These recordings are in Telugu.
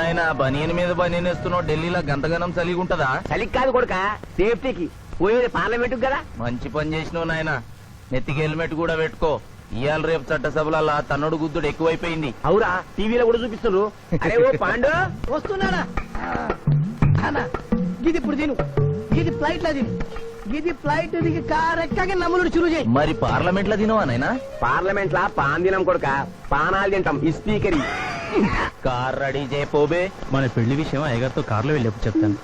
నాయన బనీన్ మీద బనీన్ వేస్తున్నావు, ఢిల్లీలో గంతగనం చలిగి ఉంటదా? చలికి కాదు కొడుక, సేఫ్టీకి. పోయేది పార్లమెంట్ కదా. మంచి పని చేసినావు నాయన. నెత్తికి హెల్మెట్ కూడా పెట్టుకో. ఇవాళ రేపు చట్టసభల తన్నుడు గుద్దుడు ఎక్కువైపోయింది. అవురా, టీవీలో కూడా చూపిస్తున్నారు. అరే ఓ పాండు వస్తున్నాడా గిది ఇప్పుడు తిను, గిది ఫ్లైట్ లా తిను, గిది ఫ్లైట్ దిగి కారెక్కగా నమ్ములు చురు చేయి. మరి పార్లమెంట్ లో తినవా నాయన? పార్లమెంట్ లా పాన్ తినం కొడుక, పానాలు తింటాం. ఈ స్పీకర్ కార్ రెడీ చేయపోబే. మన పెళ్లి విషయం అయ్యగారితో కారులో వెళ్ళేప్పుడు చెప్తాను.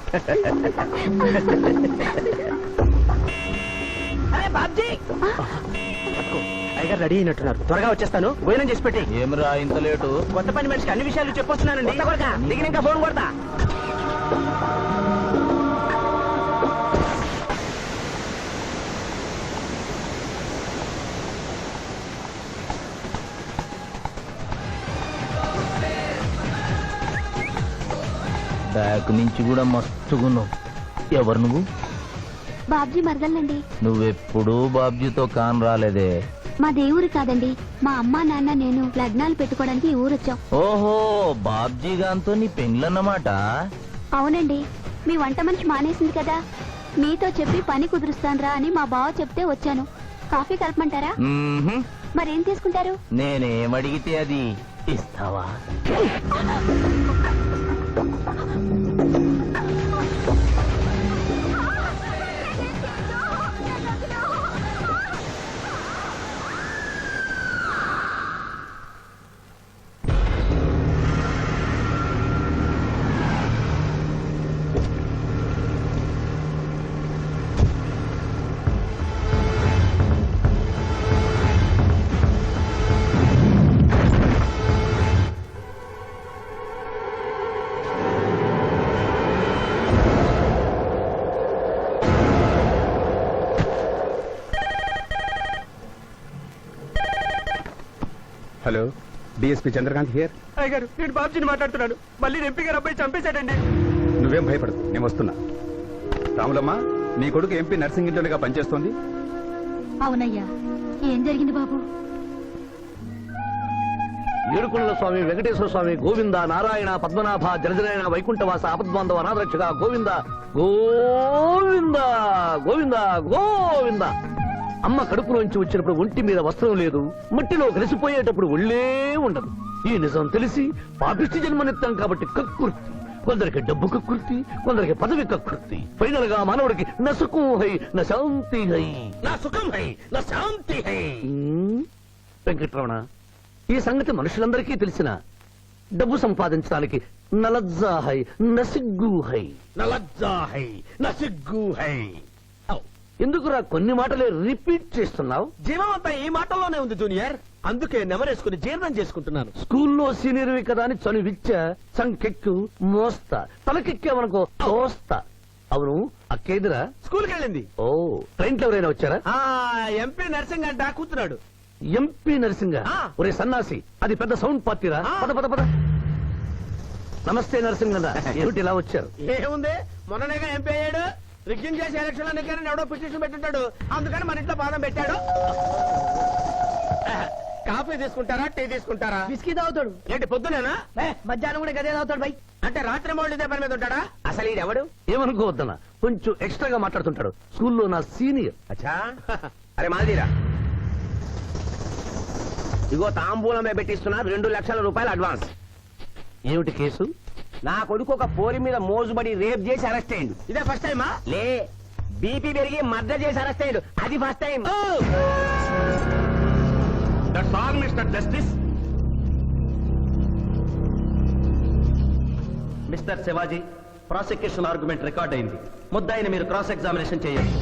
అరే బాబ్జీ, అయ్యగారు రెడీ అయినట్టున్నారు, త్వరగా వచ్చేస్తాను. భోజనం చేసి పెట్టి. ఏమిరా ఇంత లేటు? కొత్త పని మనిషికి అన్ని విషయాలు చెప్పొస్తున్నానండి. దిగిన ఇంకా ఫోన్ కొడతా. బ్యాక్ నుంచి కూడా మస్తుగున్నావు. ఎవరు నువ్వు? బాబ్జీ మరదలండి. నువ్వెప్పుడూ బాబ్జీతో కాన్ రాలేదే. మా దేవురు కాదండి, మా అమ్మా నాన్న నేను లగ్నాలు పెట్టుకోవడానికి ఈ ఊరొచ్చాం. ఓహో, బాబ్జీ గాంతో నీ పెండ్లన్నమాట. అవునండి, మీ వంట మనిషి మానేసింది కదా, మీతో చెప్పి పని కుదురుస్తాన్రా అని మా బావ చెప్తే వచ్చాను. కాఫీ కలపమంటారా? మ్మ్హ్మ్. మరేం తీసుకుంటారు? నేనేమడిగితే అది ఇస్తావా? Hello, DSP Chandrakanth here. అయ్యగారు, నేను బాబ్జీని మాట్లాడుతున్నాను. మళ్ళీ ఎంపీ గారు అబ్బాయి చంపేశాడండి. నువ్వేం భయపడదు, నేను వస్తున్నా. రాములమ్మ, నీ కొడుకు ఎంపీ నర్సింగ్ ఇంటర్గా పనిచేస్తోంది. అవునయ్యా, ఏం జరిగింది బాబు? ఏడుకొండల స్వామి, వెంకటేశ్వర స్వామి, గోవింద, నారాయణ, పద్మనాభ, జలజనాయన, వైకుంఠవాస, ఆపద్బాంధవ, అనాథరక్షక, గోవింద గోవింద గోవింద గోవింద. అమ్మ కడుపులోంచి వచ్చినప్పుడు ఒంటి మీద వస్త్రం లేదు, మట్టిలో కలిసిపోయేటప్పుడు ఒళ్ళే ఉండదు. ఈ నిజం తెలిసి పాపిష్టి జన్మనిత్తాం కాబట్టి కక్కుర్తి. కొందరికి డబ్బు కక్కుర్తి, కొందరికి పదవి కక్కుర్తి. ఫైనల్ గా మానవుడికి నా సుఖం హై, నా శాంతి హై. నా సుఖం హై, నా శాంతి హై. వెంకటరమణ, ఈ సంగతి మనుషులందరికీ తెలిసిన డబ్బు సంపాదించడానికి నలజ్జా హై, నసిగ్గు హై. నలజ్జా హై, నసిగ్గు హై. ఎందుకురా కొన్ని మాటలే రిపీట్ చేస్తున్నావు? జీవం అంతా ఈ మాటల్లోనే ఉంది జూనియర్, అందుకే నెమరేసుకుని జీర్ణం చేసుకుంటున్నాను. స్కూల్లో సీనియర్వి కదా అని చనువిచ్చ, సంకెక్కు, మోస్తా, తలకెక్కామనుకో తోస్తా. అవును, అక్కేదిరా? స్కూల్కి వెళ్ళింది. ఓ, ట్రైన్ లో ఎవరైనా వచ్చారా? ఎంపీ నర్సింగ్ అంట కూతున్నాడు. ఎంపీ నరసింగ? ఒరే సన్నాసి, అది పెద్ద సౌండ్ పార్టీరా. పద పద పద. నమస్తే నరసింగన్న, ఏమిటి ఇలా వచ్చారు? ఏముంది, మొన్ననేగా ఎంపీ అయ్యాడు. రిగ్గింగ్ చేసి ఎలక్షన్ లో నెగ్గారని ఎవడో పిటిషన్ పెట్టుంటాడు, అందుకని మన ఇంట్లో బాదం పెట్టాడు. కాఫీ తీసుకుంటారా, టీ తీసుకుంటారా? బిస్కీ తాగుతాడు. ఏంటి పొద్దునేనా? మధ్యాహ్నం కూడా గదే తాగుతాడు బై. అంటే రాత్రి మౌళ్ళు ఇదే పని మీద ఉంటాడా? అసలు ఇది ఎవడు? ఏమనుకోవద్దన్న, కొంచెం ఎక్స్ట్రాగా మాట్లాడుతుంటాడు. స్కూల్లో నా సీనియర్. అచ్చా, అరే మాదిరా, ఇగో తాంబూలమే పెట్టిస్తున్నా, 2 లక్షల రూపాయలు అడ్వాన్స్. ఏమిటి కేసు? నా కొడుకు ఒక పోరి మీద మోజుబడి రేప్ చేసి అరెస్ట్ అయ్యిండు. ఇదే ఫస్ట్ టైమా? లే, బీపీ పెరిగి మర్డర్ చేసి అరెస్ట్ అయ్యిండు, అది first time. That's all mister justice. Mister Shivaji, prosecution argument record అయింది. ముద్దాయిని మీరు క్రాస్ ఎగ్జామినేషన్ చేయండి.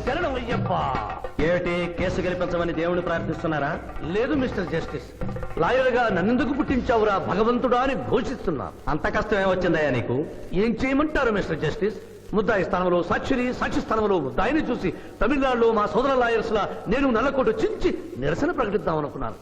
శరణం అయ్యప్ప. ఏమిటి, కేసు గెలిపించమని దేవుని ప్రార్థిస్తున్నారా? లేదు మిస్టర్ జస్టిస్, లాయర్ గా నన్నెందుకు పుట్టించావురా భగవంతుడా అని ఘోషిస్తున్నా. అంత కష్టం ఏమొచ్చిందయ్యా నీకు? ఏం చేయమంటారు మిస్టర్ జస్టిస్? ముద్దాయి స్థానంలో సాక్షిని, సాక్షి స్థానంలో ముద్దాయిని చూసి తమిళనాడులో మా సోదర లాయర్స్ లా నేను నల్లకోటు చించి నిరసన ప్రకటిద్దాం అనుకున్నాను.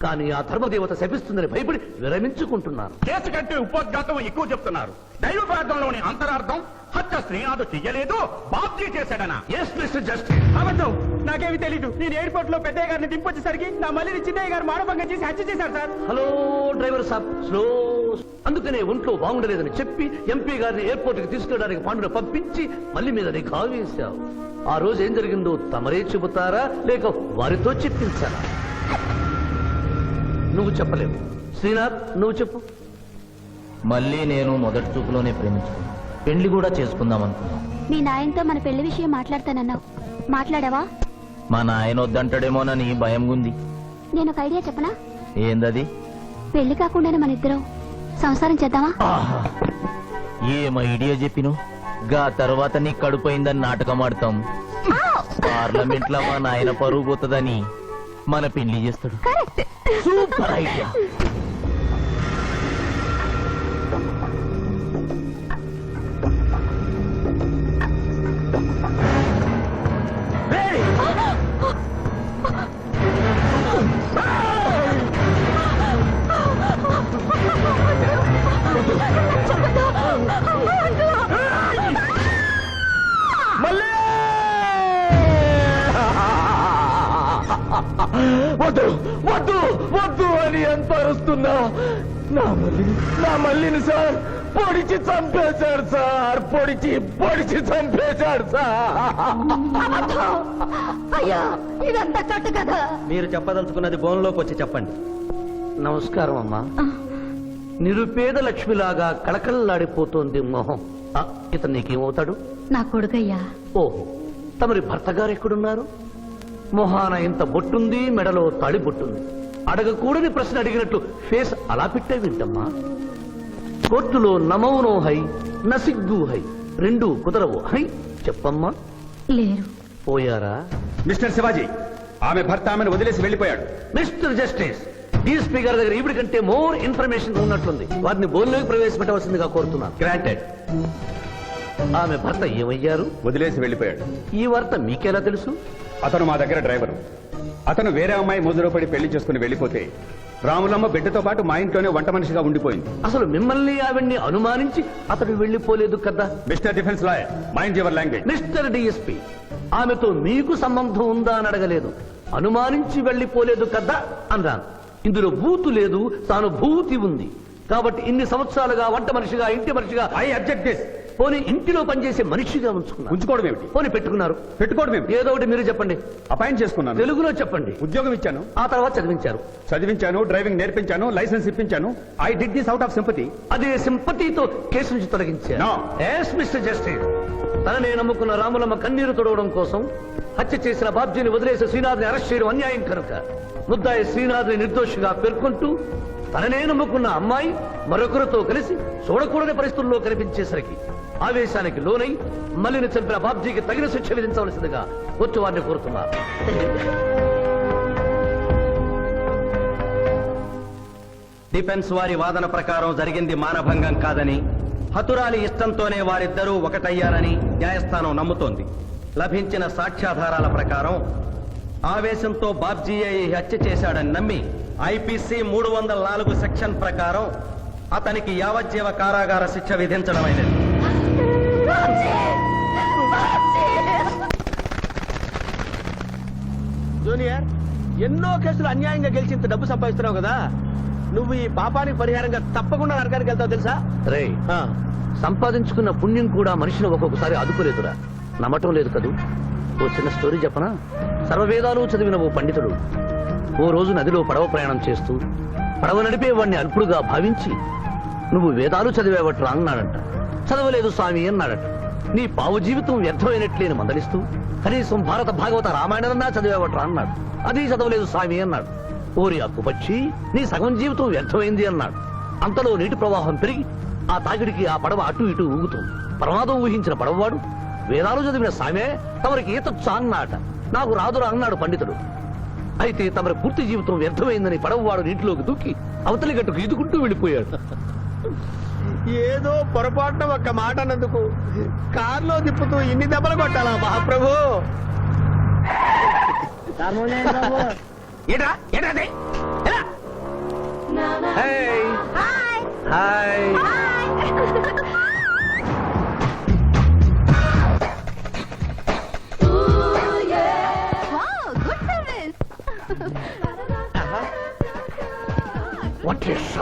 కానీ ఆ ధర్మదేవత శపిస్తుందని భయపడి విరమించుకుంటున్నాను. కేసు కంటే ఉపోద్ఘాతం ఎక్కువ చెప్తున్నారు. దైవ ప్రార్థనలోని అంతరార్థం హత్య శ్రీనాథు చెయ్యలేదు, బాబ్జీ చేశాడనా? Yes mister justice. అబద్ధం, నాకేమి తెలీదు. నేను ఎయిర్పోర్ట్ లో పెద్దయ్య గారిని దింపొచ్చేసరికి నా మళ్ళీ చిన్నయ్య గారు మానభంగం చేసి హత్య చేశారు సార్. హలో డ్రైవర్ సాబ్, స్లో. అందుకనే ఒంట్లో బాగుండలేదని చెప్పి ఎంపీ గారిని ఎయిర్పోర్ట్ కి తీసుకెళ్ళడానికి పాండును పంపించి మళ్ళీ మీద నిఘా వేశావు. ఆ రోజు ఏం జరిగిందో తమరే చెబుతారా లేక వారితో చెప్పించారా? నువ్వు చెప్పలేవు. శ్రీనాథ్, నువ్వు చెప్పు. మళ్ళీ నేను మొదటి చూపులోనే ప్రేమించుకున్నాను. పెళ్లి కూడా చేసుకుందాం అనుకున్నాం. మీ నాయనతో మన పెళ్లి విషయం మాట్లాడతానన్నావు, మాట్లాడావా? మా నాయన వద్దంటాడేమోనని భయం ఉంది. నేను ఒక ఐడియా చెప్పనా? ఏందది? పెళ్లి కాకుండానే మన ఇద్దరం సంసారం చేద్దామా? ఆహా! ఏం ఐడియా చెప్పిను. గా తర్వాత నీ కడుపోయిందని నాటకం ఆడతాం. పార్లమెంట్ లో మా నాయన పరువు పోతుందని మన పెళ్లి చేస్తాడు. Super idea. వద్దు వద్దు వద్దు అని ఎంత అరుస్తున్నా నా మల్లిని సార్ పొడిచి చంపేశాడు సార్. పొడిచి చంపేశాడు సార్. అయ్యా, ఇదంతా కట్టు కదా. మీరు చెప్పదలుచుకున్నది బోన్లోకి వచ్చి చెప్పండి. నమస్కారం అమ్మా. నిరుపేద లక్ష్మిలాగా కళకళలాడిపోతోంది మొహం. ఇతను నీకేమవుతాడు? నా కొడుకయ్యా. ఓహో, తమరి భర్త గారు ఎక్కడున్నారు? మొహాన ఇంత బొట్టుంది, మెడలో తాళి బొట్టుంది. అడగకూడని ప్రశ్న అడిగినట్లు ఫేస్ అలా పెట్టే వింటమ్మా. కోర్టులో నమౌనో హై, నసిగ్గు హై, రెండు కుదరవు హై. చెప్పమ్మా. లేరు. పోయారా? మిస్టర్ శివాజీ, ఆమె భర్త ఆమెను వదిలేసి వెళ్ళిపోయాడు. మిస్టర్ జస్టిస్, డీఎస్పీ గారి దగ్గర ఇవిడి కంటే మోర్ ఇన్ఫర్మేషన్ ఉన్నట్లుంది. వారిని బోన్లోకి ప్రవేశపెట్టవలసిందిగా కోరుతున్నాను. గ్రాంటెడ్. ఆమె భర్త ఏమయ్యారు? వదిలేసి వెళ్ళిపోయాడు. ఈ వార్త మీకెలా తెలుసు? అతను మా దగ్గర డ్రైవరు. అతను వేరే అమ్మాయి మోజులో పడి పెళ్లి చేసుకుని వెళ్ళిపోతే రాములమ్మ బిడ్డతో పాటు మా ఇంట్లోనే వంట మనిషిగా ఉండిపోయింది. అసలు మిమ్మల్ని ఆవిడ్ని అనుమానించి అతడు వెళ్ళిపోలేదు కదా? Mister defence lawyer, mind your language. Mister DSP, ఆమెతో మీకు సంబంధం ఉందా అని అడగలేదు, అనుమానించి వెళ్ళిపోలేదు కదా అన్నాను. ఇందులో భూతు లేదు, తాను భూతి ఉంది. కాబట్టి ఇన్ని సంవత్సరాలుగా వంట మనిషిగా, ఇంటి మనిషిగా, ఐ అబ్జెక్ట్ దిస్. పోనీ ఇంటిలో పనిచేసే మనిషిగా ఉంచుకున్నారు. ఉంచుకోవడం ఏమిటి? పోనీ పెట్టుకున్నారు. పెట్టుకోవడం ఏమిటి? ఏదో ఒకటి మీరు చెప్పండి. అపాయింట్ చేసుకున్నాను. తెలుగులో చెప్పండి. ఉద్యోగం ఇచ్చాను. ఆ తర్వాత చదివించారు. చదివించాను, డ్రైవింగ్ నేర్పించాను, లైసెన్స్ ఇప్పించాను. I did this out of sympathy. అదే సింపతితో కేసు నుంచి తొలగించారు. No. ఎస్ మిస్టర్ జస్టిస్, తననే నమ్ముకున్న రాములమ్మ కన్నీరు తొడవడం కోసం హత్య చేసిన బాబ్జీని వదిలేసి శ్రీనాథ్ని అరెస్ట్ చేయడం అన్యాయం కనుక ముద్దాయి శ్రీనాథ్ని నిర్దోషిగా పేర్కొంటూ తననే నమ్ముకున్న అమ్మాయి మరొకరితో కలిసి చూడకూడని పరిస్థితుల్లో కనిపించేసరికి ఆవేశానికి లోనై మల్లిని చంపిన బాబ్జీకి తగిన శిక్ష విధించవలసిందిగా కోర్టు వారిని కోరుతున్నారు. డిఫెన్స్ వారి వాదన ప్రకారం జరిగింది మానభంగం కాదని, హతురాలి ఇష్టంతోనే వారిద్దరూ ఒకటయ్యారని న్యాయస్థానం నమ్ముతోంది. లభించిన సాక్ష్యాధారాల ప్రకారం ఆవేశంతో బాబ్జీయే ఈ హత్య చేశాడని నమ్మి ఐపీసీ 304 సెక్షన్ ప్రకారం అతనికి యావజ్జీవ కారాగార శిక్ష విధించడమైనది. జూనియర్, ఎన్నో కేసులు అన్యాయంగా గెలిచి ఇంత డబ్బు సంపాదిస్తున్నావు కదా, నువ్వు ఈ పాపానికి పరిహారంగా తప్పకుండా నరకానికి వెళ్తావు తెలుసా? రే, సంపాదించుకున్న పుణ్యం కూడా మనిషిని ఒక్కొక్కసారి అదుపులేదురా. నమ్మటం లేదు కదూ. ఓ చిన్న స్టోరీ చెప్పనా? సర్వవేదాలు చదివిన ఓ పండితుడు ఓ రోజు నదిలో పడవ ప్రయాణం చేస్తూ పడవ నడిపే వాడిని అల్పుడుగా భావించి, నువ్వు వేదాలు చదివేవట్రా అన్నాడంట. చదవలేదు స్వామి అన్నాడట. నీ పావు జీవితం వ్యర్థమైనట్లేని మందలిస్తూ, కనీసం భారత భాగవత రామాయణన్నా చదివేవట్రా అన్నాడు. అది చదవలేదు స్వామి అన్నాడు. ఓరి అక్కుపక్షి, నీ సగం జీవితం వ్యర్థమైంది అన్నాడు. అంతలో నీటి ప్రవాహం పెరిగి ఆ తాకిడికి ఆ పడవ అటు ఇటు ఊగుతుంది. ప్రమాదం ఊహించిన పడవవాడు, వేదాలు చదివిన సామే తమరికి ఈతొచ్చా అన్నాట. నాకు రాదురా అన్నాడు పండితుడు. అయితే తమరి పూర్తి జీవితం వ్యర్థమైందని పడవవాడు నీటిలోకి దూకి అవతలి గట్టుకు ఈదుకుంటూ వెళ్ళిపోయాడు. ఏదో పొరపాటున ఒక్క మాట అన్నందుకు కారులో తిప్పుతూ ఇన్ని దెబ్బలు కొట్టాలా మహాప్రభు? ఏటా ఏటా హాయ్ హాయ్ వాట్ ఇస్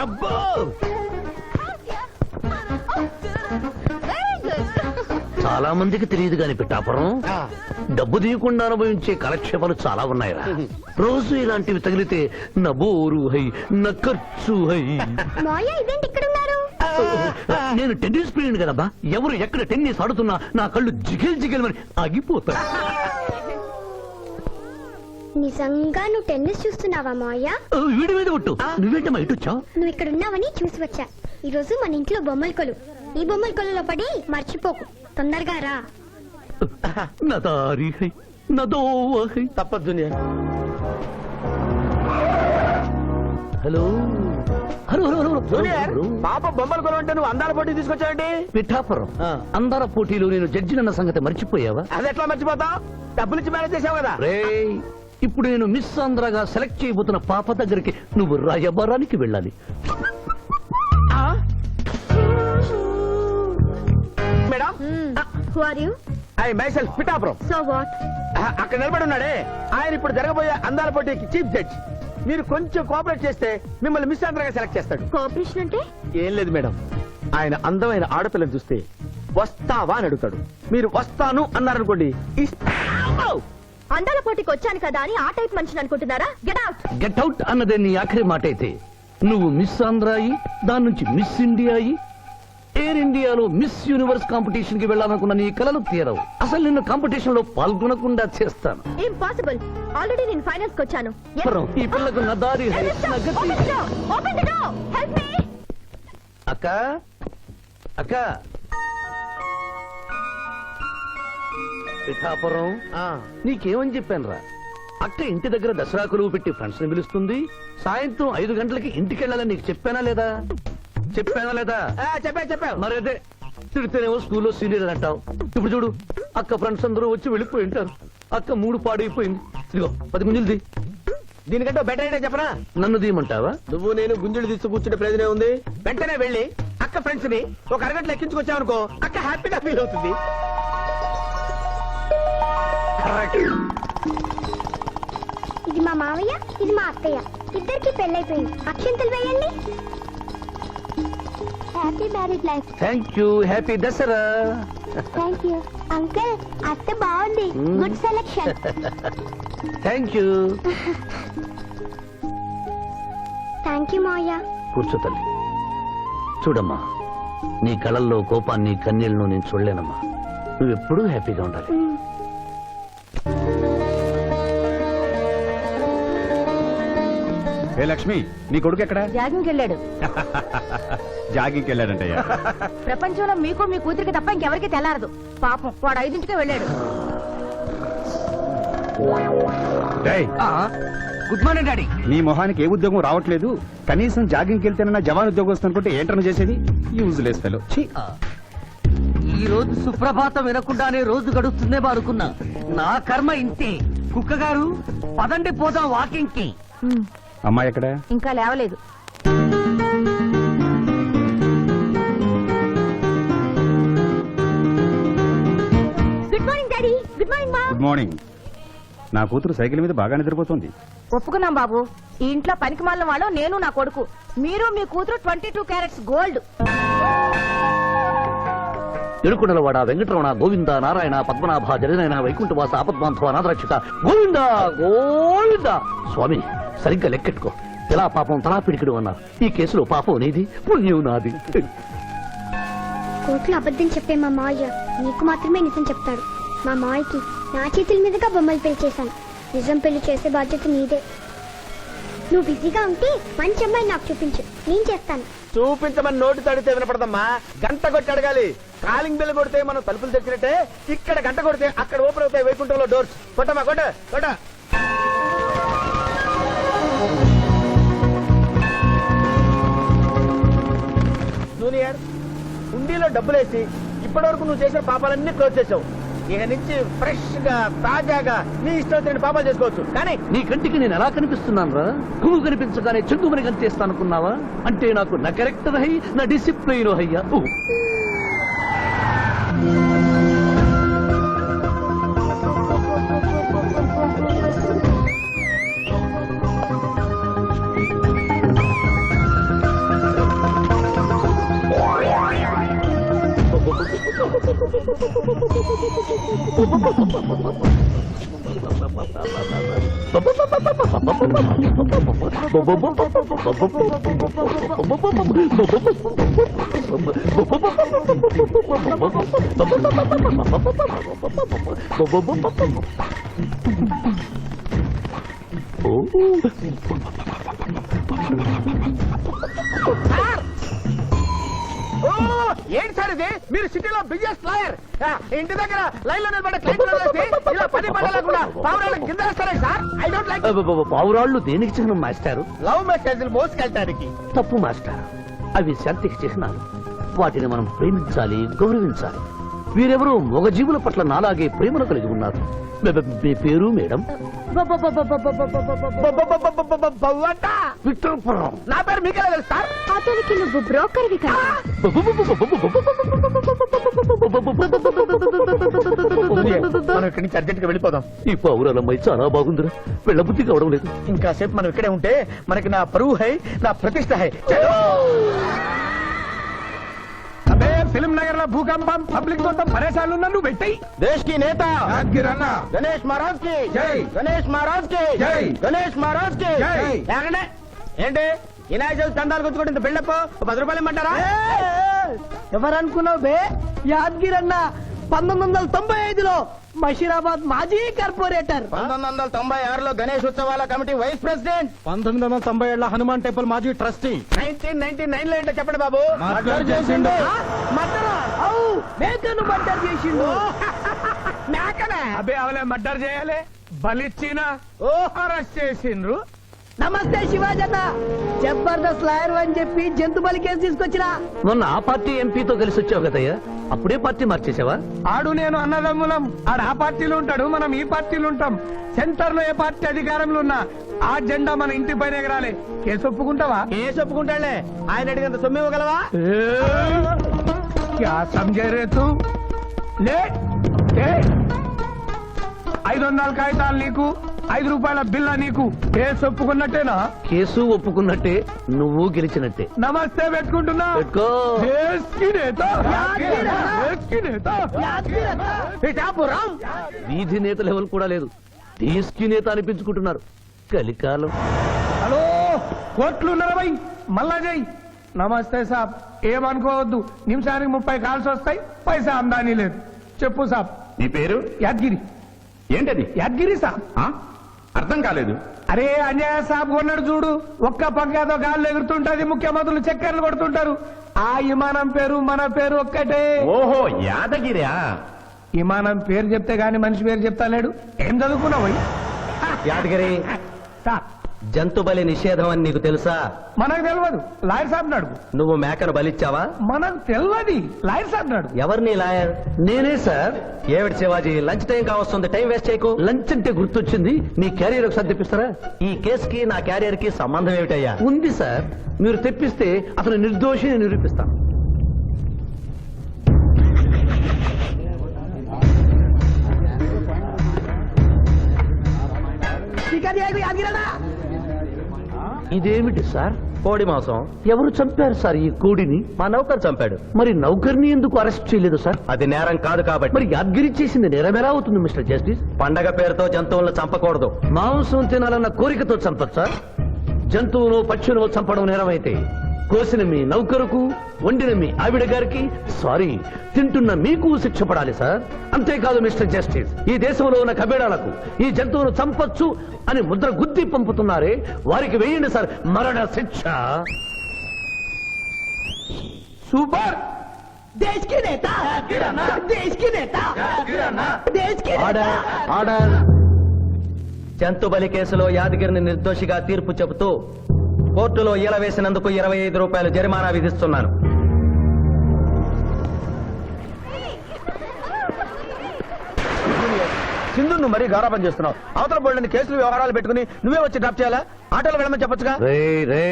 అబ్బో చాలా మందికి తెలియదు కాని పిఠాపురం డబ్బు తీయకుండా అనుభవించే కాలక్షేపాలు చాలా ఉన్నాయిరా రోజు ఇలాంటివి తగిలితే నా బోరు హై నా ఖర్చు హై మాయా ఇదేంటి ఇక్కడ ఉన్నారు? నేను టెన్నిస్ ప్లేయర్ కదబ్బా ఎవరు ఎక్కడ టెన్నిస్ ఆడుతున్నా నా కళ్ళు జిగిల్ జిగిల్ మరి ఆగిపోతాయి నిజంగా నువ్వు టెన్నిస్ చూస్తున్నావా మాయా? వీడి మీద ఒట్టు నువ్వేంటమ్మా ఇటు వచ్చావు నువ్వు ఇక్కడ ఉన్నావని చూసి వచ్చా. ఈ రోజు మన ఇంట్లో బొమ్మల కొలు. ఈ బొమ్మల కొలులో పడి మర్చిపోకు. తొందరగా రా. నా దారి హై నా దోవ హై తప్పదు junior. Hello hello hello hello junior hello పాప బొమ్మలు కొనుంటే నువ్వు అందాల పోటీ తీసుకొచ్చావండి. పిఠాపురం అందాల పోటీలో నేను జడ్జినన్న సంగతి మర్చిపోయావా అది ఎట్లా మర్చిపోతావు? డబ్బులు ఇచ్చి మేనేజ్ చేసావు కదా. రేయ్ ఇప్పుడు నేను మిస్ ఆంధ్రగా సెలెక్ట్ చేయబోతున్న పాప దగ్గరికి నువ్వు రాయబారానికి వెళ్ళాలి madam who are you? I myself Pithapuram. So what? అక్కడ నిలబడి ఉన్నాడే ఆయన ఇప్పుడు జరగబోయే అందాల పోటీకి చీఫ్ జడ్జ్. మీరు కొంచెం కోఆపరేట్ చేస్తే మిమ్మల్ని మిస్ ఆంధ్రగా సెలెక్ట్ చేస్తాడు. కోఆపరేషన్ అంటే? ఏం లేదు మేడం, ఆయన అందమైన ఆడపిల్లని చూస్తే వస్తావా అని అడుగుతాడు. మీరు వస్తాను అన్నారనుకోండి ఇస్తాను. అందాల పోటీకి వచ్చాను కదా అని ఆ టైప్ మనిషిని అనుకుంటున్నారా? Get out. గెట్ అవుట్ అన్నదే నీ ఆఖరి మాట అయితే నువ్వు మిస్ ఆంధ్ర అయి దాని నుంచి మిస్ ఇండియా అయి ఎయిర్ ఇండియాలో మిస్ యూనివర్స్ కాంపిటీషన్ కి వెళ్ళాలనుకున్న నీ కలలు తీరవు. అసలు నిన్ను కాంపిటీషన్ లో పాల్గొనకుండా చేస్తాను. ఇంపాసిబుల్. ఆల్రెడీ నేను ఫైనల్స్ కి వచ్చాను. పరం, ఈ పిల్లకు నా దారి హై, నా గతి. Open the door. Help me. అక్క అక్క పిఠాపురం నీకేమని చెప్పాను రా అక్క ఇంటి దగ్గర దసరా కొలువు పెట్టి ఫ్రెండ్స్ ని పిలుస్తుంది. సాయంత్రం 5 గంటలకి ఇంటికి వెళ్ళాలని నీకు చెప్పానా లేదా? చెప్పావు. మరి అదే తిడితేనేమో స్కూల్లో సీనియర్ అని అంటావు. ఇప్పుడు చూడు అక్క ఫ్రెండ్స్ అందరూ వచ్చి వెళ్ళిపోయి ఉంటారు. అక్క మూడు పాడైపోయింది. ఇదిగో 10 గుంజులు దీనికంటే బెటర్ అయితే చెప్పనా? నన్ను తీయమంటావా? నువ్వు నేను గుంజులు తీసి కూర్చుంటే ప్రయోజనం ఉంది. వెంటనే వెళ్ళి అక్క ఫ్రెండ్స్ ని ఒక అరగంటలో ఎక్కించుకొచ్చావనుకో అక్క హ్యాపీగా ఫీల్ అవుతుంది. ఇది మా మావయ్య, ఇది మా అత్తయ్య. ఇద్దరికి పెళ్ళైపోయింది. అక్షంతలు వేయండి. Happy married life. Thank you. Happy Dasara. Thank you uncle. అత్త బాగుంది. Good selection. Thank you. Thank you మావయ్య. కూర్చో తల్లి. చూడమ్మా నీ కళల్లో కోపాన్ని కన్నీళ్లను నేను చూడలేనమ్మా. నువ్వెప్పుడూ హ్యాపీగా ఉండాలి. ఏ లక్ష్మి, నీ కొడుకు ఎక్కడ? జాగింగ్కి వెళ్ళాడు. జాగింగ్కి వెళ్ళాడంటయ్యా. ప్రపంచంలో మీకు మీ కూతురికి తప్ప ఇంకెవరికి తెల్లారదు. పాపం వాడు 5ంటికే వెళ్ళాడు. డేయ్, గుడ్ మార్నింగ్ డాడీ. నీ మొహానికి ఏ ఉద్యోగం రావట్లేదు. కనీసం జాగింగ్కి వెళ్తేనన్నా జవాన్ ఉద్యోగం వస్తుందంటే ఏంటన్నా చేసేది? Useless fellow. ఈ రోజు సుప్రభాతం వినకుండానే రోజు గడుస్తుందే అనుకున్నా. నా కర్మ ఇంతే. కుక్క గారు పదండి పోదాం వాకింగ్ కి. అమ్మాయి ఎక్కడ? ఇంకా లేవలేదు. Good morning daddy. Good morning మా. Good morning. నా కూతురు సైకిల్ మీద బాగా నిద్రపోతుంది. ఒప్పుకున్నాం బాబు. ఈ ఇంట్లో పనికి మాలిన వాళ్ళు నేను నా కొడుకు. మీరు మీ కూతురు 22 క్యారెట్స్ గోల్డ్. ఎరుకుడలవాడ వెంకటరమణ గోవింద నారాయణ పద్మనాభ జగనైన వైకుంఠవాస ఆపద్బాంధవ అనాథరక్షక గోవింద గోవింద. స్వామి సరిగ్గా లెక్కెట్టుకో. ఎలా పాపం తలా పిడికిడు అన్నారు. ఈ కేసులో పాపం నీది, పుణ్యం నాది. కోర్టులో అబద్ధం చెప్పే మా మావయ్య నీకు మాత్రమే నిజం చెప్తాడు. మా మావయ్యకి నా చేతుల మీదుగా బొమ్మలు పెళ్లి చేశాను. నిజం పెళ్లి చేసే బాధ్యత నీదే. నువ్వు బిజీగా ఉంటే మంచి అమ్మాయి నాకు చూపించు. నేను చేస్తాను. చూపించమని నోటి తడితే వినపడదమ్మా. గంట కొట్టి అడగాలి. కాలింగ్ బెల్ కొడితే మనం తలుపులు తెచ్చినట్టే ఇక్కడ గంట కొడితే అక్కడ ఓపెన్ అవుతాయి వైకుంఠంలో డోర్స్. కొట్టమ్మా కొట్ట కొట్ట. జూనియర్, హుండీలో డబ్బులేసి ఇప్పటి వరకు నువ్వు చేసిన పాపాలన్నీ క్లోజ్ చేసావు. ఇక నుంచి ఫ్రెష్ గా తాజాగా నీ ఇష్టం వచ్చిన పాపాలు చేసుకోవచ్చు. కానీ నీ కంటికి నేను ఎలా కనిపిస్తున్నాను రా? పువ్వు కనిపించగానే చెంగుమని కనిపిస్తానుకున్నావా? అంటే నాకు నా క్యారెక్టర్ హై, నా డిసిప్లిన్ హయ్యా. ఏంటి సార్ ఇది? మీరు సిటీలో బిజినెస్ లాయర్, ఇంటి దగ్గర లైన్ లో నిలబడే క్లయింట్ ఇలా 10 పడలేకుండా పావురాలకు గింజలేస్తారే సార్. I don't like. పావురాళ్ళు దేనికి చిహ్నం మాస్టారు? లవ్ మెసేజ్లు మోసుకెళ్ళటానికి. తప్పు మాస్టర్, అవి శాంతికి చిహ్నాలు. వాటిని మనం ప్రేమించాలి, గౌరవించాలి. వీరెవరూ మగ జీవుల పట్ల నాలాగే ప్రేమను కలిగి ఉన్నారు. మీ పేరు మేడం? విక్టర్పురం. నా పేరు మీకెలా తెలుసు సార్? అతనికి నువ్వు బ్రోకర్వి కదా. మనం ఇక్కడి నుంచి అర్జెంట్ గా వెళ్ళిపోదాం. ఈ పావురాలమ్మాయి చాలా బాగుందిరా, వెళ్ళబుద్ధి కావడం లేదు. ఇంకా సేపు మనం ఇక్కడే ఉంటే మనకి నా పరువు హై, నా ప్రతిష్ట హై. అబే ఫిల్మ్ నగర్ లో భూకంపం, పబ్లిక్ మొత్తం పరేషాన్లు ఉన్నా నువ్వు పెట్టాయి. దేశ్ కి నేత గణేష్ మహారాజ్ కి జై, గణేష్ మహారాజ్ కి జై, గణేష్ మహారాజ్ కి జై. ఏంటి వినాయక చవితి చందాలు గుర్తుకుంటే ఇంత బిల్డప్ 10 రూపాయలు ఇమ్మంటారా? ఎవరనుకున్నావు బే? యాద్గిరన్న 1995లో మషీరాబాద్ మాజీ కార్పొరేటర్. 1996లో గణేష్ ఉత్సవాల కమిటీ వైస్ ప్రెసిడెంట్. 1997లో హనుమాన్ టెంపుల్ మాజీ ట్రస్టీ. 1999 లో ఏంటో చెప్పండి బాబు. మర్డర్ చేసిండు. మర్డరా? అవు, మేకను మర్డర్ చేసిండు. మేకనే? అబే అవలే మర్డర్ చేయాలి, బలిచ్చిన అరెస్ట్ చేసిండ్రు. నమస్తే శివాజన్న, జబర్దస్త్ లాయర్ అని చెప్పి జంతు బలి కేసు తీసుకొచ్చినా. మొన్న ఆ పార్టీ ఎంపీతో కలిసి వచ్చావు కదయ్యా, అప్పుడే పార్టీ మార్చేసావా? ఆడు నేను అన్నదమ్ములం. ఆడు ఆ పార్టీలో ఉంటాడు, మనం ఈ పార్టీలో ఉంటాం. సెంటర్ లో ఏ పార్టీ అధికారంలో ఉన్నా ఆ జెండా మన ఇంటి పైన ఎగరాలి. కేసు ఒప్పుకుంటావా? కేసు ఒప్పుకుంటాడులే. ఆయన అడిగినంత సొమ్ము ఇవ్వగలవా? క్యా సమझे रे तू? లే 500 కాగితాలు నీకు, 5 రూపాయల బిల్ల నీకు. కేసు ఒప్పుకున్నట్టేనా? కేసు ఒప్పుకున్నట్టే, నువ్వు గెలిచినట్టే. నమస్తే పెట్టుకుంటున్నా. పెట్టుకో. దేశ్ కి నేత, దేశ్ కి నేత. పిఠాపురం వీధి నేత లెవెల్ కూడా లేదు, దేశీ నేత అనిపించుకుంటున్నారు. కలికాలం. హలో, కోట్లు 40 మళ్ళా చెయ్యి. నమస్తే సాబ్, ఏమనుకోవద్దు. నిమిషానికి 30 కాల్స్ వస్తాయి, పైసా ఆమ్దానీ లేదు. చెప్పు సాబ్. నీ పేరు యాద్గిరి. ఏంటది? యాద్గిరి సాబ్. అర్థం కాలేదు. అరే అంజయ్య సాబ్ కొన్నాడు చూడు, ఒక్క పక్కతో గాల్లో ఎగురుతుంటది, ముఖ్యమంత్రులు చక్కర్లు కొడుతుంటారు. ఆ విమానం పేరు మన పేరు ఒక్కటే. ఓహో, యాదగిరా. విమానం పేరు చెప్తే గాని మనిషి పేరు చెప్తా లేడు. ఏం చదువుకున్నావు? యాదగిరి, జంతు బలి నిషేధం అని నీకు తెలుసా? మనకు తెలియదు, లాయర్ సాబ్ నాడు. నువ్వు మేకను బలిచ్చావా? మనకు తెలియదు, లాయర్ సాబ్ నాడు. ఎవరిని లాయర్? నేనే సార్. ఏమిటి శివాజీ, లంచ్ టైం కావస్తుంది, టైం వేస్ట్ చేయకు. లంచ్ అంటే గుర్తొచ్చింది, మీ క్యారియర్ ఒకసారి తెప్పిస్తారా? ఈ కేసుకి నా క్యారియర్ కి సంబంధం ఏమిటయ్యా? ఉంది సార్, మీరు తెప్పిస్తే అతను నిర్దోషి నిరూపిస్తాను. ఇదేమిటి సార్? కోడి మాంసం. ఎవరు చంపారు సార్ ఈ కోడిని? మా నౌకర్ చంపాడు. మరి నౌకర్ని ఎందుకు అరెస్ట్ చేయలేదు సార్? అది నేరం కాదు కాబట్టి. మరి యాద్గిరి చేసింది నేరమేలా అవుతుంది మిస్టర్ జస్టిస్? పండగ పేరుతో జంతువులను చంపకూడదు. మాంసం తినాలన్న కోరికతో చంపచ్చా? జంతువును పక్షులను చంపడం నేరమైతే కోసిన మీ నౌకరుకు, వండిన మీ ఆవిడ గారికి, సారీ, తింటున్న మీకు శిక్ష పడాలి సార్. అంతేకాదు మిస్టర్ జస్టిస్, ఈ దేశంలో ఉన్న కబేడాలకు ఈ జంతువును చంపొచ్చు అని ముద్ర గుద్ది పంపుతున్నారే, వారికి వేయండి సార్ మరణ శిక్ష. సూపర్. దేశ్ కి నేత, దేశ్ కి నేత, దేశ్ కి నేత. Order, order. జంతు బలి కేసులో యాదగిరిని నిర్దోషిగా తీర్పు చెబుతూ కోర్టులో ఈల వేసినందుకు 25 రూపాయలు జరిమానా విధిస్తున్నాను. సింధు నువ్వు మరీ గారాబం చేస్తున్నావు. అవతల బోల్డని కేసులు వ్యవహారాలు పెట్టుకుని నువ్వే వచ్చి డ్రాప్ చేయాలా? ఆటోలో వెళ్ళమని చెప్పొచ్చుగా. రే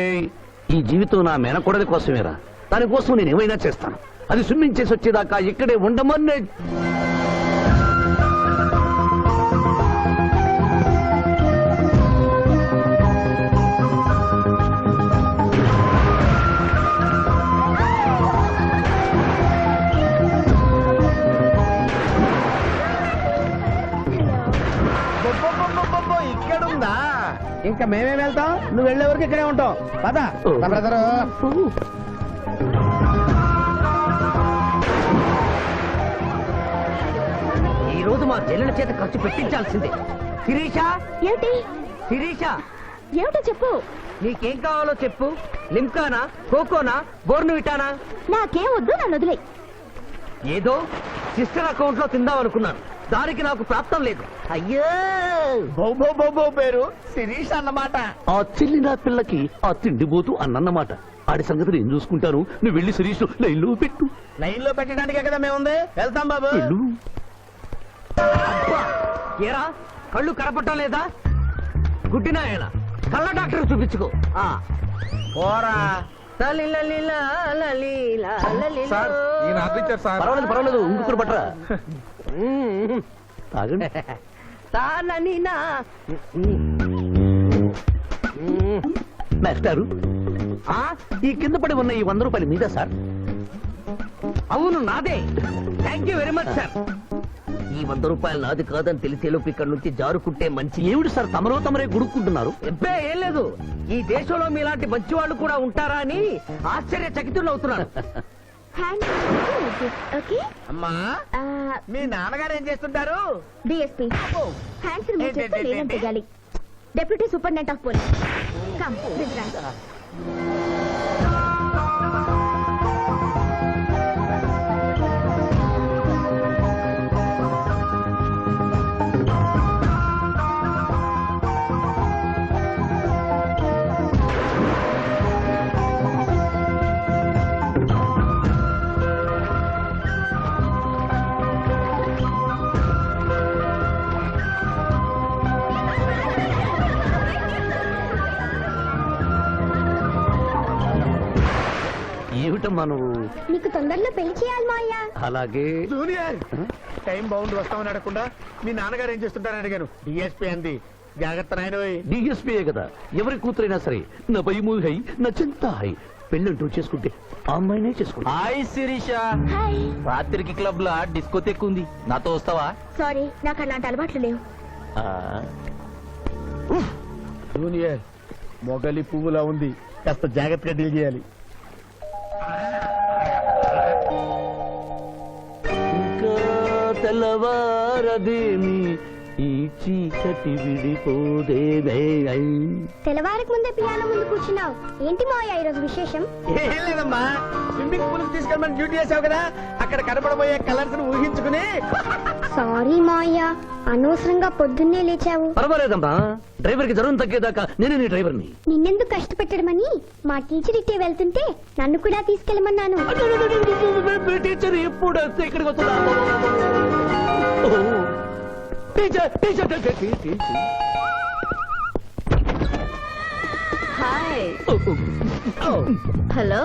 ఈ జీవితం నా మేనకోడలి కోసమేరా. దానికోసం నేను ఏమైనా చేస్తాను. అది స్విమ్మింగ్ చేసి వచ్చేదాకా ఇక్కడే ఉండమని. ఇక్కడుందా? ఇంకా మేమే వెళ్తాం, నువ్వు వెళ్లే వరకు ఇక్కడే ఉంటాం. పద బ్రదరు. ఈ రోజు మా చెల్లెల చేత ఖర్చు పెట్టించాల్సిందే. శిరీష, ఏమిటి శిరీష, ఏమిటో చెప్పు. నీకేం కావాలో చెప్పు. లిమ్కానా, కోకోనా, బోర్నువిటానా? నాకేం వద్దు, నన్ను వదిలే. ఏదో సిస్టర్ అకౌంట్ లో తిందామనుకున్నాను. దానికి నాకు ప్రాప్తం లేదు. అయ్యో, బౌ పేరు శిరీష్ అన్నమాట. ఆ చెల్లి నా పిల్లకి ఆ తిండిపోతూ అన్నమాట. ఆడి సంగతి నేను చూసుకుంటాను. నువ్వు వెళ్ళి శిరీష్ లైన్లో పెట్టు. లైన్ లో పెట్టడానికే కదా మేముంది. వెళ్తాం బాబు. వెళ్ళు. అబ్బా, ఏరా కళ్ళు కనపడటం లేదా? గుడ్డినాయన కళ్ళ డాక్టర్ చూపించుకో. ఆ పోరా. సార్, పర్వాలేదు ఇంకొకరు పట్టరా. తాగండి. మాస్టారు, ఈ కింద పడి ఉన్న ఈ 100 రూపాయలు మీద సార్? అవును, నాదే. Thank you very much sir. ఈ 100 రూపాయలు నాది కాదని తెలిసేలోపు ఇక్కడ నుంచి జారుకుంటే మంచి. ఏమిటి సార్ తమరే గుడుక్కుంటున్నారు? ఎబ్బే ఏం లేదు. ఈ దేశంలో మీలాంటి మంచి వాళ్ళు కూడా ఉంటారా అని ఆశ్చర్యచకితులు అవుతున్నాను. ఓకే అమ్మా, మీ నాన్నగారు ఏం చేస్తుంటారు? డిఎస్పీ హ్యాండ్స్ రిమూవ్ చేస్తే లేనం చేయాలి. Deputy superintendent of police. Come this right. ఏమిటమ్మా నువ్వు? నీకు తొందరలో పెళ్లి చేయాలి మావయ్య. అలాగే. జూనియర్, టైం బాగుండి వస్తామని అడగకుండా మీ నాన్నగారు ఏం చేస్తుంటారని అడిగాను. డిఎస్పీ అంది. జాగ్రత్త నాయనోయ్. డిఎస్పీయే కదా, ఎవరి కూతురైనా సరే నా భయము హై, నా చింత హై. పెళ్ళంటూ చేసుకుంటే ఆ అమ్మాయినే చేసుకుంటా. హాయ్ శిరీష. హాయ్. రాత్రికి క్లబ్ లా డిస్కోతెక్ ఉంది, నాతో వస్తావా? సారీ, నాకు అలాంటి అలవాట్లు లేవు. జూనియర్, మొగలి పువ్వులా ఉంది, కాస్త జాగ్రత్తగా డీల్ చేయాలి. ఇంకా తెల్లవారదేమి ఈ చీకటి విడిపోదేమే. తెల్లవారికి ముందే పియానో ముందు కూర్చున్నావు. ఏంటి మావయ్య ఈరోజు విశేషం? ఏం లేదమ్మా, స్విమ్మింగ్ పూల్ కి తీసుకెళ్ళమని డ్యూటీ చేసావు కదా, అక్కడ కనపడబోయే కలర్స్ ను ఊహించుకుని. సారీ మావయ్య, అనవసరంగా పొద్దున్నే లేచావు. పర్వాలేదమ్మా, డ్రైవర్ కి జ్వరం తగ్గేదాకా నేనే నీ డ్రైవర్ని. నిన్నెందుకు కష్టపెట్టడమని మా టీచర్ ఇట్టే వెళ్తుంటే నన్ను కూడా తీసుకెళ్ళమన్నాను. టీచర్ ఎప్పుడు వస్తే ఇక్కడికి వస్తుందా? Teacher teacher teacher. Hi. Hello,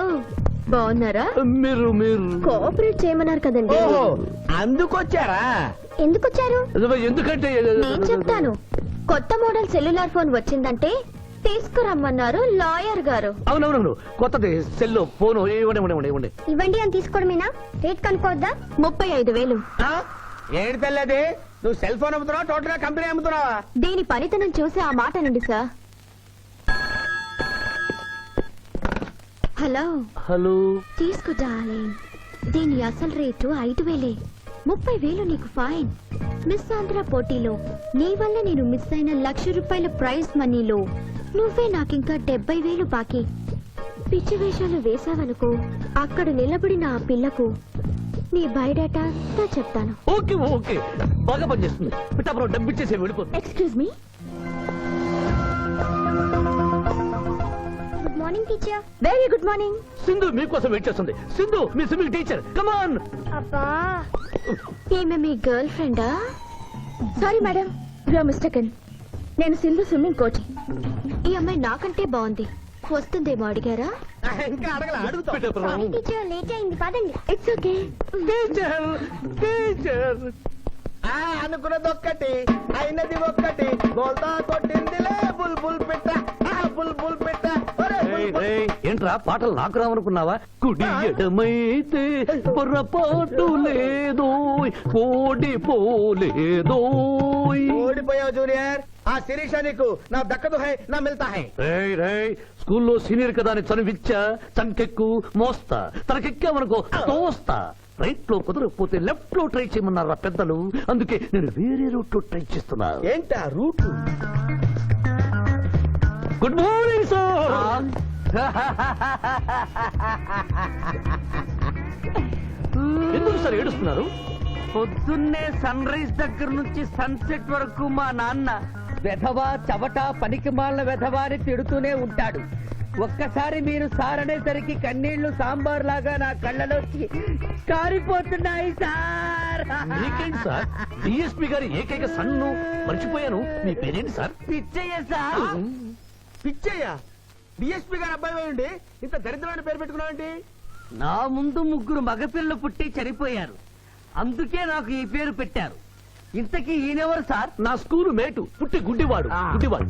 బాగున్నారా? మీరు కోఆపరేట్ చేయమన్నారు కదండి. ఓహో, అందుకొచ్చారా? ఎందుకొచ్చారు? ఎందుకంటే నేను చెప్తాను. కొత్త మోడల్ సెల్యులార్ ఫోన్ వచ్చిందంటే తీసుకురమ్మన్నారు లాయర్ గారు. అవునవునవును, కొత్తది సెల్లో ఫోన్ ఇవ్వండి. ఇవ్వండి అని తీసుకోవడమేనా? రేట్ కనుక్కోవద్దా? 35,000. ఏడు తెల్లది, నువ్వు సెల్ ఫోన్ అమ్ముతున్నావా, టోటల్ గా కంపెనీ అమ్ముతున్నావా? దీని పనితనం చూసి ఆ మాట నుండి సార్. హలో, తీసుకో డార్లింగ్. దీని అసలు రేటు 5,000. 30,000 నీకు ఫైన్. మిస్ ఆంధ్ర పోటీలో నీ వల్ల నేను మిస్ అయిన ₹1,00,000 ప్రైజ్ మనీలో నువ్వే నాకింకా 70,000 బాకీ. పిచ్చి వేషాలు వేసావనుకో, అక్కడ నిలబడిన ఆ పిల్లకు నీ బయోడేటా అంతా చెప్తాను. ఓకే బాగా పనిచేస్తుంది. పిఠాపురం డబ్బిచ్చేసి వెళ్ళిపో. Excuse me. Good morning teacher. Very good morning. Sindhu మీకోసం వెయిట్ చేస్తుంది. సింధు మీ స్విమ్మింగ్ టీచర్, కమాన్. అబ్బా, ఈమె మీ గర్ల్ ఫ్రెండా? Sorry madam, you are mistaken. నేను సింధు స్విమ్మింగ్ కోచ్. ఈ అమ్మాయి నాకంటే బాగుంది, వస్తుందేమో అడిగారా? ఇంకా అడగల అడుగుతా. సారీ టీచర్, లేట్ అయింది పదండి. It's okay. అనుకున్నది ఒక్కటి, అయినది ఒక్కటి. బోల్తా కొట్టిందిలే బుల్ బుల్ పెట్ట, బుల్ బుల్ పెట్ట. ఒరే బుల్ బుల్. ఏంట్రా పాటలు నాకు రావనుకున్నావా? కుడి ఎడమైతే పొరపాటు లేదో, ఓడిపోలేదో. ఓడిపోయావు జూనియర్. ఆ శిరీష నీకు నా దక్కదు హై నా మిల్తా హై. స్కూల్లో సీనియర్ కదా అని చనువిచ్చా, చంకెక్కు మోస్తా, తనకెక్కామనుకో తోస్తా. రైట్ లో కుదరకపోతే లెఫ్ట్ లో ట్రై చేయమన్నారు పెద్దలు, అందుకే నేను వేరే రూట్ లో ట్రై చేస్తున్నా. ఏంటా రూట్? Good morning sir. ఎందుకు సార్ ఏడుస్తున్నారు? పొద్దున్నే సన్ రైజ్ దగ్గర నుంచి సన్సెట్ వరకు మా నాన్న వెధవా చవట పనికిమాలిన వెధవా అని తిడుతూనే ఉంటాడు. ఒక్కసారి మీరు సార్ అనేసరికి కన్నీళ్లు సాంబార్ లాగా నా కళ్ళలోకి కారిపోతున్నాయి సార్. మీకేంటి సార్? డిఎస్పీ గారి ఏకైక సన్ను మర్చిపోయాను. మీ పేరేంటి sir? Pichaiah sir. Pichaiah DSP గారి అబ్బాయి ఉండి ఇంత దరిద్రమైన పేరు పెట్టుకున్నావేంటి? నా ముందు ముగ్గురు మగపిల్లలు పుట్టి చనిపోయారు, అందుకే నాకు ఈ పేరు పెట్టారు. ఇంతకీ ఈయనెవరు సార్? నా స్కూలు మేటు, పుట్టి గుడ్డివాడు. గుడ్డివాడు.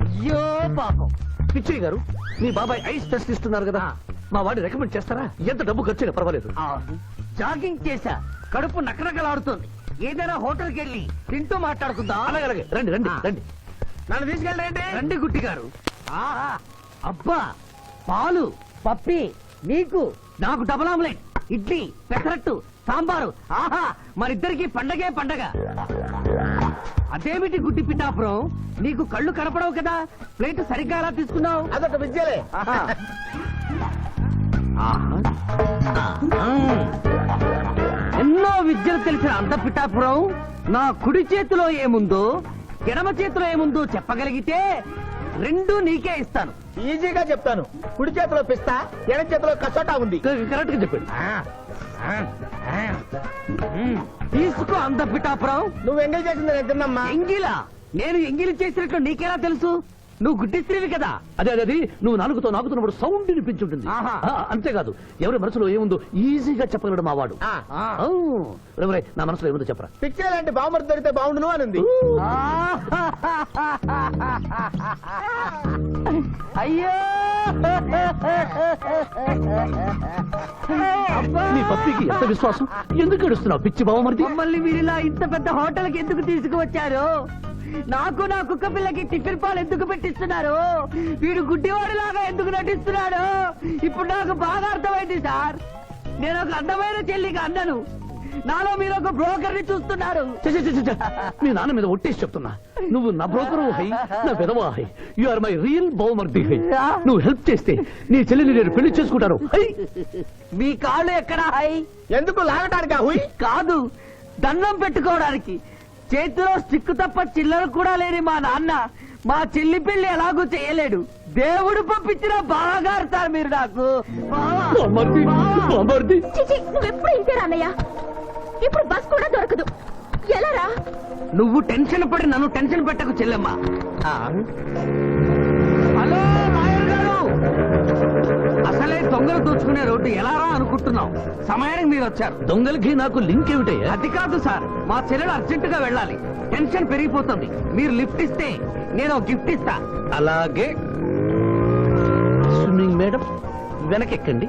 అయ్యో పాపం. పిచ్చయ్య గారు, మీ బాబాయ్ ఐస్ టెస్ట్ ఇస్తున్నారు కదా, మా వాడిని రికమెండ్ చేస్తారా? ఎంత డబ్బు ఖర్చు పర్వాలేదు. జాగింగ్ చేశా, కడుపు నకనకలాడుతోంది. ఏదైనా హోటల్కి వెళ్ళి తింటూ మాట్లాడుకుందాం. అలాగే అలాగే, రండి రండి రండి. నన్ను తీసుకెళ్ళండి. రండి గుట్టి గారు. అబ్బా, పాలు పప్పి, నీకు నాకు డబుల్ ఆమ్లెట్, ఇడ్లీ పెసరట్టు సాంబారు. ఆహా, మరిద్దరికి పండగే పండగ. అదేమిటి గుడ్డి పిఠాపురం, నీకు కళ్ళు కనపడవు కదా, ప్లేట్ సరిగ్గా అలా తీసుకున్నావు? అదొక విద్యలే. ఎన్నో విద్యలు తెలిసిన అంత పిఠాపురం నా కుడి చేతిలో ఏముందో ఎడమ చేతిలో ఏముందో చెప్పగలిగితే రెండు నీకే ఇస్తాను. ఈజీగా చెప్తాను. కుడి చేతిలో పిస్తా, ఎడం చేతిలో కసోటా ఉంది. కరెక్ట్ గా చెప్పండి. తీసుకో అంత పిఠాపురం. నువ్వు ఎంగేజ్ చేసింది నేను తిన్నమ్మా. ఎంగిలా? నేను ఎంగిలి చేసినట్లు నీకెలా తెలుసు? నువ్వు గుడ్డిస్త్రీవి కదా. అదే అదే, నువ్వు నాలుగుతో నాకుతున్నప్పుడు సౌండ్ వినిపించుంటుంది. ఆహా. అంతేకాదు, ఎవరి మనసులో ఏముందో ఈజీగా చెప్పగలడు మా వాడు. నా మనసులో ఏముందో చెప్పరా? పిక్చర్ లాంటి బాంబర్ దొరికితే బాగుండును అని ఉంది. అయ్యో నీ పప్పికి ఎంత విశ్వాసం? ఎందుకు ఏడుస్తున్నావు పిచ్చి బావమరిది? మమ్మల్ని వీరిలా ఇంత పెద్ద హోటల్కి ఎందుకు తీసుకువచ్చారు? నాకు నా కుక్క పిల్లకి టిఫిన్ పాలు ఎందుకు పెట్టిస్తున్నారు? వీడు గుడ్డివాడిలాగా ఎందుకు నటిస్తున్నాడు? ఇప్పుడు నాకు బాగా అర్థమైంది సార్. నేను ఒక అందమైన చెల్లికి అందను, నాలో మీరు ఒక బ్రోకర్ ని చూస్తున్నారు. ఛ, ఛ, ఛ, ఛ, ఛ. మీ నాన్న మీద ఒట్టేసి చెప్తున్నా, నువ్వు నా బ్రోకరు హై, నా విధవా హై. యు ఆర్ మై రియల్ బావమర్ది హై. నువ్వు హెల్ప్ చేస్తే నీ చెల్లిని నేను పెళ్లి చేసుకుంటాను. హై. మీ కాళ్ళు ఎక్కడా హై? ఎందుకు లాగటానికి హుయ్? కాదు, దండం పెట్టుకోవడానికి. చేతిలో స్టిక్ తప్ప చిల్లర కూడా లేని మా నాన్న మా చెల్లి పెళ్లి ఎలాగూ చేయలేడు. దేవుడు పంపించిన బాగా ఆడతారు మీరు నాకు. బావమర్ది, బావమర్ది. చిచి, నువ్వెప్పుడు ఇంతే రానయ్య. ఇప్పుడు బస్ కూడా దొరకదు, ఎలా రా? నువ్వు టెన్షన్ పడి నన్ను టెన్షన్ పెట్టకు చెల్లెమ్మా. హలో లాయర్ గారు, అసలే దొంగలు దోచుకునే రోడ్డు ఎలా రా అనుకుంటున్నావు? సమయానికి మీరు వచ్చారు. దొంగలకి నాకు లింక్ ఏమిటయ్యా? అది కాదు సార్, మా చెల్లెలు అర్జెంట్ గా వెళ్ళాలి, టెన్షన్ పెరిగిపోతుంది. మీరు లిఫ్ట్ ఇస్తే నేను గిఫ్ట్ ఇస్తా. అలాగే. స్విమ్మింగ్ మేడం, వెనకెక్కండి.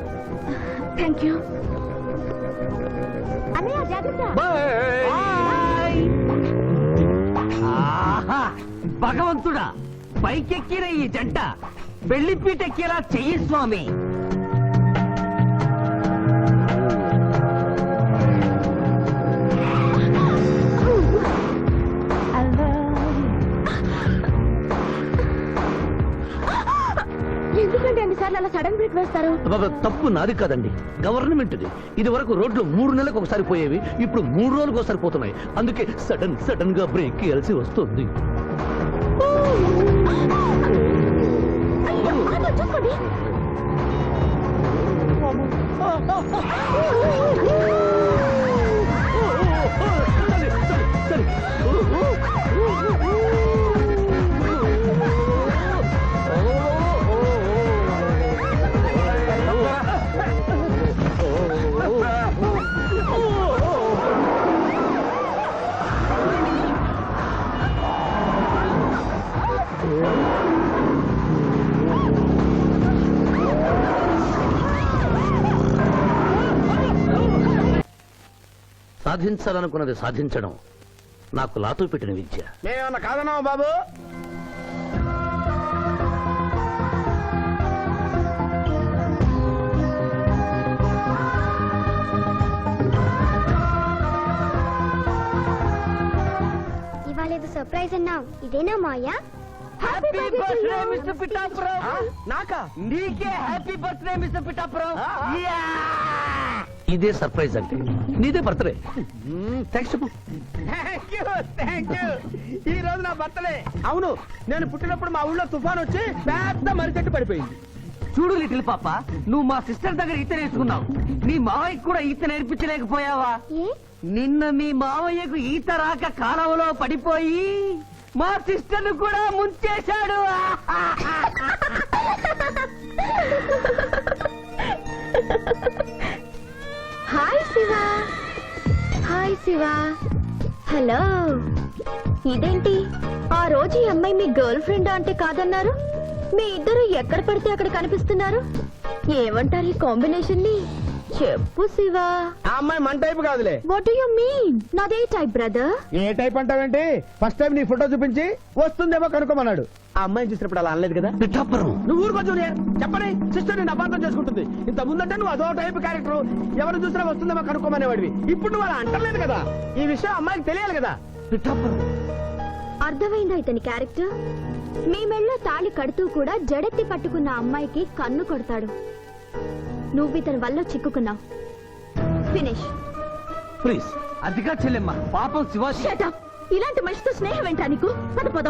థ్యాంక్ యూ అన్నయ్య, జాగ్రత్త. బాయ్. ఆహా, భగవంతుడా, పైకెక్కిన ఈ జంట పెళ్లిపీటెక్కేలా చెయ్యి స్వామి. ఎందుకంటే అన్నిసార్లు అలా సడన్ బ్రేక్ వేస్తారు? తప్పు నాది కాదండి, గవర్నమెంట్ది. ఇది వరకు రోడ్లు 3 నెలలకు ఒకసారి పోయేవి, ఇప్పుడు 3 రోజులకు ఒకసారి పోతున్నాయి. అందుకే సడన్ గా బ్రేక్ వేయాల్సి వస్తుంది. చూసుకోండి. సరే, సాధించాలనుకున్నది సాధించడం నాకు లాతో పెట్టిన విద్య. మేమన్నా కాదన్నావా బాబు? ఇవాళ ఏదో సర్ప్రైజ్ అన్నావు, ఇదేనా Maya? Happy birthday mister Pithapuram. నాకా? నీకే హ్యాపీ బర్త్డే మిస్టర్ పిఠాపురం. ఇదే సర్ప్రైజ్ అంటే. నీదే బర్త్డే. థ్యాంక్స్ చెప్పు. Thank you. ఈ రోజు నా బర్త్డే. అవును, నేను పుట్టినప్పుడు మా ఊళ్ళో తుఫాన్ వచ్చి పెద్ద మరిచెట్టు పడిపోయింది. చూడు లిటిల్ పాప, నువ్వు మా సిస్టర్ దగ్గర ఈత నేర్చుకున్నావు. నీ మావయ్యకు కూడా ఈత నేర్పించలేకపోయావా? ఏ నిన్న మీ మావయ్యకు ఈత రాక కాలువలో పడిపోయి మా సిస్టర్ ను కూడా ముంచేశాడు. Hi Shiva. Hi Shiva. Hello. ఇదేంటి ఆ రోజు ఈ అమ్మాయి మీ గర్ల్ ఫ్రెండ్ అంటే కాదన్నారు? మీ ఇద్దరు ఎక్కడ పడితే అక్కడ కనిపిస్తున్నారు. ఏమంటారు ఈ కాంబినేషన్ ని? చెప్పు శివ. ఆ అమ్మాయి మన టైప్ కాదులే. What do you mean? నాదే టైప్ బ్రదర్. ఏ టైప్ అంటావేంటి? ఫస్ట్ టైం నీ ఫోటో చూపించి వస్తుందేమో కనుక్కోమన్నాడు. ఆ అమ్మాయిని చూసినప్పుడు అలా అనలేదు కదా. పిఠాపురం. నువ్వు ఊరుకో జూనియర్. చెప్పని సిస్టర్ నేను అపార్థం చేసుకుంటుంది. ఇంత ముందంటే నువ్వు అదో టైప్ క్యారెక్టర్, ఎవరు చూసినా వస్తుందేమో కనుక్కోమనేవాడివి. ఇప్పుడు నువ్వు అలా అంటలేదు కదా. ఈ విషయం అమ్మాయికి తెలియాలి కదా. పిఠాపురం. అర్థమైందా ఇతని క్యారెక్టర్? మీ మెళ్ళో తాళి కడుతూ కూడా జడెత్తి పట్టుకున్న అమ్మాయికి కన్ను కొడతాడు. నువ్వు ఇతని వల్ల చిక్కుకున్నావు. ఫినిష్. ప్లీజ్. అదిగా చెల్లెమ్మ, పాపం శివ. Shut up. ఇలాంటి మనిషితో స్నేహం ఏంటా నీకు? పద.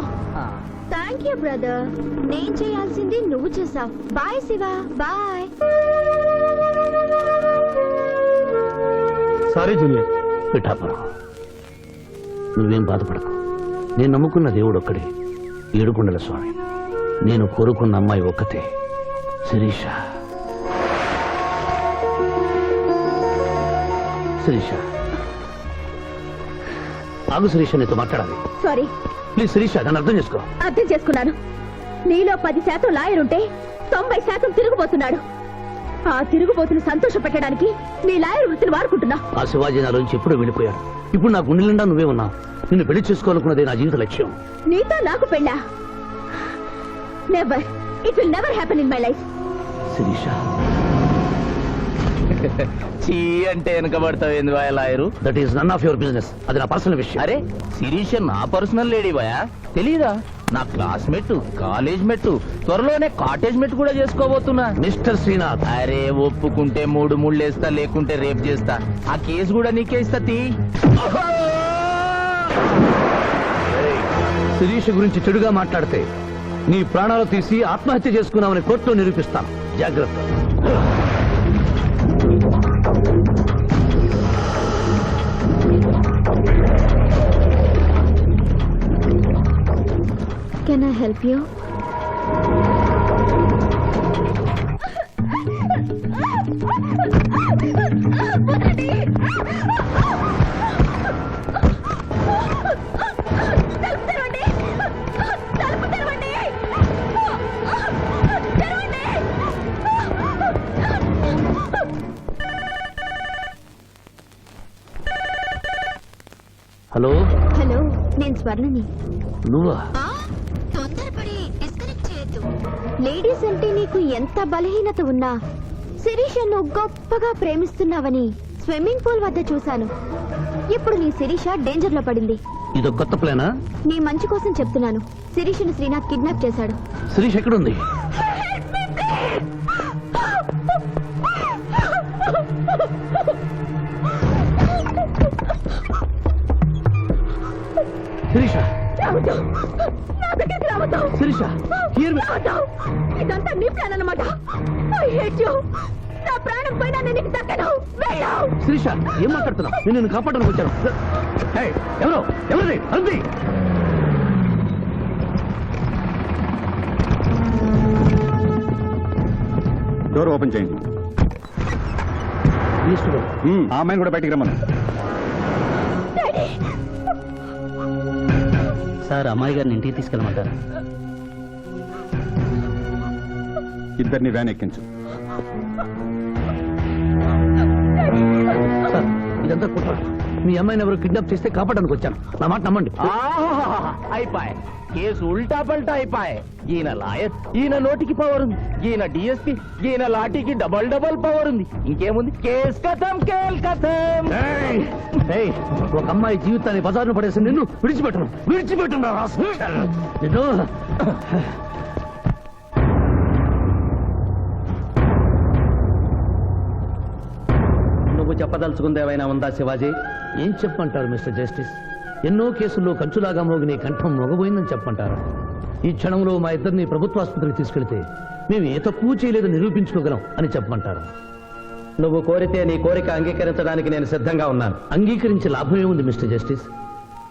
Thank you brother. నేను చేయాల్సింది నువ్వు చేసావు. Bye Shiva. Bye. Sorry junior. Pithapuram, నువ్వేం బాధపడకు. నేను నమ్ముకున్న దేవుడు ఒక్కడే, ఏడుకొండల స్వామి. నేను కోరుకున్న అమ్మాయి ఒక్కతే, శిరీష. శిరీష, ఆగు శిరీష, నీతో మాట్లాడాలి. సారీ. ప్లీజ్ శిరీష, నన్ను అర్థం చేసుకో. అర్థం చేసుకున్నాను. నీలో 10% లాయర్ ఉంటే 90% తిరుగుబోతున్నాడు. ఆ తిరుగుబోతును సంతోష పెట్టడానికి నీ లాయర్ వృత్తిని వాడుకుంటున్నా. ఆ శివాజీ నాలోంచి ఎప్పుడూ వెళ్ళిపోయాడు. ఇప్పుడు నా గుండె నిండా నువ్వే ఉన్నావు. నిన్ను పెళ్లి చేసుకోవాలనుకున్నదే నా జీవిత లక్ష్యం. నీతో నాకు పెళ్ళా? Never. It will never happen in my life. Sirisha, చీ అంటే వెనకబడతావు ఏంది బాయ్ lawyer? That is none of your business. అది నా పర్సనల్ విషయం. అరే శిరీష నా పర్సనల్ లేడీ బాయా, తెలీదా? నా క్లాస్మేట్, కాలేజ్ మెట్, త్వరలోనే కాటేజ్ మెట్ కూడా చేసుకోబోతున్నా. మిస్టర్ శ్రీనాథ్. అరే ఒప్పుకుంటే 3 ముళ్ళేస్తా, లేకుంటే రేప్ చేస్తా. ఆ కేసు కూడా నీకే ఇస్తా. శిరీష గురించి చెడుగా మాట్లాడితే నీ ప్రాణాలు తీసి ఆత్మహత్య చేసుకున్నామని కోర్టులో నిరూపిస్తాను. జాగ్రత్త. Can I help you? Hello. Hello, నేను స్వర్ణని. నువ్వా? తొందరపడి డిస్కనెక్ట్ చేయొద్దు. లేడీస్ అంటే నీకు ఎంత బలహీనత ఉన్నా శిరీష నువ్వు గొప్పగా ప్రేమిస్తున్నావని స్విమ్మింగ్ పూల్ వద్ద చూశాను. ఇప్పుడు నీ శిరీష డేంజర్ లో పడింది. ఇదో కొత్త ప్లానా? నీ మంచి కోసం చెప్తున్నాను. శిరీషను శ్రీనాథ్ కిడ్నాప్ చేశాడు. శిరీష ఎక్కడుంది? శిరీష, శిరీష, ఇదంతా నీ ప్లాన్ అన్నమాట. I hate you. నా ప్రాణం పోయినా నేను నీకు దక్కను. వెళ్ళు. శిరీష, ఏం మాట్లాడుతున్నావు? నేను నిన్ను కాపాడడానికి వచ్చాను. ఏయ్, ఎవరు? ఎవరిది? అంది. డోర్ ఓపెన్ చేయండి. ఆ అమ్మాయిని కూడా బయటికి రమ్మను. సార్, అమ్మాయి గారిని ఇంటికి తీసుకెళ్ళమంటారా? ఇద్దరిని వ్యాన్ ఎక్కించు. సార్, ఇదంతా కుట్ర. మీ అమ్మాయిని ఎవరు కిడ్నాప్ చేస్తే కాపాడడానికి వచ్చాను. నా మాట నమ్మండి. అయిపోయి కేసు ఉల్టా పల్టా అయిపోయి. ఈయన లాయర్, ఈయన నోటికి పవర్ ఉంది, ఈయన డిఎస్పీ, ఈయన లాఠీకి డబల్ పవర్ ఉంది. ఇంకేముంది? కేస్ కథం, కేల్ కథం. ఏయ్! ఏయ్! ఒక అమ్మాయి జీవితాన్ని బజార్ను పడేసి నిన్ను విడిచిపెట్టను. నిన్ను నువ్వు చెప్పదలుచుకుంది ఏమైనా ఉందా శివాజీ? ఏం చెప్పమంటారు మిస్టర్ జస్టిస్? ఎన్నో కేసుల్లో కంచులాగా మోగిన ఈ కంఠం మొగబోయిందని చెప్పమంటారా? ఈ క్షణంలో మా ఇద్దరిని ప్రభుత్వాసుపత్రికి తీసుకెళ్తే మేము ఏ తప్పు చేయలేదని నిరూపించుకోగలం అని చెప్పమంటారు. నువ్వు కోరితే నీ కోరిక అంగీకరించడానికి నేను సిద్ధంగా ఉన్నాను. అంగీకరించే లాభం ఏముంది మిస్టర్ జస్టిస్?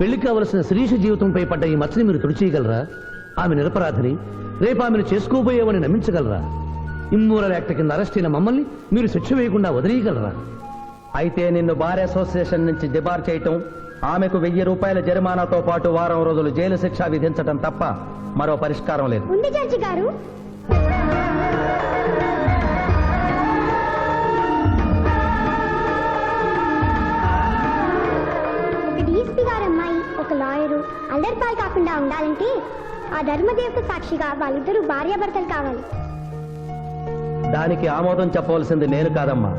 పెళ్లి కావలసిన శిరీష జీవితంపై పడ్డ ఈ మచ్చని మీరు తుడిచేయగలరా? ఆమె నిరపరాధిని, రేపు ఆమెను చేసుకోబోయేవని నమ్మించగలరా? ఇమ్మోరల్ యాక్ట్ కింద అరెస్ట్ అయిన మమ్మల్ని మీరు శిక్ష వేయకుండా వదిలేయగలరా? అయితే నిన్ను బార్ అసోసియేషన్ నుంచి డిబార్ చేయటం, ఆమెకు 1000 రూపాయల జరిమానాతో పాటు వారం రోజులు జైలు శిక్ష విధించటం తప్ప మరో పరిష్కారం లేదు. ఉంది జడ్జి గారు. ఒక డిఎస్పీ గారు అమ్మాయి, ఒక లాయరు అల్లరిపాలు కాకుండా ఉండాలంటే ఆ ధర్మదేవత సాక్షిగా వాళ్ళిద్దరూ భార్యాభర్తలు కావాలి. దానికి ఆమోదం చెప్పవలసింది నేను కాదమ్మా,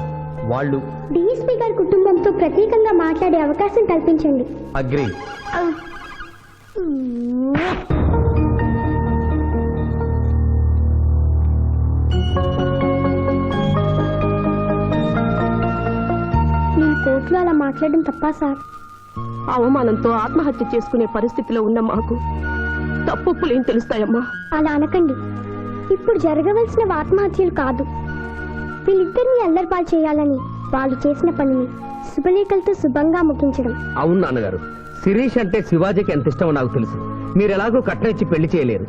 వాళ్ళు. డిఎస్పీ గారి కుటుంబంతో ప్రత్యేకంగా మాట్లాడే అవకాశం కల్పించండి. అగ్రి. నేను కోర్టులో అలా మాట్లాడడం తప్పా సార్? అవమానంతో ఆత్మహత్య చేసుకునే పరిస్థితిలో ఉన్న మాకు తప్పులేం తెలుస్తాయమ్మా? అలా అనకండి. ఇప్పుడు జరగవలసిన ఆత్మహత్యలు కాదు, వీళ్ళిద్దరిని అల్లరిపాలు చేయాలని వాళ్ళు చేసిన పనిని శుభలేఖలతో శుభంగా ముగించడం. అవును నాన్నగారు, శిరీష్ అంటే శివాజీకి ఎంత ఇష్టమో నాకు తెలుసు. మీరు ఎలాగో కట్టించి పెళ్లి చేయలేరు.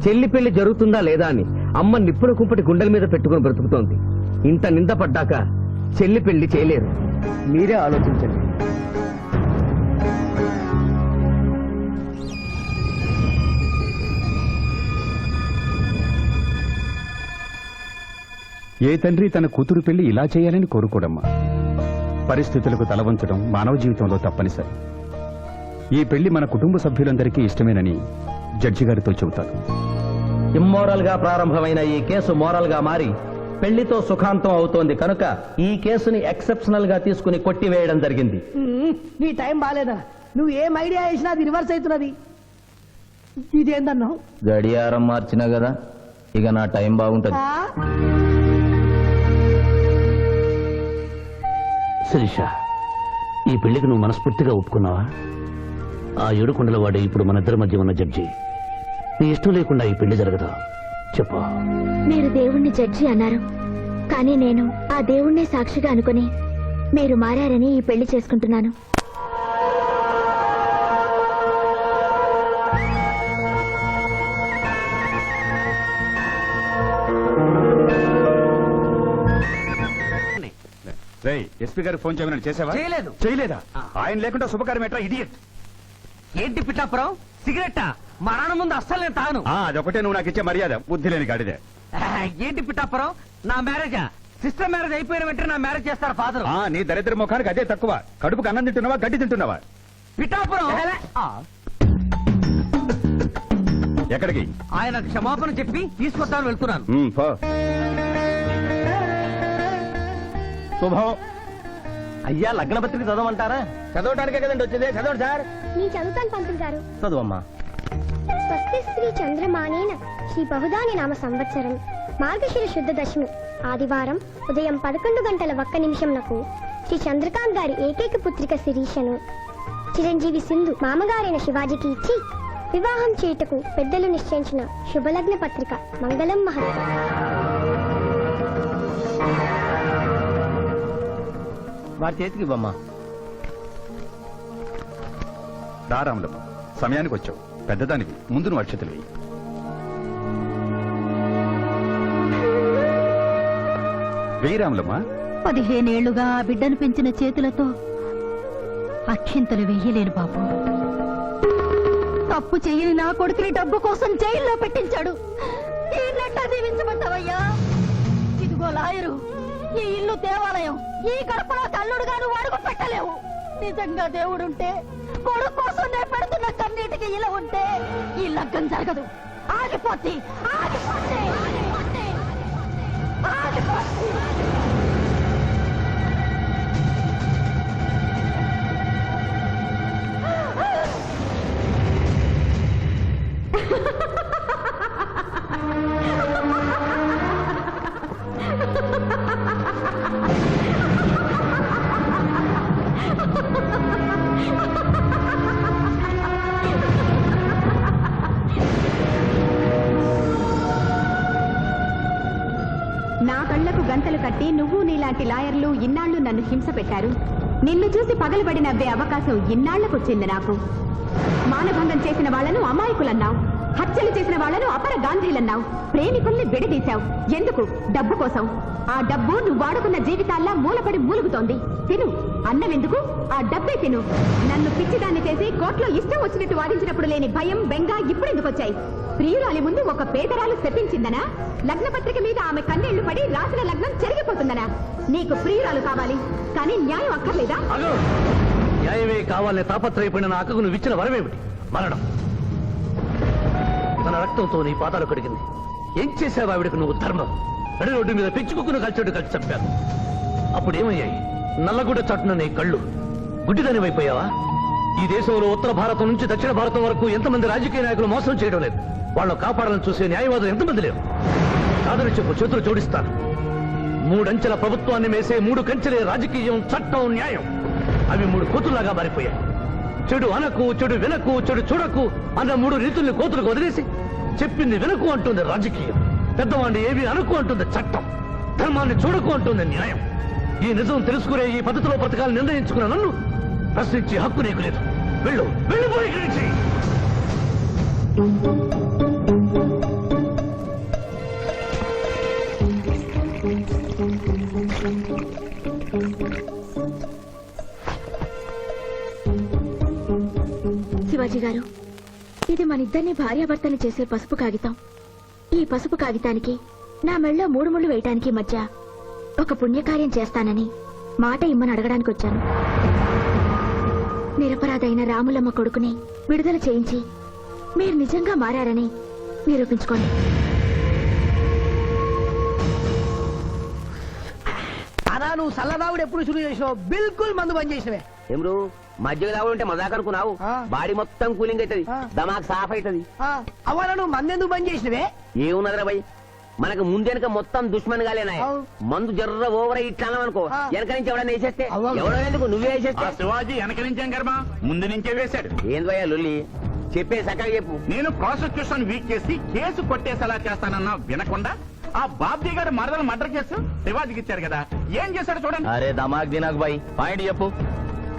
చెల్లి పెళ్లి జరుగుతుందా లేదా అని అమ్మ నిప్పుల కుంపటి గుండెల మీద పెట్టుకుని బ్రతుకుతోంది. ఇంత నింద పడ్డాక చెల్లి పెళ్లి చేయలేరు. మీరే ఆలోచించండి. ఏ తండ్రి తన కూతురు పెళ్లి ఇలా చేయాలని కోరుకోడమ్మా. పరిస్థితులకు తలవంచడం మానవ జీవితంలో తప్పనిసరి. ఈ పెళ్లి మన కుటుంబ సభ్యులందరికీ ఇష్టమేనని జడ్జి గారితో చెబుతాను. ఇమ్మోరల్ గా ప్రారంభమైన ఈ కేసు మోరల్ గా మారి పెళ్లితో సుఖాంతం అవుతోంది కనుక ఈ కేసుని ఎక్సెప్షనల్ గా తీసుకుని కొట్టివేయడం జరిగింది. నీ టైం బాలేదా? నువ్వు ఏం ఐడియా వేసినా అది రివర్స్ అవుతున్నది. ఇదేందన్నావు? గడియారం మార్చినా కదా, ఇక నా టైం బాగుంటది. శిరీష, ఈ పెళ్లికి నువ్వు మనస్ఫూర్తిగా ఒప్పుకున్నావా? ఆ ఏడుకొండల వాడే ఇప్పుడు మన ఇద్దరి మధ్య ఉన్న జడ్జి. నీ ఇష్టం లేకుండా ఈ పెళ్లి జరగదు. చెప్పు. మీరు దేవుణ్ణి జడ్జి అన్నారు, కానీ నేను ఆ దేవుణ్ణే సాక్షిగా అనుకుని మీరు మారారని ఈ పెళ్లి చేసుకుంటున్నాను. ఎస్పీ గారికి ఫోన్ చేయమని చేసావా? చేయలేదు. చేయలేదా? ఆయన లేకుండా శుభకార్యం ఎట్లా? ఇడియట్. ఏంటి పిఠాపురం, సిగరెట్టా? మా నాన్న ముందు అస్సలు నేను తాను. అదొకటే నువ్వు నాకు ఇచ్చే మర్యాద. బుద్ధి లేని గాడిదే. ఏంటి పిఠాపురం, నా మ్యారేజా? సిస్టర్ మ్యారేజ్ అయిపోయిన వెంటనే నా మ్యారేజ్ చేస్తారు ఫాదర్. నీ దరిద్ర ముఖానికి అదే తక్కువ. కడుపుకు అన్నం తింటున్నావా, గడ్డి తింటున్నావా? పిఠాపురం, ఎక్కడికి? ఆయన క్షమాపణ చెప్పి తీసుకొద్దామని వెళ్తున్నాను. పో. శుభం. అయ్యా, లగ్న పత్రిక చదవమంటారా? చదవటానికే కదండి వచ్చింది. చదవండి సార్. నేను చదువుతాను పంతులు గారు. చదువమ్మా. స్వస్తి శ్రీ చంద్రమానేన శ్రీ బహుదాని నామ సంవత్సరం మార్గశిర శుద్ధ దశమి ఆదివారం ఉదయం 11:01 శ్రీ చంద్రకాంత్ గారి ఏకైక పుత్రిక శిరీషను చిరంజీవి సింధు మామగారైన శివాజీకి ఇచ్చి వివాహం చేయుటకు పెద్దలు నిశ్చయించిన శుభలగ్న పత్రిక. మంగళం మహత్. వారి చేతికి ఇవ్వమ్మా. రారాములమ్మ, సమయానికి వచ్చావు. పెద్దదానికి ముందు నువ్వు అక్షతలు వేయి. వేయి రాములమ్మ. 15 ఏళ్లుగా ఆ బిడ్డను పెంచిన చేతులతో అక్షింతలు వెయ్యలేను బాబు. తప్పు చెయ్యని నా కొడుకుని డబ్బు కోసం జైల్లో పెట్టించాడు. దీవించమంటావయ్యా? ఇదిగో లాయరు, ఈ ఇల్లు దేవాలయం, ఈ గడపలో తల్లుడుగా నువ్వు అడుగు పెట్టలేవు. నిజంగా దేవుడుంటే కొడుకు కోసం నేను పెడుతున్న కన్నీటికి ఇలా ఉంటే ఈ లగ్గం జరగదు. ఆగిపోద్ది, ఆగిపోద్ది, ఆగిపోద్ది, ఆగిపోద్ది. నా కళ్లకు గంతలు కట్టి నువ్వు నీలాంటి లాయర్లు ఇన్నాళ్లు నన్ను హింస పెట్టారు. నిన్ను చూసి పగలబడి నవ్వే అవకాశం ఇన్నాళ్లకొచ్చింది నాకు. మానభంగం చేసిన వాళ్లను అమాయకులన్నావు, హత్యలు చేసిన వాళ్లను అపర గాంధీలన్నావు, ప్రేమికుల్ని విడదీశావు. ఎందుకు? డబ్బు కోసం. ఆ డబ్బు నువ్వు వాడుకున్న జీవితాల్లా మూలపడి మూలుగుతోంది. తిను, అన్నమెందుకు? ఆ డబ్బే తిను. నన్ను పిచ్చిదాన్ని చేసి కోర్టులో ఇష్టం వచ్చినట్టు వాదించినప్పుడు లేని భయం, బెంగ ఇప్పుడెందుకు వచ్చాయి? ప్రియురాలి ముందు ఒక పేదరాలు శపించిందనా? లగ్నపత్రిక మీద ఆమె కన్నీళ్లు పడి రాసిన లగ్నం చెరిగిపోతుందనా? నీకు ప్రియురాలు కావాలి, కానీ న్యాయం అక్కర్లేదా? న్యాయమే కావాలని తాపత్రయపడిన నా అక్కకు నువ్వు ఇచ్చిన వరమేమిటి? మరణం. తన రక్తంతో నీ పాదాలు కడిగింది. ఏం చేశావు ఆవిడకు నువ్వు? ధర్మం. నడి రోడ్డు మీద పెంచుకుని కలిసాడు కలిసి చంపాను. అప్పుడు ఏమయ్యాయి? నల్లగుడ్డ చాటున నీ కళ్ళు గుడ్డిదాని వైపోయావా? ఈ దేశంలో ఉత్తర భారతం నుంచి దక్షిణ భారతం వరకు ఎంతమంది రాజకీయ నాయకులు మోసం చేయడం లేదు. వాళ్ళను కాపాడాలని చూసే న్యాయవాదులు ఎంతమంది లేరు? కాదని చెప్పు, చేతులు జోడిస్తాను. 3 అంచెల ప్రభుత్వాన్ని మేసే 3 కంచెలే రాజకీయం, చట్టం, న్యాయం. అవి 3 కోతుల్లాగా మారిపోయాయి. చెడు అనకు, చెడు వినకు, చెడు చూడకు అన్న 3 రీతుల్ని కోతులకు వదిలేసి చెప్పింది వినకు అంటుంది రాజకీయం. పెద్దవాడిని ఏవి అనకు అంటుంది చట్టం. ధర్మాన్ని చూడకు అంటుంది న్యాయం. ఈ నిజం తెలుసుకునే ఈ పద్ధతిలో బ్రతకాలని నిర్ణయించుకున్న నన్ను ప్రశ్నించే హక్కు నీకు లేదు. వెళ్ళు, వెళ్ళిపోయి ఇక్కడి నుంచి. శివాజీ గారు, ఇది మన ఇద్దరిని భార్యాభర్తలు చేసే పసుపు కాగితం. ఈ పసుపు కాగితానికి నా మెళ్ళో 3 ముళ్ళు వేయటానికి మధ్య ఒక పుణ్యకార్యం చేస్తానని మాట ఇమ్మని అడగడానికి వచ్చాను. నిరపరాధైన రాములమ్మ కొడుకుని విడుదల చేయించి మీరు నిజంగా మారారని నిరూపించుకోండి. అనా నువ్వు సల్లదావుడు ఎప్పుడు శురు చేసినావు? బిల్కుల్ మందు బంద్ చేసినవే. ఏమ్రు మధ్య తాగుడు ఉంటే మజాక్ అనుకున్నావు? బాడీ మొత్తం కూలింగ్ అవుతుంది, దమాక్ సాఫ్ అవుతుంది. అవ్వాలా నువ్వు మందెందుకు బంద్ చేసినవే? ఏమున్నదిరా భయ్, మనకు ముందెనక మొత్తం దుష్మన్ గాలేనా? మందు జర్ర ఓవర్ ఇట్లాం అనుకో, వెనక నుంచి ఎవడన్నా వేసేస్తే ఎవడో ఎందుకు నువ్వే వేసేస్తే? శివాజీ వెనక నుంచేం కర్మ, ముందు నుంచే వేశాడు. ఏంది భయ్యా లొల్లి? చెప్పే సక్కగా చెప్పు. నేను ప్రాసిక్యూషన్ వీక్ చేసి కేసు కొట్టేసేలా చేస్తానన్నా వినకుండా ఆ బాబ్జీ గారి మరదల మర్డర్ కేసు శివాజీకి ఇచ్చారు కదా, ఏం చేశాడు చూడండి. అరే దమాక్ దినాక్ బాయ్, పాయింట్ చెప్పు.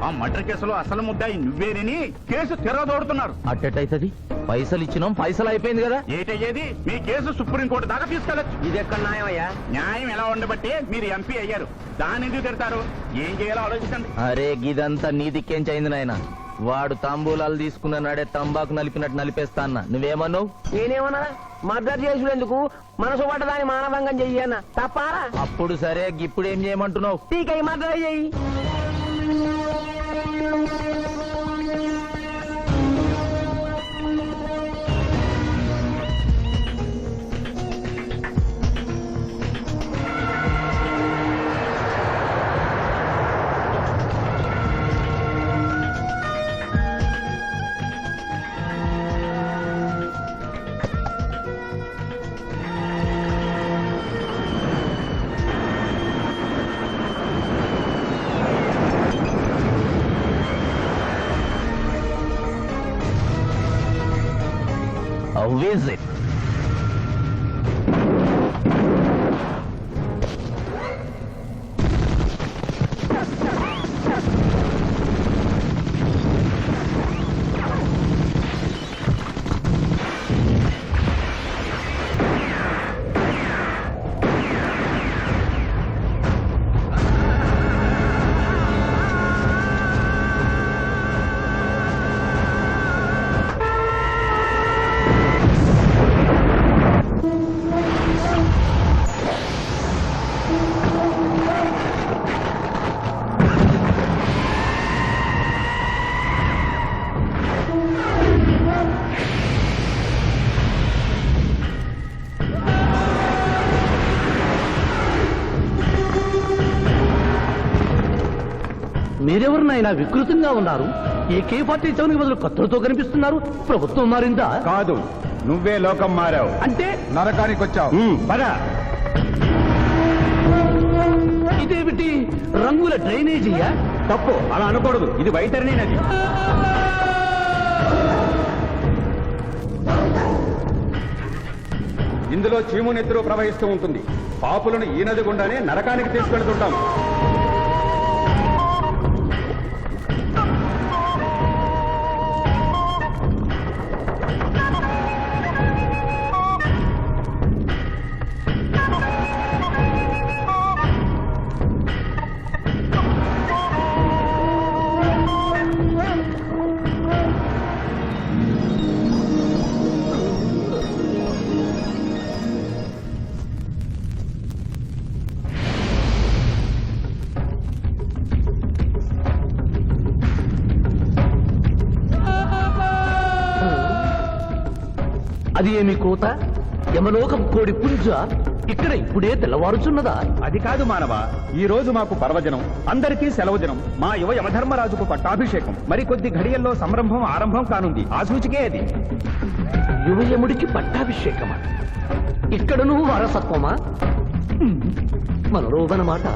ఆ మర్డర్ కేసులో అసలు ముద్దాయి నువ్వేనని కేసు తిరగదోడుతున్నారు. అట్టెట్టయితది? పైసలు ఇచ్చినాం, పైసలు అయిపోయింది కదా. ఏటయ్యేది? మీ కేసు సుప్రీంకోర్టు దాకా తీసుకెళ్లొచ్చు. ఇది ఎక్కడ న్యాయం అయ్యా? న్యాయం ఎలా ఉండబట్టే మీరు ఎంపీ అయ్యారు. దాన్ని ఎందుకు తిడతారు? ఏం చేయాలో ఆలోచించండి. అరే గిదంతా నీ దిక్కేంచైంది నాయన. వాడు తాంబూలాలు తీసుకున్న నాడే తంబాకు నలిపినట్టు నలిపేస్తా అన్న. నువ్వేమన్నావు? నేనేమన్నా మర్డర్ చేసుడెందుకు, మనసు పట్టదాన్ని మానభంగం చెయ్యన్న తప్పారా? అప్పుడు సరే, ఇప్పుడు ఏం చేయమంటున్నావు? టీకై మర్డర్ చెయ్యి. A visit. మీరెవరినైనా వికృతంగా ఉన్నారు. AK-47 బదులు కత్తులతో కనిపిస్తున్నారు. ప్రభుత్వం మారిందా? కాదు, నువ్వే లోకం మారావు. అంటే నరకానికి వచ్చావు. పద. ఇదేమిటి, రంగుల డ్రైనేజీయా? తప్పు, అలా అనకూడదు. ఇది వైతరణి నది. ఇందులో చీము నెత్తురు ప్రవహిస్తూ ఉంటుంది. పాపులను ఈ నది గుండానే నరకానికి తీసుకెళ్తుంటాం. అది ఏమి కోత? యమలోకం కోడి పుంజ ఇక్కడ ఇప్పుడే తెల్లవారుచున్నదా? అది కాదు మానవ, ఈ రోజు మాకు పర్వదినం, అందరికీ సెలవు దినం. మా యువ యమధర్మరాజుకు పట్టాభిషేకం. మరికొద్ది ఘడియల్లో సంరంభం ఆరంభం కానుంది. ఆ సూచికే అది. యువయముడికి పట్టాభిషేకమా? ఇక్కడను వారసత్వమా? మనరోగనమాట.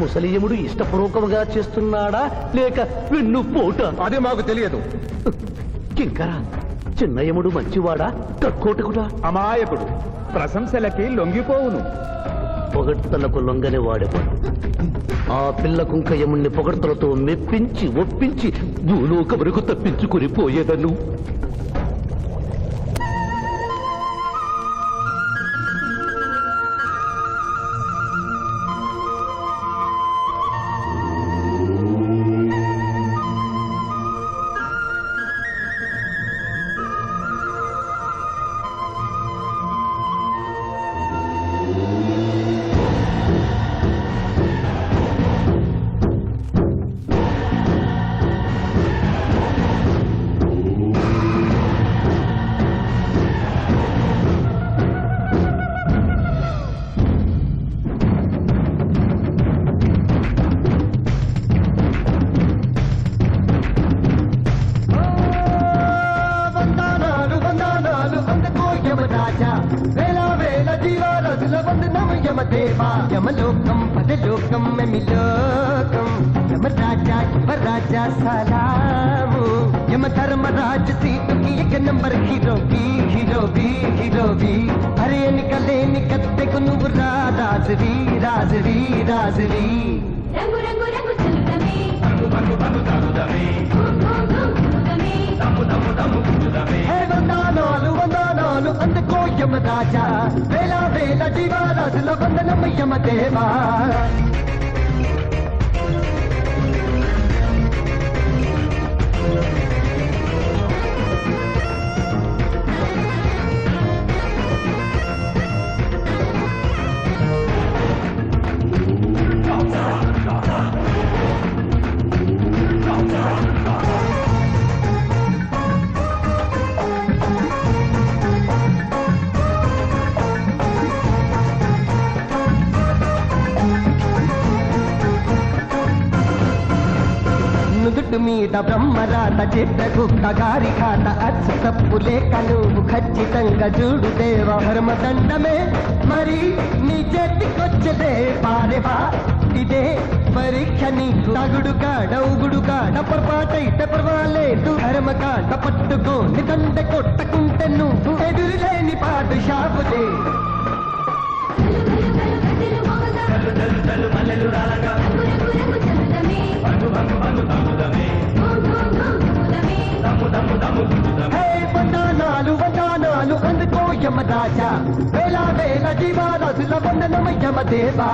ముసలియముడు ఇష్టపూర్వకముగా చేస్తున్నాడా లేక వెన్ను పోట? అది మాకు తెలియదు. కింకరా, చిన్నయముడు మంచివాడా కక్కోటకుడా? అమాయకుడు, ప్రశంసలకి లొంగిపోవును. పొగడ్తలకు లొంగని వాడేవాడు. ఆ పిల్ల కుంకయముణ్ణి పొగడ్తలతో మెప్పించి ఒప్పించి భూలోకమునకు తప్పించుకుని పోయేదను. యమలోకం పదలోకం మెమిలోకం యమరాజా యువరాజా సలాము యమ ధర్మరాజు సీటుకి एक नंबर హీరోవి హీరోవి హీరోవి అరే నికలే నికత్తెకు నువ్వు రాజవి రాజవి రాజవి రంగు రంగు రంగు చల్లుదమే రంగు రంగు రంగు చల్లుదమే దమ్ము దమ్ము దమ్ము గుద్దుదమే హే వందనాలు వందనాలు అందుకో యమరాజా వేల వేల జీవరాజుల వందనం యమదేవా నుదుటి మీద బ్రహ్మరాత చిత్రగుప్త గారి ఖాత అచ్చు తప్పు లేఖలు ఖచ్చితంగా చూడు దేవ ధర్మదండమే మరి నీ చేతికొచ్చదే పారేవా ఇదే పరీక్ష నీకు తగుడుగా డౌగుడుగా డపర్పాటైతే పర్వాలేదు ధర్మకాండ పట్టుకో నిదండ కొట్టకుంటే నువ్వు ఎదురులేని పాటు షాపులే వందనాలు వందనాలు అందుకో యమరాజా వేల వేల జీవరాజుల వందనం యమదేవా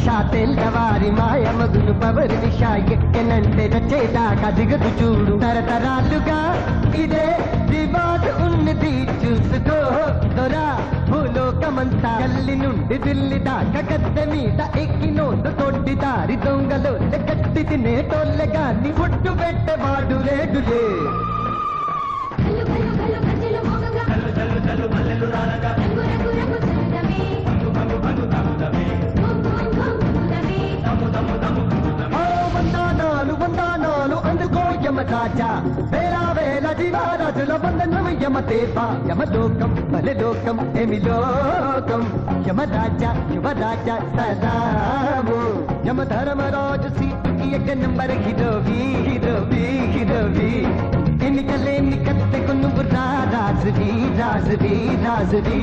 నిష తెల్లవారి మాయ మగులు పవర్ నిష ఎక్కనంటే రచేదాకా దిగదు చూడు తరతరాలుగా ఇదే రివాజ్ ఉన్నది చూసుకో దొరా భూలోకమంతా గల్లి నుండి దిల్లి దాకా గద్దె మీద ఎక్కినోళ్ళు తొడ్డి దారి దొంగలు కట్టి తినేటోళ్ళే గాని ఫుట్టు పెట్టేవాడు లేడులే వందనాలు వందనాలు అందుకో యమరాజా వేల వేల జీవరాజుల వందనం యమదేవ యమలోకం బలలోకం ఏమి లోకం యమరాజా యువరాజా సదాము యమధర్మరాజు సీటుకి ఎక్క నంబర్ హిరోవి హిరోవి హిరోవి ఎన్నికలేని కత్తెకు నువ్వు రాజువి రాజువి రాజువి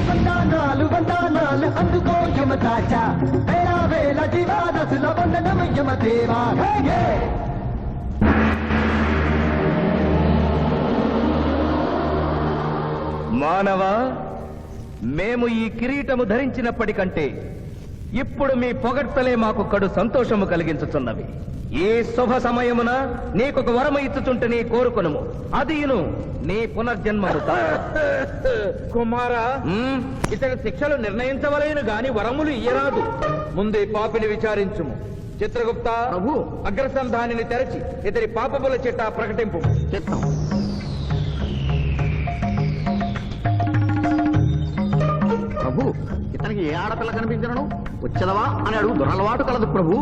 వందనాలు వందనాలు అందుకో యమరాజా వేల వేల జీవరాజుల వందనం యమదేవా మానవ మేము ఈ కిరీటము ధరించినప్పటికంటే ఇప్పుడు మీ పొగడ్తలే మాకు కడు సంతోషము కలిగించుచున్నవి. ఈ శుభ సమయమున నీకొక వరము ఇచ్చుచుంటే నీ కోరుకొనుము, అదియును నీ పునర్జన్మము. కుమారా, ఇతని శిక్షలు నిర్ణయించవలేను గాని వరములు ఇయ్యరాదు. ముందే పాపిని విచారించుము. చిత్రగుప్త ప్రభు, అగ్రసంధానిని తెరచి ఇతని పాపముల చిట్టా ప్రకటింపు. చిత్తం. ప్రభు, ఇతనికి ఏ ఆడపిల్ల కనిపించను వచ్చదవా అని అడుగు దురలవాటు కలదు ప్రభు.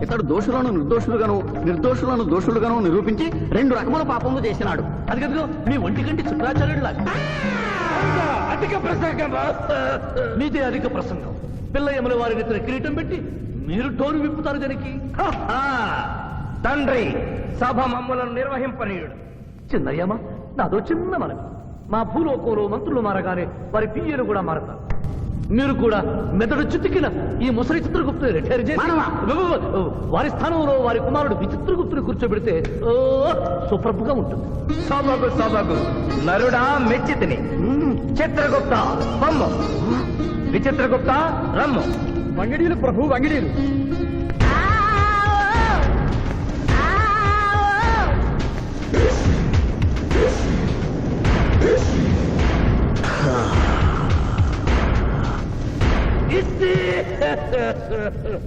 ఇతడు దోషులను నిర్దోషులుగాను నిర్దోషులను దోషులుగాను నిరూపించి 2 రకముల పాపములు చేసినాడు. అది కదుగో మీ ఒంటికంటి శుక్రాచార్యుడు అధిక ప్రసంగం. మీదే అధిక ప్రసంగం. పిల్ల యముల వారిని ఇతర కిరీటం పెట్టి మీరు టోరు విప్పుతారు దానికి. తండ్రి, సభ మమ్మలను నిర్వహింపనీయుడు. చిన్నయ్యమ్మ, నాదో చిన్న మనవి. మా భూలోకంలో మంత్రులు మారగానే వారి పియ్యలు కూడా మారతారు. మీరు కూడా మెదడు చుట్టుకిన ఈ ముసలి చిత్రగుప్తుని రిటైర్ చేసి వారి స్థానంలో వారి కుమారుడు విచిత్రగుప్తుని కూర్చోబెడితే సుప్రభుగా ఉంటుంది. సభకు సభకు నరుడా మెచ్చితిని. చిత్రగుప్త బొమ్మ, విచిత్రగుప్త రమ్ము. వంగిడీలు ప్రభు, వంగిడీలు.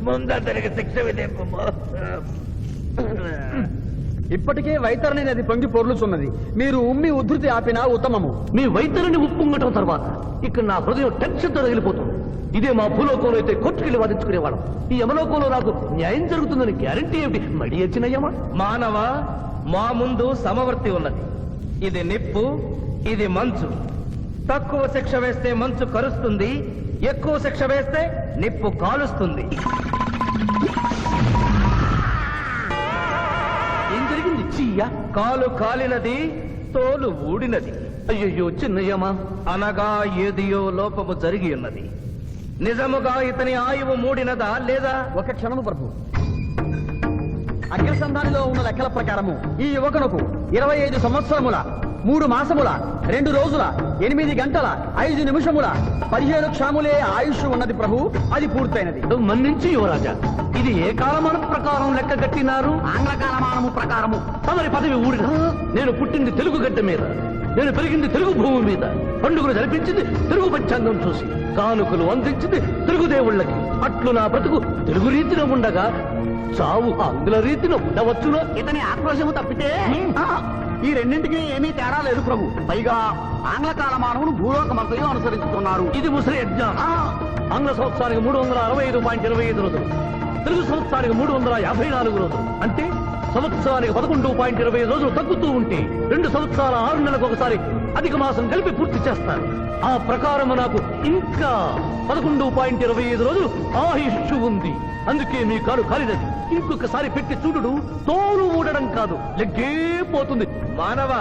ముందరికి శిక్ష విధింపు. ఇప్పటికే వైతరణి నది పొంగి పొర్లుచున్నది. మీరు ఉమ్మి ఉద్ధృతి ఆపినా ఉత్తమము. మీ వైద్యులని ఉప్పొంగటం తర్వాత ఇక్కడ నా హృదయం టెన్షన్తో రగిలిపోతుంది. ఇదే మా భూలోకంలో అయితే కోర్టుకెళ్ళి వాదించుకునేవాళ్ళం. ఈ యమలోకంలో నాకు న్యాయం జరుగుతుందని గ్యారంటీ ఏమిటి? మడి వచ్చినయ్యమా. మానవ, మా ముందు సమవర్తి ఉన్నది. ఇది నిప్పు, ఇది మంచు. తక్కువ శిక్ష వేస్తే మంచు కరుస్తుంది, ఎక్కువ శిక్ష వేస్తే నిప్పు కాలుస్తుంది. ఏం జరిగింది? చీయ కాలు కాలినది, తోలు ఊడినది. అయ్యయ్యో చిన్నయ్యమా. అనగా ఏదియో లోపము జరిగి ఉన్నది. నిజముగా ఇతని ఆయువు మూడినదా లేదా? ఒక క్షణము ప్రభు. అగ్రసంధానిలో ఉన్న లెక్కల ప్రకారము ఈ యువకునకు 25 సంవత్సరముల 3 మాసముల 2 రోజుల 8 గంటల 5 నిమిషముల 17 క్షాములే ఆయుష్ ఉన్నది ప్రభు. అది పూర్తయినది. మన్నించి యువరాజా, ఇది ఏ కాలమానం ప్రకారం లెక్క కట్టినారు? ఆంగ్ల కాలమానము ప్రకారము. తమరి పదవి ఊడిన. నేను పుట్టింది తెలుగు గడ్డ మీద, నేను పెరిగింది తెలుగు భూమి మీద, పండుగలు జరిపించింది తెలుగు పంచాంగం చూసి, కానుకలు అందించింది తెలుగు దేవుళ్ళకి. అట్లు నా బ్రతుకు తెలుగు రీతిలో ఉండగా చావు ఆంగ్ల రీతిలో ఉండవచ్చునో? ఇతని ఆక్రోశము తప్పితే ఈ రెండింటికి ఏమీ తేడా లేదు ప్రభు. పైగా ఆంగ్ల కాలమానమును భూలోకమంతయు అనుసరిస్తున్నారు. ఇది ముసలి అజ్ఞానం. ఆంగ్ల సంవత్సరానికి 365.25 రోజులు, తెలుగు సంవత్సరానికి 354 రోజులు. అంటే సంవత్సరానికి 11.25 రోజులు తగ్గుతూ ఉంటే 2 సంవత్సరాల 6 నెలలకు ఒకసారి అధిక మాసం కలిపి పూర్తి చేస్తారు. ఆ ప్రకారం నాకు ఇంకా 11.25 రోజులు ఆయుష్ ఉంది. అందుకే మీ కాలు కాలినది. ఇంకొకసారి పెట్టి చూడు, తోలు ఊడడం కాదు, లెగ్గే పోతుంది. మానవ,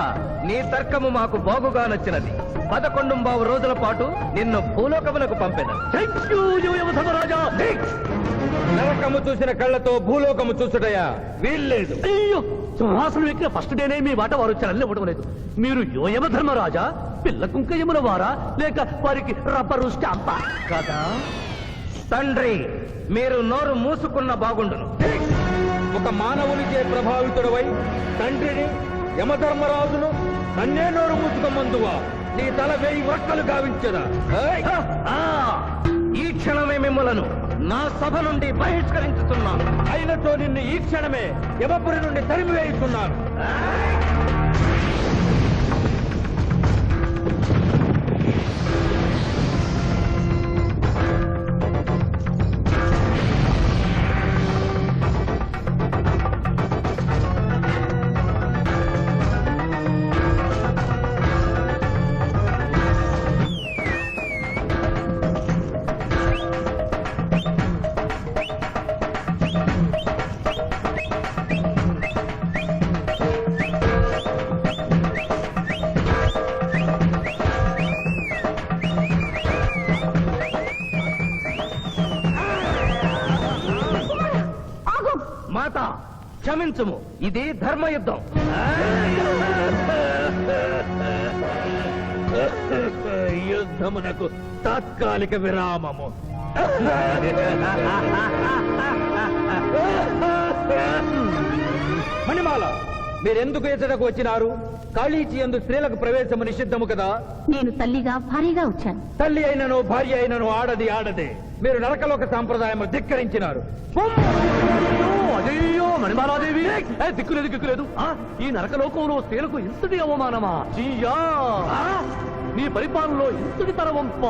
నీ తర్కము మాకు బాగుగా నచ్చినది. 11 రోజుల పాటు నిన్ను భూలోకములకు పంపెను. నరకము చూసిన కళ్ళతో భూలోకము చూసుటయా వీల్లేదు. అయ్యో సింహాసనం ఎక్కిన ఫస్ట్ డేనే మీ మాట వారు చలన్ని ఇవ్వడం లేదు. మీరు యోయమ ధర్మరాజా, పిల్ల కుంకయముల వారా, లేక వారికి రబ్బరు స్టాంపా కదా? తండ్రి, మీరు నోరు మూసుకున్న బాగుండును. ఒక మానవునిచే ప్రభావితుడవై తండ్రిని, యమధర్మరాజును నన్నే నోరు మూసుకోమందువా? నీ తల 1000 వక్కలు గావించదా? ఈ క్షణమే మిమ్మలను నా సభ నుండి బహిష్కరించుతున్నాను. అయినతో నిన్ను ఈ క్షణమే యమపురి నుండి తరిమివేయుతున్నాను. మాత, క్షమించుము, ఇది ధర్మయుద్ధం. యుద్ధమునకు తాత్కాలిక విరామము. మణిమాల, మీరెందుకు ఎచ్చటకు వచ్చినారు? కాళీచి యందు స్త్రీలకు ప్రవేశము నిషిద్ధము కదా? నేను తల్లిగా భారీగా వచ్చాను. తల్లి అయినను భార్య అయినను ఆడది ఆడదే. మీరు నరకలోక సాంప్రదాయము ధిక్కరించినారు. అయ్యో మణిమాలాదేవి, దిక్కులేదు దిక్కులేదు. ఈ నరకలోకంలో స్త్రీలకు ఇంతటి అవమానమా? చీయా, నీ పరిపాలనలో ఇంతటి తరవంప.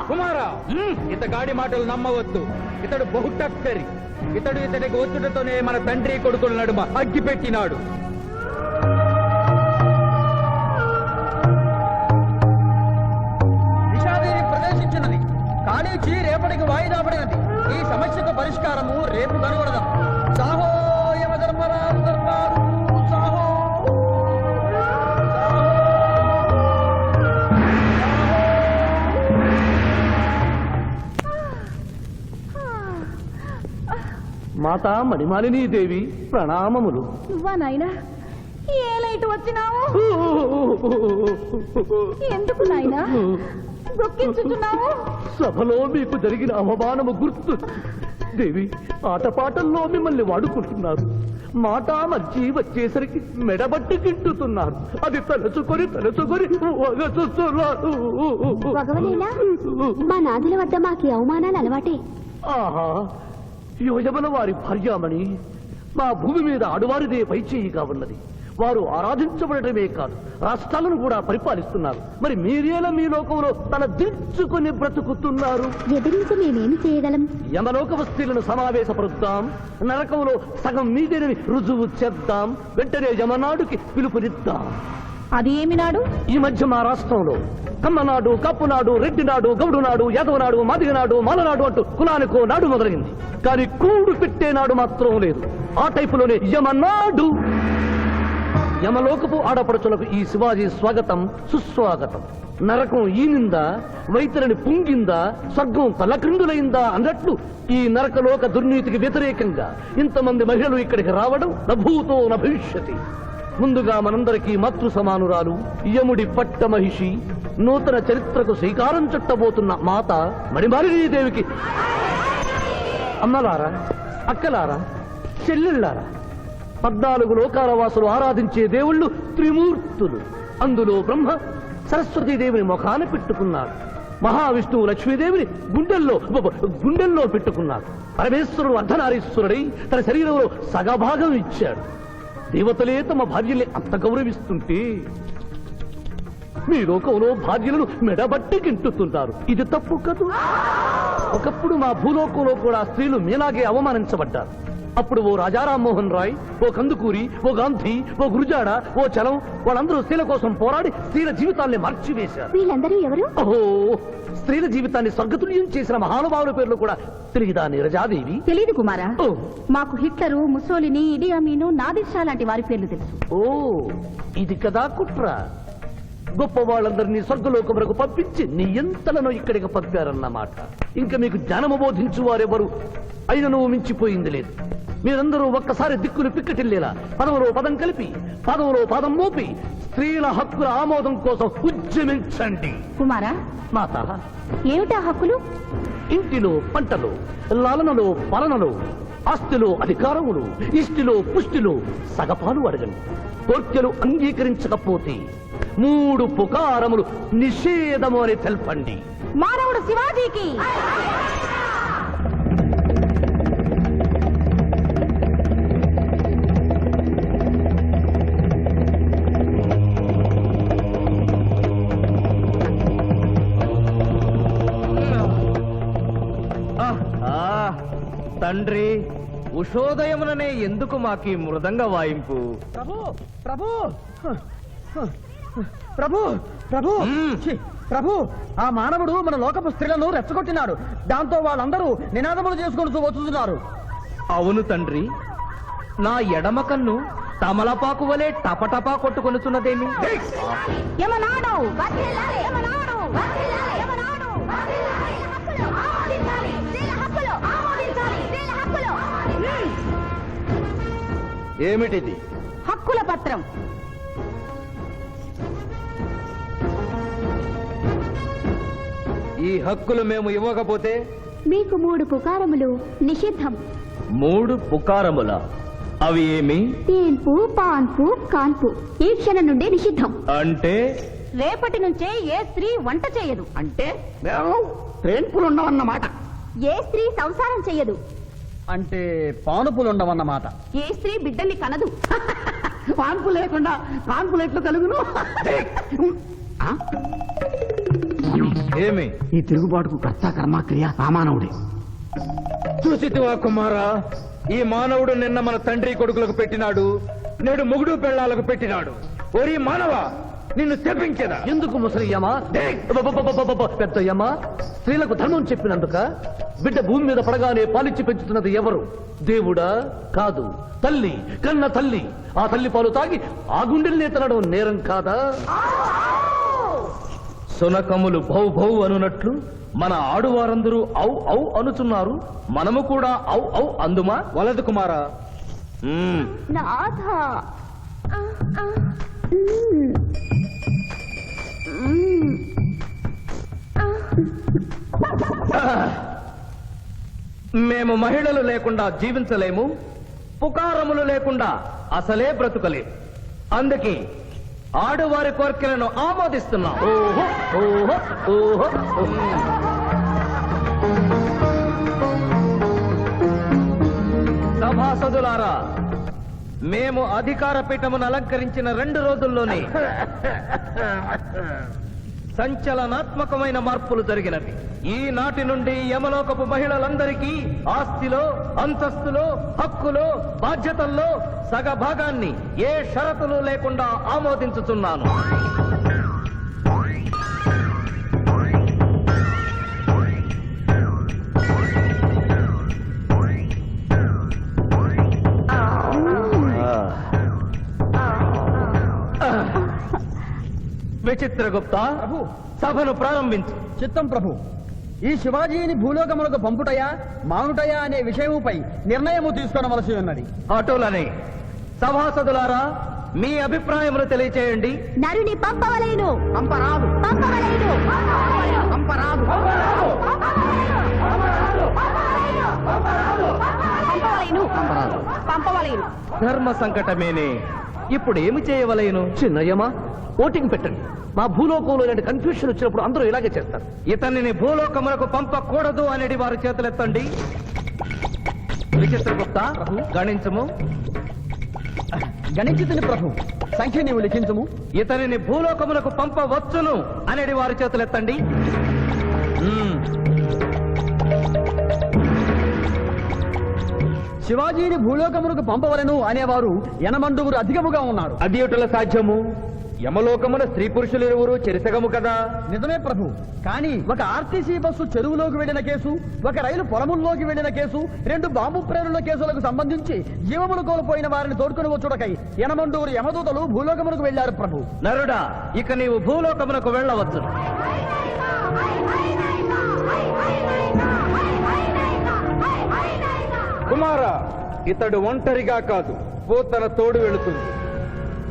కుమారా, ఇతగాడి మాటలు నమ్మవద్దు. ఇతడు బహుటక్కరి. ఇతడికి వచ్చుటతోనే మన తండ్రి కొడుకుల నడుమ అగ్గి పెట్టినాడు. విషాదేవి ప్రవేశించినది. కాళీచి రేపటికి వాయిదా పడినది. ఈ సమస్యకు పరిష్కారము రేపు కనుగొడదాం. సాహో యమధర్మరాజు దర్బారు, సాహో. మాతా మణిమాలినీ దేవి ప్రణామములు. నువ్వా నాయనా? ఏ లైట్ వచ్చినావు? ఎందుకు నాయనా దుఃఖించుతున్నావు? సభలో మీకు జరిగిన అవమానము గుర్తు. దేవి, ఆటపాటల్లో మిమ్మల్ని వాడుకుంటున్నారు. మాట మర్చి వచ్చేసరికి మెడబట్టి గిట్టుతున్నారు. అది తలుచుకొని భగవనేలా మా నాదుల వద్ద మాకు అవమానాలు అలవాటే. ఆహా, యోజమన వారి భార్యామణి మా భూమి మీద ఆడువారిదే పైచేయిగా ఉన్నది. వారు ఆరాధించబడటమే కాదు, రాష్ట్రాలను కూడా పరిపాలిస్తున్నారు. మరి మీరేలా మీ లోకంలో తల దించుకుని బ్రతుకుతున్నారు? ఎదిరించి మేమేమి చేయగలం? యమలోక వస్తువులను సమావేశపరుద్దాం, నరకంలో సగం మీదేనని రుజువు చేద్దాం. వెంటనే యమనాడుకి పిలుపునిద్దాం. అది ఏమి నాడు? ఈ మధ్య మా రాష్ట్రంలో కమ్మనాడు, కప్పునాడు, రెడ్డినాడు, గౌడునాడు, యాదవనాడు, మాదిగనాడు, మాలనాడు అంటూ కులానికో నాడు మొదలైంది. కానీ కూడు పెట్టే నాడు మాత్రం లేదు. ఆ టైపులోనే యమనాడు. యమలోకపు ఆడపడుచులకు ఈ శివాజీ స్వాగతం సుస్వాగతం. నరకం ఈనిందా, వైతరిని పుంగిందా, స్వర్గం తలక్రిందులైందా అన్నట్లు ఈ నరకలోక దుర్నీతికి వ్యతిరేకంగా ఇంతమంది మహిళలు ఇక్కడికి రావడం నభూతో నభవిష్యతి. ముందుగా మనందరికీ మాతృ సమానురాలు, యముడి పట్ట మహిషి, నూతన చరిత్రకు శ్రీకారం చుట్టబోతున్న మాత మణిమాలినీ దేవికి అమ్మలారా, అక్కలారా, చెల్లెళ్ళారా, 14 లోకాల వాసులు ఆరాధించే దేవుళ్ళు త్రిమూర్తులు. అందులో బ్రహ్మ సరస్వతీదేవిని ముఖాన పెట్టుకున్నారు. మహావిష్ణువు లక్ష్మీదేవిని గుండెల్లో పెట్టుకున్నారు. పరమేశ్వరుడు అర్ధనారీశ్వరుడై తన శరీరంలో సగభాగం ఇచ్చాడు. దేవతలే తమ భార్యల్ని అంత గౌరవిస్తుంటే మీ లోకంలో భార్యలను మెడబట్టి గింటుతున్నారు. ఇది తప్పు కదూ. ఒకప్పుడు మా భూలోకంలో కూడా స్త్రీలు మీలాగే అవమానించబడ్డారు. అప్పుడు ఓ రాజా రామ్మోహన్ రాయ్, ఓ కందుకూరి, ఓ గాంధీ, ఓ గురుజాడ, ఓ చలం, వాళ్ళందరూ స్త్రీల కోసం పోరాడి స్త్రీల జీవితాల్ని మార్చివేశారు. వీళ్ళందరూ ఎవరు? ఓహో, స్త్రీల జీవితాన్ని స్వర్గతుల్యం చేసిన మహానుభావుల పేర్లు కూడా తెలియదా నీరజాదేవి? తెలీదు కుమారా. ఓ, మాకు హిట్లరు, ముసోలిని, ఇడి అమీను, నాదిర్ లాంటి వారి పేర్లు తెలుసు. ఓ, ఇది కదా కుట్ర. గొప్ప వాళ్ళందరినీ స్వర్గలోకములకు పంపించి నీ ఎంతలను ఇక్కడికి పంపారన్నమాట. ఇంకా మీకు జ్ఞానము బోధించు వారెవరు అయినను మించిపోయింది లేదు. మీరందరూ ఒక్కసారి దిక్కులు పిక్కటిల్లేలా పదవులో పదం కలిపి పదవులో పదం మోపి స్త్రీల హక్కుల ఆమోదం కోసం ఉద్యమించండి. కుమారా, మాత, ఏమిటా హక్కులు? ఇంటిలో పంటలు, లాలనలో పాలనలో, ఆస్తిలో అధికారములు, ఇష్టిలో పుష్టిలో సగపాలు అడగండి. కోర్కెలు అంగీకరించకపోతే 3 పుకారములు నిషేధము అని తెల్పండి. మానవుడు శివాజీకి! తండ్రి, ఉషోదయముననే ఎందుకు మాకి మృదంగ వాయింపు? ప్రభు ప్రభు ప్రభు ప్రభు ఛీ, ప్రభు, ఆ మానవుడు మన లోకపు స్త్రీలను రెచ్చగొట్టినాడు. దాంతో వాళ్ళందరూ నినాదములు చేసుకుంటూ వచ్చుతున్నారు. అవును తండ్రి, నా ఎడమ కన్ను తమలపాకు వలె టపటపా కొట్టుకొనుచున్నదేమి? యమనాడు! వర్ధిల్లాలి! యమనాడు! వర్ధిల్లాలి! యమనాడు! వర్ధిల్లాలి! హక్కులు ఆమోదించాలి! స్త్రీల హక్కులు ఆమోదించాలి! స్త్రీల హక్కులు! ఏమిటిది? హక్కుల పత్రం. ఈ హక్కులు మేము ఇవ్వకపోతే మీకు 3 పుకారములు నిషిద్ధం. 3 పుకారముల? అవి ఏమి? తేన్పు, పాన్పు, కాన్పు ఈ క్షణం నుండి నిషిద్ధం. అంటే రేపటి నుంచే ఏ స్త్రీ వంట చేయదు. అంటే ట్రేన్పులు ఉండవన్నమాట. ఏ స్త్రీ సంసారం చెయ్యదు. అంటే పానుపులు ఉండవన్నమాట. ఏ స్త్రీ బిడ్డల్ని కనదు. పాన్పు లేకుండా కాన్పులు ఎట్లు కలుగును? ఏమి? ఈ తిరుగుబాటుకు కర్త కర్మక్రియ ఆ మానవుడే. చూసితివా కుమారా, ఈ మానవుడు నిన్న మన తండ్రి కొడుకులకు పెట్టినాడు, నేడు మొగుడు పెళ్ళాలకు పెట్టినాడు. ఓరి మానవ, నిన్ను తెప్పించదా? ఎందుకు ముసలియమా? పెద్దయ్యమ్మా, స్త్రీలకు ధర్మం చెప్పినందుక? బిడ్డ భూమి మీద పడగానే పాలిచ్చి పెంచుతున్నది ఎవరు? దేవుడా? కాదు, తల్లి, కన్న తల్లి. ఆ తల్లి పాలు తాగి ఆ గుండెల్నే తినడం నేరం కాదా? సునకములు భౌ భౌ అనునట్లు మన ఆడువారందరూ ఔ ఔ అనుచున్నారు, మనము కూడా ఔ ఔ అందుమా? వలదు కుమారా. నాథ, మేము మహిళలు లేకుండా జీవించలేము, పుకారములు లేకుండా అసలే బ్రతుకలేము. అందుకే ఆడువారి కోరికలను ఆమోదిస్తున్నాం. ఓహో ఓహో ఓహో. సభాసదులారా, మేము అధికార పీఠమును అలంకరించిన 2 రోజుల్లోనే సంచలనాత్మకమైన మార్పులు జరిగినవి. ఈనాటి నుండి యమలోకపు మహిళలందరికీ ఆస్తిలో, అంతస్తులో, హక్కులో, బాధ్యతల్లో సగభాగాన్ని ఏ షరతులు లేకుండా ఆమోదించుతున్నాను. విచిత్రగుప్త, సభను ప్రారంభించు. చిత్తం ప్రభు. ఈ శివాజీని భూలోకములకు పంపుటయా మానుటయా అనే విషయముపై నిర్ణయము తీసుకొనవలసి ఉన్నది. అటులనే సభాసదులారా, మీ అభిప్రాయములు తెలియచేయండి. నరుని పంపవలేను. పంపరాదు. పంపవలేను. పంపరాదు. పంపవలేను. పంపవలేను. ధర్మ సంకటమేనే. ఇప్పుడు ఏమి చేయవలేను? చిన్నయ్యమా, ఓటింగ్ పెట్టండి. మా భూలోకంలో ఇలాంటి కన్ఫ్యూషన్ వచ్చినప్పుడు అందరూ ఇలాగే చేస్తారు. ఇతనిని భూలోకములకు పంపకూడదు అనేది వారి చేతులెత్తండి. విచిత్రగుప్త, గణించము. గణించుతుని ప్రభు. సంఖ్య నీవు లిఖించుము. ఇతనిని భూలోకములకు పంపవచ్చును అనేది వారి చేతులెత్తండి. శివాజీని భూలోకములకు పంపవలను అనేవారు 80 అధికముగా ఉన్నారు. అది ఎటుల సాధ్యము? యమలోకమున స్త్రీ పురుషులు ఇరువురు చెరిసగము కదా. నిజమే ప్రభు. కానీ ఒక ఆర్టీసీ బస్సు చెరువులోకి వెళ్లిన కేసు, ఒక రైలు పొలముల్లోకి వెళ్లిన కేసు, 2 బాంబు ప్రేరుల కేసులకు సంబంధించి జీవములు కోల్పోయిన వారిని తోడుకొని వచ్చుటకై 80 యమదూతలు భూలోకమునకు వెళ్లారు ప్రభు. నరుడా, ఇక నీవు భూలోకమునకు వెళ్ళవచ్చు. కుమార, ఇతడు ఒంటరిగా కాదు, పోతన తోడు వెళుతుంది.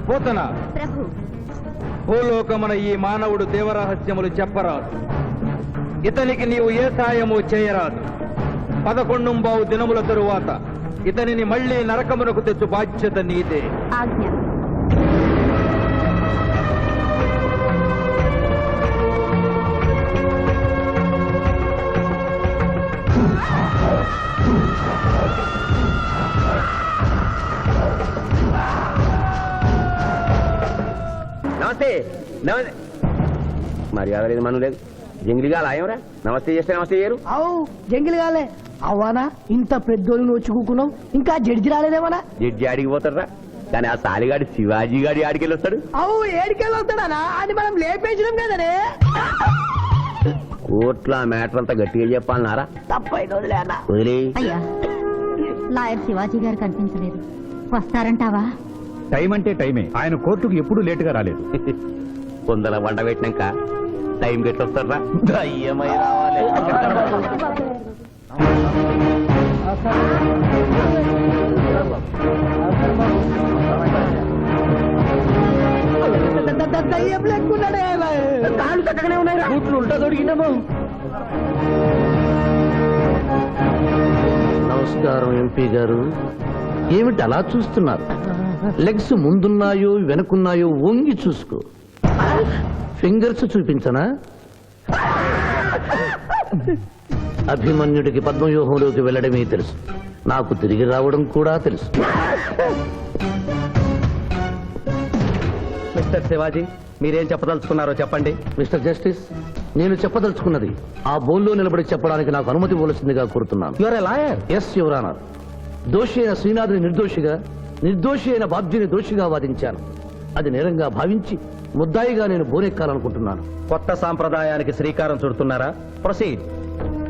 పోతన, ప్రభు భూలోకమున ఈ మానవుడు దేవరహస్యములు చెప్పరాదు. ఇతనికి నీవు ఏ సాయము చేయరాదు. 11 దినముల తరువాత ఇతనిని మళ్లీ నరకమునకు తెచ్చు బాధ్యత నీదే. ఆజ్ఞ. నమస్తే. మర్యాద లేదు, మను లేదు. జంగిలిగా లాయంరా. నమస్తే చేస్తే నమస్తే చేయరు. అవు జంగిల్ కాలే అవ్వానా, ఇంత పెద్దోళ్ళు నువ్వు వచ్చుకున్నావు, ఇంకా జడ్జి రాలేదేమన్నా? జడ్జి ఆడికి పోతారా, కానీ ఆ సాలిగాడి శివాజీ గాడి ఆడికెళ్ళి వస్తాడు. అవు ఏడికెళ్ళి వస్తాడా? అది మనం లేపేసినాం కదనే. కోర్టులో ఆ మ్యాటర్ అంతా గట్టిగా చెప్పాలన్నారా? తప్పైన వదిలేనా? వదిలే. అయ్యా, లాయర్ శివాజీ గారు కనిపించలేదు. వస్తారంటావా? టైం అంటే టైమే. ఆయన కోర్టుకు ఎప్పుడూ లేటుగా రాలేదు. కొందల వంట పెట్టినాక టైం గట్టి వస్తారా? దయ్యమై రావాలి. దయ్యం లెక్కున్నాడే. కాళ్ళు చక్కగానే ఉన్నాయి, కూట్లు ఉంటా దొరికినాము. నమస్కారం ఎంపీ గారు. ఏమిటి అలా చూస్తున్నారు? లెగ్స్ ముందున్నాయో వెనుకున్నాయో వంగి చూసుకో. ఫింగర్స్ చూపించనా? అభిమన్యుడికి పద్మవ్యూహంలోకి వెళ్ళడమే తెలుసు, నాకు తిరిగి రావడం కూడా తెలుసు. మిస్టర్ శివాజీ, మీరేం చెప్పదలుచుకున్నారో చెప్పండి. మిస్టర్ జస్టిస్, నేను చెప్పదలుచుకున్నది ఆ బోన్లో నిలబడి చెప్పడానికి నాకు అనుమతి ఇవ్వవలసిందిగా కోరుతున్నాను. You're a lawyer. Yes your honour. దోషి అయిన శ్రీనాథుని నిర్దోషిగా, నిర్దోషి అయిన బాబ్జీని దోషిగా వాదించాను. అది నేరంగా భావించి ముద్దాయిగా నేను బోనెక్కాలనుకుంటున్నాను. కొత్త సాంప్రదాయానికి శ్రీకారం చుడుతున్నారా? ప్రొసీడ్.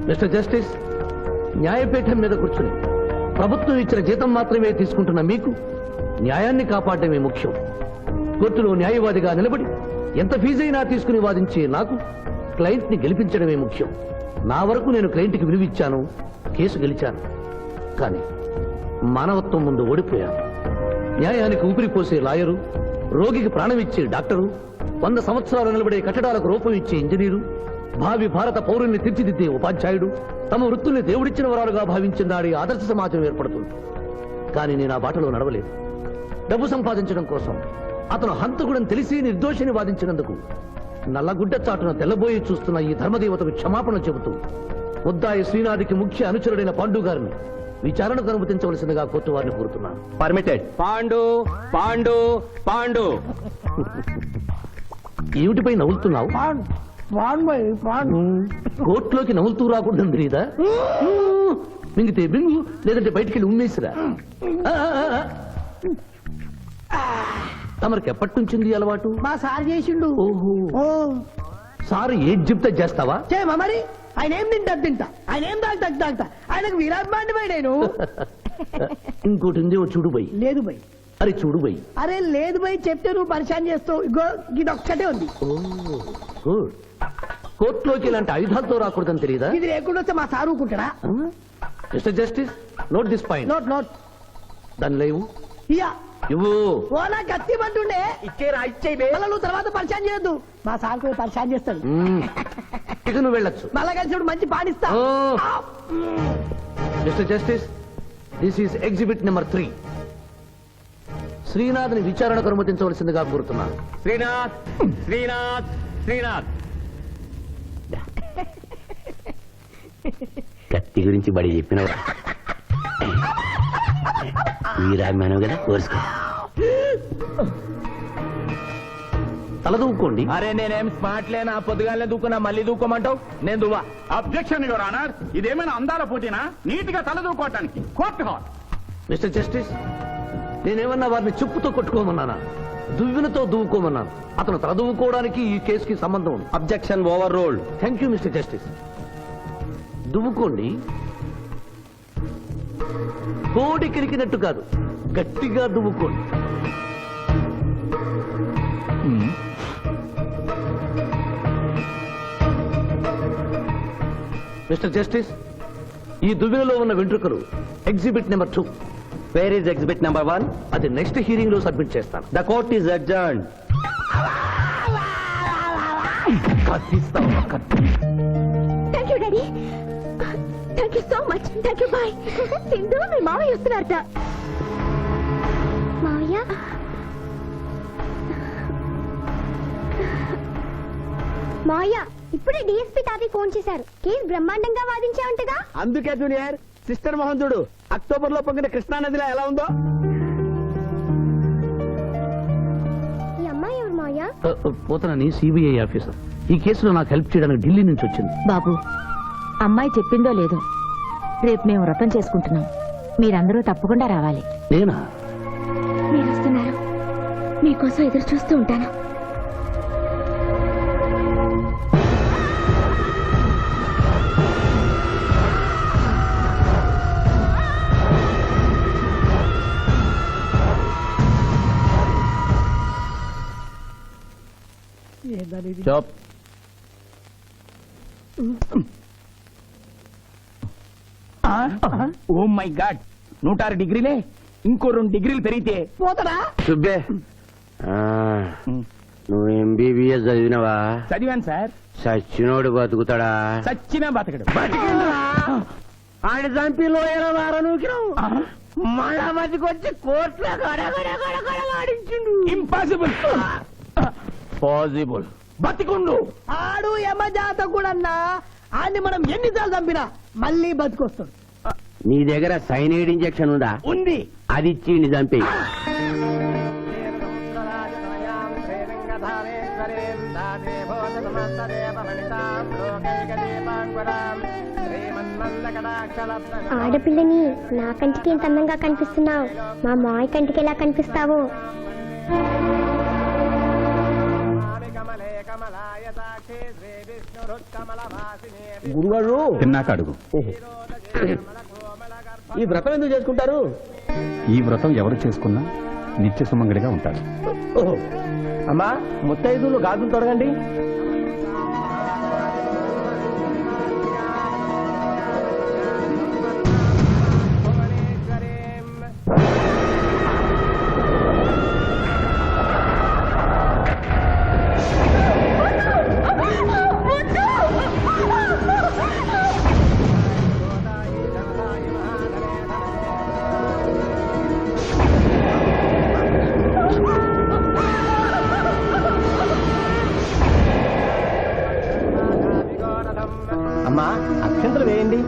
మిస్టర్ జస్టిస్, న్యాయపీఠం మీద కూర్చుని ప్రభుత్వం ఇచ్చిన జీతం మాత్రమే తీసుకుంటున్న మీకు న్యాయాన్ని కాపాడటమే ముఖ్యం. కోర్టులో న్యాయవాదిగా నిలబడి ఎంత ఫీజైనా తీసుకుని వాదించే నాకు క్లయింట్ ని గెలిపించడమే ముఖ్యం. నా వరకు నేను క్లయింట్ కి విలువిచ్చాను, కేసు గెలిచాను. కానీ మానవత్వం ముందు ఓడిపోయాను. న్యాయానికి ఊపిరిపోసే లాయరు, రోగికి ప్రాణం ఇచ్చే డాక్టరు, 100 సంవత్సరాలు నిలబడే కట్టడాలకు రూపం ఇచ్చే ఇంజనీరు, భావి భారత పౌరుల్ని తీర్చిదిద్దే ఉపాధ్యాయుడు తమ వృత్తుల్ని దేవుడిచ్చిన వరాలుగా భావించిన నాడి ఆదర్శ సమాజం ఏర్పడుతుంది. కానీ నేను ఆ బాటలో నడవలేదు. డబ్బు సంపాదించడం కోసం అతను హంతకుడని తెలిసి నిర్దోషిని వాదించినందుకు నల్లగుడ్డ చాటున తెల్లబోయి చూస్తున్న ఈ ధర్మదేవతకు క్షమాపణ చెబుతూ ముద్దాయి శ్రీనాథికి ముఖ్య అనుచరుడైన పాండు గారిని విచారణకు అనుమతించవలసిందిగా కోర్టు వారిని కోరుతున్నాను. పర్మిటెడ్. పాండు పాండు పాండు. ఏమిటిపై నవ్వులుతున్నావు? పాండు కోర్టులోకి నవ్వులుతూ రాకుండా తెలీదా? మింగితే బింగు, లేదంటే బయటికి వెళ్ళి ఉమ్మేసిరా. తమరికి ఎప్పటి నుంచింది ఈ అలవాటు? మా సార్ చేసిండు. ఓహో, ఓ సార్ ఏది చెప్తే చేస్తావా? చేయమా మరి. ఆయన ఏం తింటా, ఆయన ఏం తాగుతా, ఆయనకు విరాట్మాండి పోయి నేను. ఇంకోటి ఉంది, ఓ చూడు బై. లేదు బై. అరే చూడు బై. అరే లేదు బై, చెప్తే నువ్వు పరిశాన్ చేస్తావు. ఇగో ఇది ఒక్కటే ఉంది. గుడ్. కోర్టులోకి ఇలాంటి ఆయుధాలతో రాకూడదని తెలియదా? ఇది లేకుండా వస్తే మా సార్ ఊరుకుంటాడా? Mister justice, note this point. Note note. దాని లేవు ఇయ్యా. ఇవ్వు. ఓ నా కత్తి పట్టుండే మళ్ళా నువ్వు తర్వాత పరిశాన్ చేయొద్దు. మా సార్ కూడా పరిశాన్ చేస్తాడు. ఇక నువ్వు వెళ్ళొచ్చు. మళ్ళా కలిసి మంచి పాడిస్తా. Mister justice, this is exhibit number 3. శ్రీనాథ్ని విచారణకు అనుమతించవలసిందిగా కోరుతున్నాను. శ్రీనాథ్ శ్రీనాథ్ శ్రీనాథ్. కత్తి గురించి బడి చెప్పినవా? వీరాభిమానం కదా, కోరుసుకో. తలదూకోండి. అరే నేనేం స్మార్ట్ లేనా? పొద్దుగానే దూకున్నా, మళ్ళీ దూకోమంటావు? నేను దువ్వా. Objection your honour. ఇదేమైనా అందాల పోటీనా? నీట్ గా తలదూకోవటానికి కోర్టు హాల్. మిస్టర్ జస్టిస్, నేనేమన్నా వారిని చెప్పుతో కొట్టుకోమన్నానా? దువ్వినతో దువ్వుకోమన్నాను. అతను తల దువ్వుకోవడానికి ఈ కేసుకి సంబంధం ఉంది. Objection overruled. Thank you mister justice. దువ్వుకోండి. కోడి కిరికినట్టు కాదు, గట్టిగా దువ్వుకోండి. మిస్టర్ జస్టిస్, ఈ దువ్వెనలో ఉన్న వెంట్రుకలు exhibit number 2. Where is exhibit number 1? అది నెక్స్ట్ హీరింగ్ లో సబ్మిట్ చేస్తాను. The court is adjourned. Thank you daddy, thank you so much. Thank you, bye. Sindhu, మీ మావయ్య వస్తున్నారట. మావయ్య మావయ్య ఇప్పుడే డిఎస్పీ తాతయ్య ఫోన్ చేశారు. కేసు బ్రహ్మాండంగా వాదించావంటగా. అందుకే జూనియర్ సిస్టర్ మోహన్ చూడు అక్టోబర్ లో పొంగిన కృష్ణా నదిలో ఎలా ఉందో. ఈ అమ్మాయి ఎవరు మావయ్య? పోతనని సిబిఐ ఆఫీసర్. ఈ కేసులో నాకు హెల్ప్ చేయడానికి ఢిల్లీ నుంచి వచ్చింది. బాబు, అమ్మాయి చెప్పిందో లేదో, రేపు మేము వ్రతం చేసుకుంటున్నాం. మీరందరూ తప్పకుండా రావాలి. నేనా? మీరు వస్తున్నారు, మీకోసం ఎదురు చూస్తూ ఉంటాను. చాప్. ఓ మై గాడ్, 106 డిగ్రీలే. ఇంకో 2 డిగ్రీలు పెరిగితే పోతడా? సుబ్బే, నువ్వు ఎంబీబీఎస్ చదివినవా? చదివాను సార్. సచ్చినోడు బతుకుతాడా? చచ్చినా బతకడు. ఆయన చంపి లోయల వారనుకినావు. మళ్ళా బతికొచ్చి కోర్టులో గడగడగడగడలాడించిండు. ఇంపాసిబుల్. పాసిబుల్. బతికుండు. ఆడు యమజాత కూడా ఆడిని మనం ఎన్నిసార్లు చంపినా మళ్ళీ బతికొస్తాడు. నీ దగ్గర సైనైడ్ ఇంజెక్షన్ ఉందా? ఉంది. అది ఇచ్చిండి చంపి. ఆడపిల్లని నా కంటికి ఎంత అందంగా కనిపిస్తున్నావు, మా మాయ కంటికి ఎలా కనిపిస్తావో. గురుగారు తిన్నాక అడుగు. ఈ వ్రతం ఎందుకు చేసుకుంటారు? ఈ వ్రతం ఎవరు చేసుకున్నా నిత్య సుమంగడిగా ఉంటారు. ఓహో. అమ్మా, ముత్తైదులు గాజులు తొడగండి. అమ్మా, అక్షంతలు వేయండి.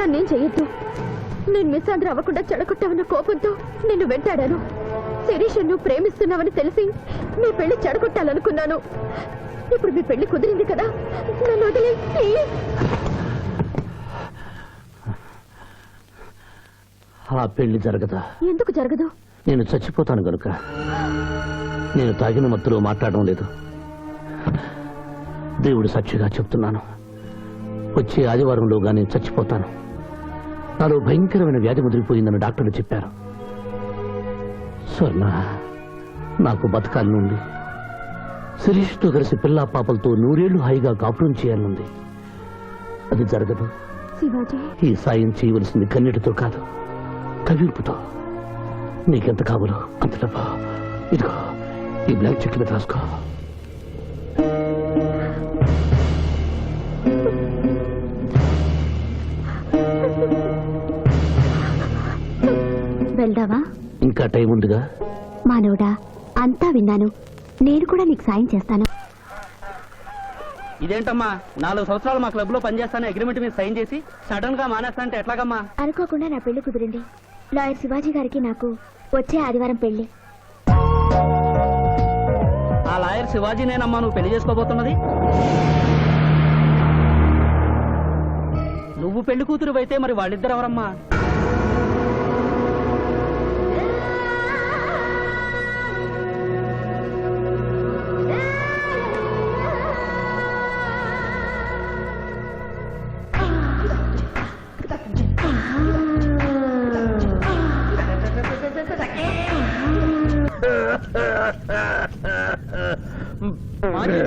నన్నేం చెయ్యొద్దు. నేను మిస్సాంధ్ర అవ్వకుండా చెడగొట్టావన్న కోపంతో నిన్ను వెంటాడాను. శిరీష్ నువ్వు ప్రేమిస్తున్నావని తెలిసి మీ పెళ్లి చెడగొట్టాలనుకున్నాను. ఇప్పుడు మీ పెళ్లి కుదిరింది కదా, నన్ను వదిలే ప్లీజ్. ఆ పెళ్లి జరగదా? ఎందుకు జరగదు? నేను చచ్చిపోతాను గనుక. నేను తాగిన మత్తులో మాట్లాడడం లేదు. దేవుడు సాక్షిగా చెప్తున్నాను, వచ్చే ఆదివారంలోగా నేను చచ్చిపోతాను. నాలో భయంకరమైన వ్యాధి ముదిరిపోయిందని డాక్టర్లు చెప్పారు. స్వర్ణ, నాకు బతకాలనుంది. శిరీష్తో కలిసి పిల్లా పాపలతో 100 ఏళ్లు హాయిగా కాపురం చేయాలనుంది. అది జరగదు. శివాజీ, ఈ సాయం చేయవలసింది కన్నీటితో కాదు, కవింపుతో. నీకెంత కావాలో అంత డబ్బా ఇదిగో, ఈ బ్లాక్ చెక్ మీద రాసుకో. వెళ్దావా? ఇంకా టైం ఉందిగా. మానవుడా, అంతా విన్నాను. నేను కూడా నీకు సాయం చేస్తాను. ఇదేంటమ్మా 4 సంవత్సరాలు మా క్లబ్ లో పనిచేస్తాను అగ్రిమెంట్ మీద సైన్ చేసి సడన్ గా మానేస్తా అంటే ఎట్లాగమ్మా? అనుకోకుండా నా పెళ్లి కుదిరింది. లాయర్ శివాజీ గారికి నాకు వచ్చే ఆదివారం పెళ్లి. ఆ లాయర్ శివాజీనేనమ్మా నువ్వు పెళ్లి చేసుకోబోతున్నది? నువ్వు పెళ్లి కూతురు అయితే మరి వాళ్ళిద్దరు ఎవరమ్మా?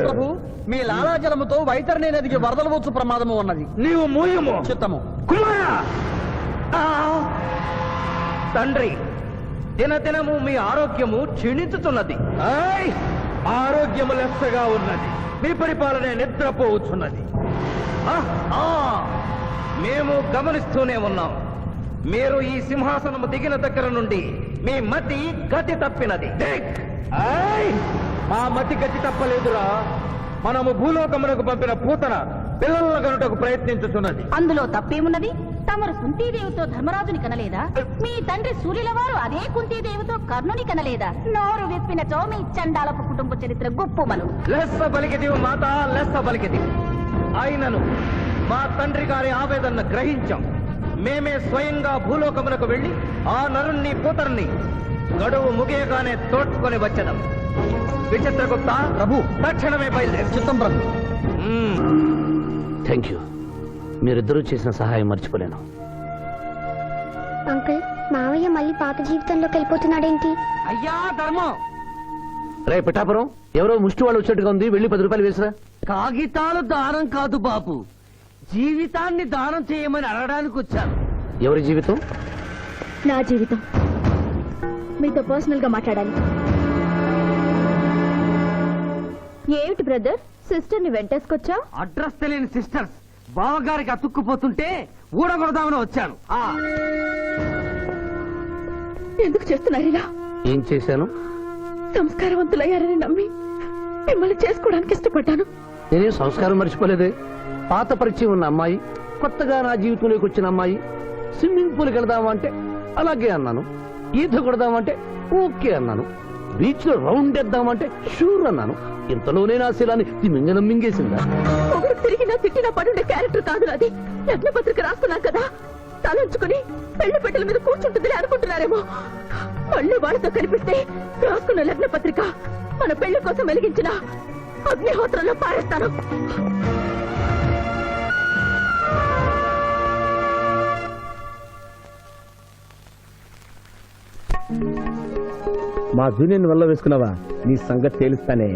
ప్రభు, మీ లాలాజలముతో వైతరణి నదికి వరదలు వచ్చు ప్రమాదము ఉన్నది. నీవు మూయము చిత్తము. కుమారా! తండ్రి, దినదినము మీ ఆరోగ్యము క్షీణించుతున్నది. ఆరోగ్యము లెస్సగా ఉన్నది. మీ పరిపాలన నిద్రపోవచ్చున్నది. మేము గమనిస్తూనే ఉన్నాం. మీరు ఈ సింహాసనము దిగిన దగ్గర నుండి మీ మతి గతి తప్పినది. మా మతి గతి తప్పలేదురా. మనము భూలోకమునకు పంపిన పూతన పిల్లల గనుటకు ప్రయత్నించుతున్నది. అందులో తప్పేమున్నది? తమరు కుంతీదేవితో ధర్మరాజుని కనలేదా? మీ తండ్రి సూర్యుల వారు అదే కుంతీదేవితో కర్ణుని కనలేదా? నోరు విప్పినచో మీ చండాలపు కుటుంబ చరిత్ర గుప్పుమను. లెస్స బలికిదివు మాత, లెస్స బలికిదివు. ఆయనను మా తండ్రి గారి ఆవేదన గ్రహించాం. మేమే స్వయంగా భూలోకమునకు వెళ్లి ఆ నరుణ్ణి పూతర్ని గడువు ముగియగానే తోడ్కొని వచ్చేదాం. విచిత్రగుప్త ప్రభు, తక్షణమే బయలుదేరి. చిత్తం ప్రభు. Thank you. మీరిద్దరూ చేసిన సహాయం మర్చిపోలేను. అంకుల్, మావయ్య మళ్ళీ పాత జీవితంలోకి వెళ్ళిపోతున్నాడేంటి? అయ్యా ధర్మం, రే పిఠాపురం, ఎవరో ముష్టి వాళ్ళు వచ్చినట్టుగా ఉంది. వెళ్ళి 10 రూపాయలు వేసిరా. కాగితాలు దానం కాదు బాబు, జీవితాన్ని దానం చేయమని అడగడానికి వచ్చాను. ఎవరి జీవితం? నా జీవితం. మీతో పర్సనల్ గా మాట్లాడాలి. ఏమిటి బ్రదర్, సిస్టర్ ని వెంటేసుకొచ్చా? అడ్రస్ తెలియని సిస్టర్స్ బావగారికి అతుక్కుపోతుంటే ఊడగొడదామని వచ్చాను. ఎందుకు చేస్తున్నారు ఇలా? ఏం చేశాను? సంస్కారవంతులయ్యారని నమ్మి మిమ్మల్ని చేసుకోవడానికి ఇష్టపడ్డాను. నేనేం సంస్కారం మర్చిపోలేదే. పాత పరిచయం ఉన్న అమ్మాయి, కొత్తగా నా జీవితంలోకి వచ్చిన అమ్మాయి. స్విమ్మింగ్ పూల్కి వెళదామా అంటే అలాగే అన్నాను. ఈత కొడదామంటే ఓకే అన్నాను. బీచ్ లో రౌండ్ వేద్దామంటే షూర్ అన్నాను. ఇంతలోనే నా శీలాన్ని తిమింగనం మింగేసిందా? ఒకరు తిరిగినా తిట్టినా పడుండే క్యారెక్టర్ కాదు నాది. లగ్న పత్రిక రాస్తున్నాం కదా, తలంచుకుని పెళ్లి పెట్టెల మీద కూర్చుంటుందని అనుకుంటున్నారేమో. మళ్ళీ వాళ్ళతో కనిపిస్తే రాసుకున్న లగ్న పత్రిక మన పెళ్లి కోసం వెలిగించిన అగ్నిహోత్రంలో పారేస్తాను. మా జూనియర్ వల్ల వేసుకున్నావా? నీ సంగతి తేలుస్తానే.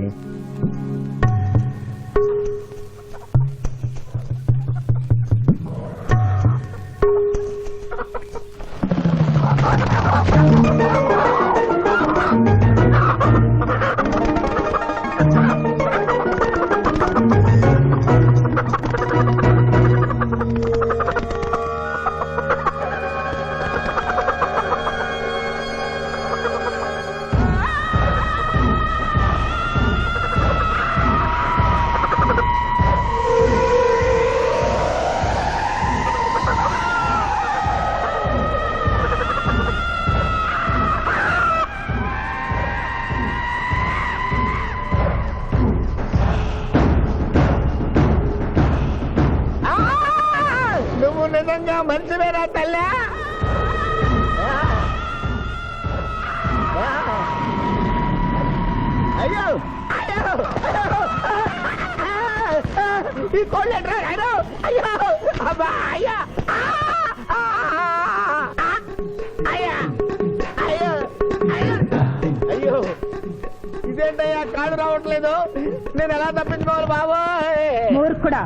నువ్వు నిజంగా మంచివేనా తల్లి? అయ్యో అయ్యో ఈ కోళ్ళు అయ్యో అయ్యో అబ్బా అయ్యా అయ్యా అయ్యో అయ్యో ఇదేంటయ్యా, కాడు రావట్లేదు. నేను ఎలా తప్పించుకోవాలి బాబోయ్? మూర్ఖుడా,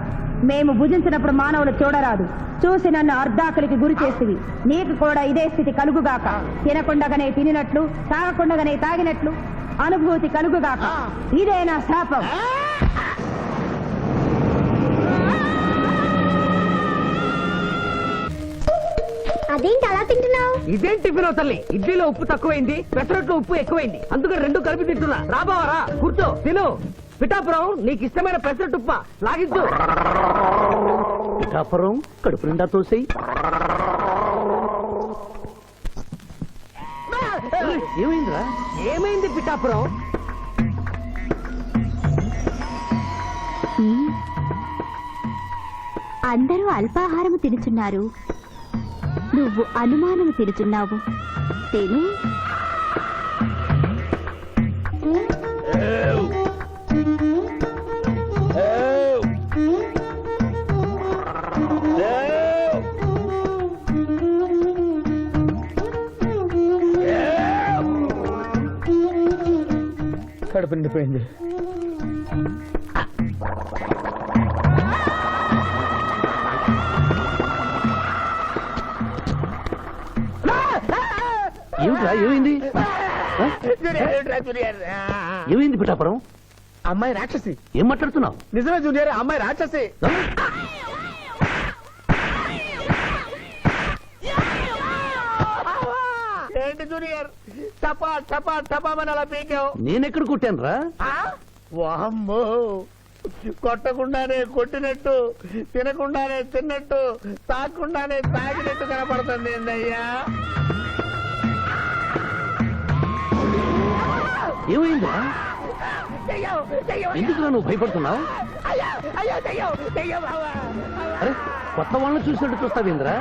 మేము భుజించినప్పుడు మానవులు చూడరాదు. చూసి నన్ను అర్ధాకలికి గురి చేసివి. నీకు కూడా ఇదే స్థితి కలుగుగాక. తినకుండగానే తినినట్లు, తాగకుండగానే తాగినట్లు అనుభూతి కలుగుగాక. ఇదే నా శాపం. అదేంటి అలా తింటున్నావు? ఇదేం టిఫిన్ తల్లి, ఇడ్లీలో ఉప్పు తక్కువైంది, పెసరట్లో ఉప్పు ఎక్కువైంది, అందుకని రెండు కలిపి తింటున్నా. రాబావరా, కూర్చో, తిను. పిఠాపురం, నీకు ఇష్టమైన పెసరట్టు ఉప్మా లాగించు. పిఠాపురం కడుపు నిండా తోసేయి. ఏమైందిరా? ఏమైంది పిఠాపురం? అందరూ అల్పాహారము తినుచున్నారు, నువ్వు అనుమానము తినుచున్నావు. తిను. కడుపు నిండిపోయింది. ఏమిట్రా, ఏమైంది? ఏమైంది పిఠాపురం? అమ్మాయి రాక్షసి. ఏం మాట్లాడుతున్నావు? నిజమే జూనియర్, అమ్మాయి రాక్షసి. ఏంటి జూనియర్, టపా టపా టపా మన అలా పీకావు? నేనెక్కడ కొట్టాను రా? వామ్మో, కొట్టకుండానే కొట్టినట్టు, తినకుండానే తిన్నట్టు, తాగకుండానే తాగినట్టు కనపడుతుంది ఏందయ్యా? ఏమైందా? ఎందుకురా నువ్వు భయపడుతున్నావు? అరే, కొత్త వాళ్ళని చూసినట్టు చూస్తావేంద్రా?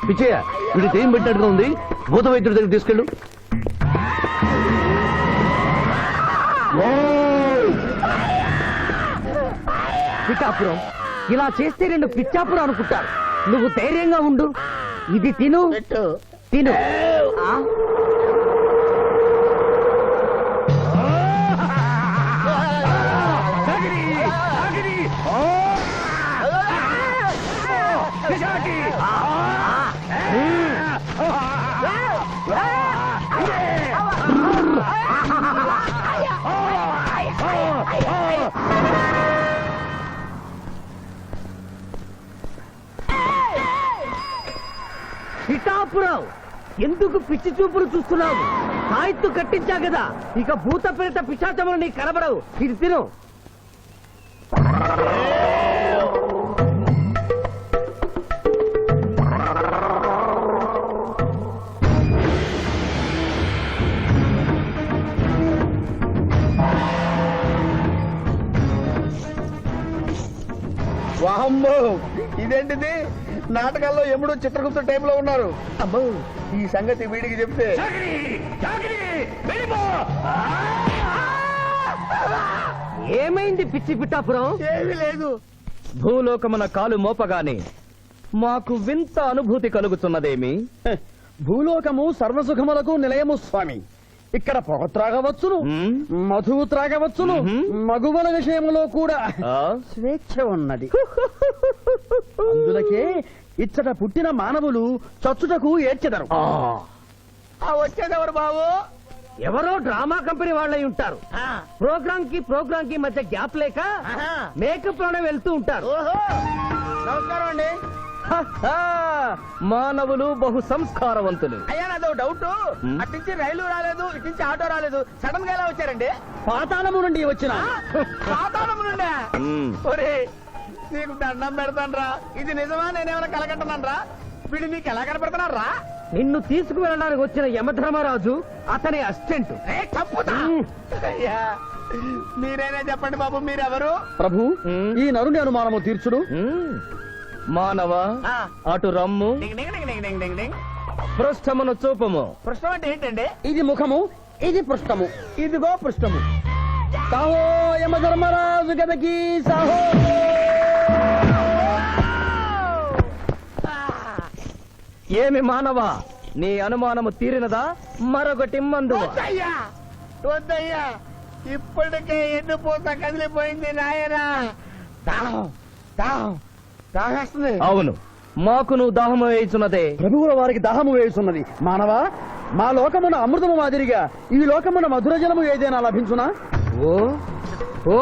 పిచ్చయ్య, ఇది దెయ్యం పెట్టినట్టుగా ఉంది, భూత వైద్యుడి దగ్గర తీసుకెళ్ళు. పిఠాపురం, ఇలా చేస్తే రెండు పిచ్చాపురం అనుకుంటారు. నువ్వు ధైర్యంగా ఉండు, ఇది తిను. తిను. ఆ? పిఠాపురం, ఎందుకు పిచ్చి చూపులు చూస్తున్నావు? సాయిత్తు కట్టించా కదా, ఇక భూత ప్రేత పిశాచములు నీకు కనబడవు. ఇది తిను. వామ్మో, ఇదేంటిది? నాటకాల్లో ఎముడు చిత్రగుప్త టైంలో ఉన్నారు. అమ్మో, ఈ సంగతి వీడికి చెప్తే ఏమైంది పిచ్చి పిఠాపురం? ఏమీ లేదు. భూలోకమున కాలు మోపగానే మాకు వింత అనుభూతి కలుగుతున్నదేమి? భూలోకము సర్వసుఖములకు నిలయము స్వామి. ఇక్కడ పొగ త్రాగవచ్చును, మధువు త్రాగవచ్చును, మగువల విషయంలో కూడా స్వేచ్ఛ ఉన్నది. అందులకే ఇచ్చట పుట్టిన మానవులు చచ్చుటకు ఏడ్చెదరు. వచ్చేదెవరు బాబు? ఎవరో డ్రామా కంపెనీ వాళ్ళై ఉంటారు. ప్రోగ్రామ్ కి మధ్య గ్యాప్ లేక మేకప్ లోనే వెళ్తూ ఉంటారు. నమస్కారం అండి. మానవులు బహు సంస్కారవంతులు. అయ్యా, నాదో డౌట్. అట్నుంచి రైలు రాలేదు, ఇట్నుంచి ఆటో రాలేదు, సడన్ గా ఎలా వచ్చారండి? పాతాళము నుండి వచ్చిన. పాతాళము నుండి? ఒరే, నీకు దండం పెడతానరా, ఇది నిజమా? నేనేమైనా కలగంటున్నానరా? వీడు నీకు ఎలా కనపడుతున్నారా? నిన్ను తీసుకువెళ్ళడానికి వచ్చిన యమధర్మరాజు అతని అసిస్టెంట్. అయ్యా, మీరైనా చెప్పండి బాబు, మీరెవరు? ప్రభు, ఈ నరుని అనుమానము తీర్చుడు. మానవ, అటు రమ్ము, పృష్ఠమును చూపము. పృష్ఠం అంటే ఏంటండి? ఇది ముఖము, ఇది పృష్ఠము, ఇదిగో పృష్ఠము. సాహో యమధర్మరాజు గదకి సాహో. ఏమి మానవ, నీ అనుమానము తీరినదా? మరొకటి మందు. వద్దయ్యా, ఇప్పటికే ఎండిపోత కదిలిపోయింది నాయనా. దాహం దాహం దాహేస్తుంది. అవును, మాకు నువ్వు దాహము వేయుచున్నదే. ప్రభువుల వారికి దాహము వేయుచున్నది. మానవా, మా లోకమున అమృతము మాదిరిగా ఈ లోకమున మధుర జలము ఏదైనా లభించునా? ఓ ఓ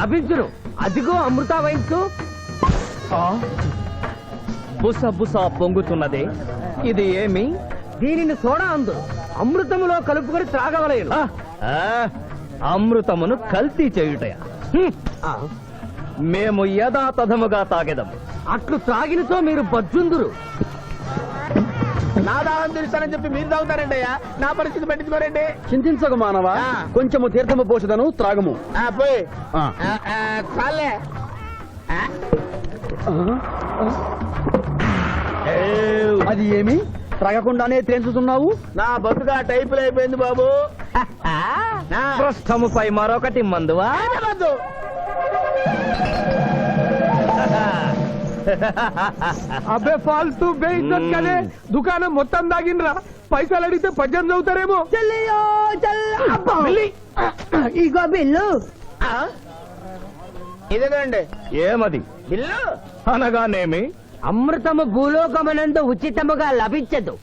లభించును. అదిగో అమృత వయస్సు. బుస బుస పొంగుతున్నదే. ఇది ఏమి? దీనిని సోడా అందు అమృతములో కలుపుకొని త్రాగవలేను. అమృతమును కల్తీ చేయుటయా? మేము యథాతథముగా తాగెదము. అట్లు త్రాగినతో మీరు బజ్జుందురు. నా దాహం తీరుస్తానని చెప్పి మీరు తాగుతారండి అయ్యా, నా పరిస్థితి పట్టించుకోరండి. చింతించక మానవా, కొంచెము తీర్థము పోషదను త్రాగము. పోయి ఆ. చాలే. అది ఏమి త్రాగకుండానే తేల్చుతున్నావు? నా బతుక టైపులు అయిపోయింది బాబు. పృష్ఠముపై మరొకటి మందువా? వద్దు. అబ్బే ఫాల్తూ బేయిజ్జత్ కదే, దుకాణం మొత్తం దాగినరా. పైసలు అడిగితే పద్యం చదువుతారేమో. చెల్లియో ఇగో బిల్లు. ఇదేనండి ఏమది? బిల్లు. అనగానేమి? అమృతము భూలోకమునందు ఉచితముగా లభించదు,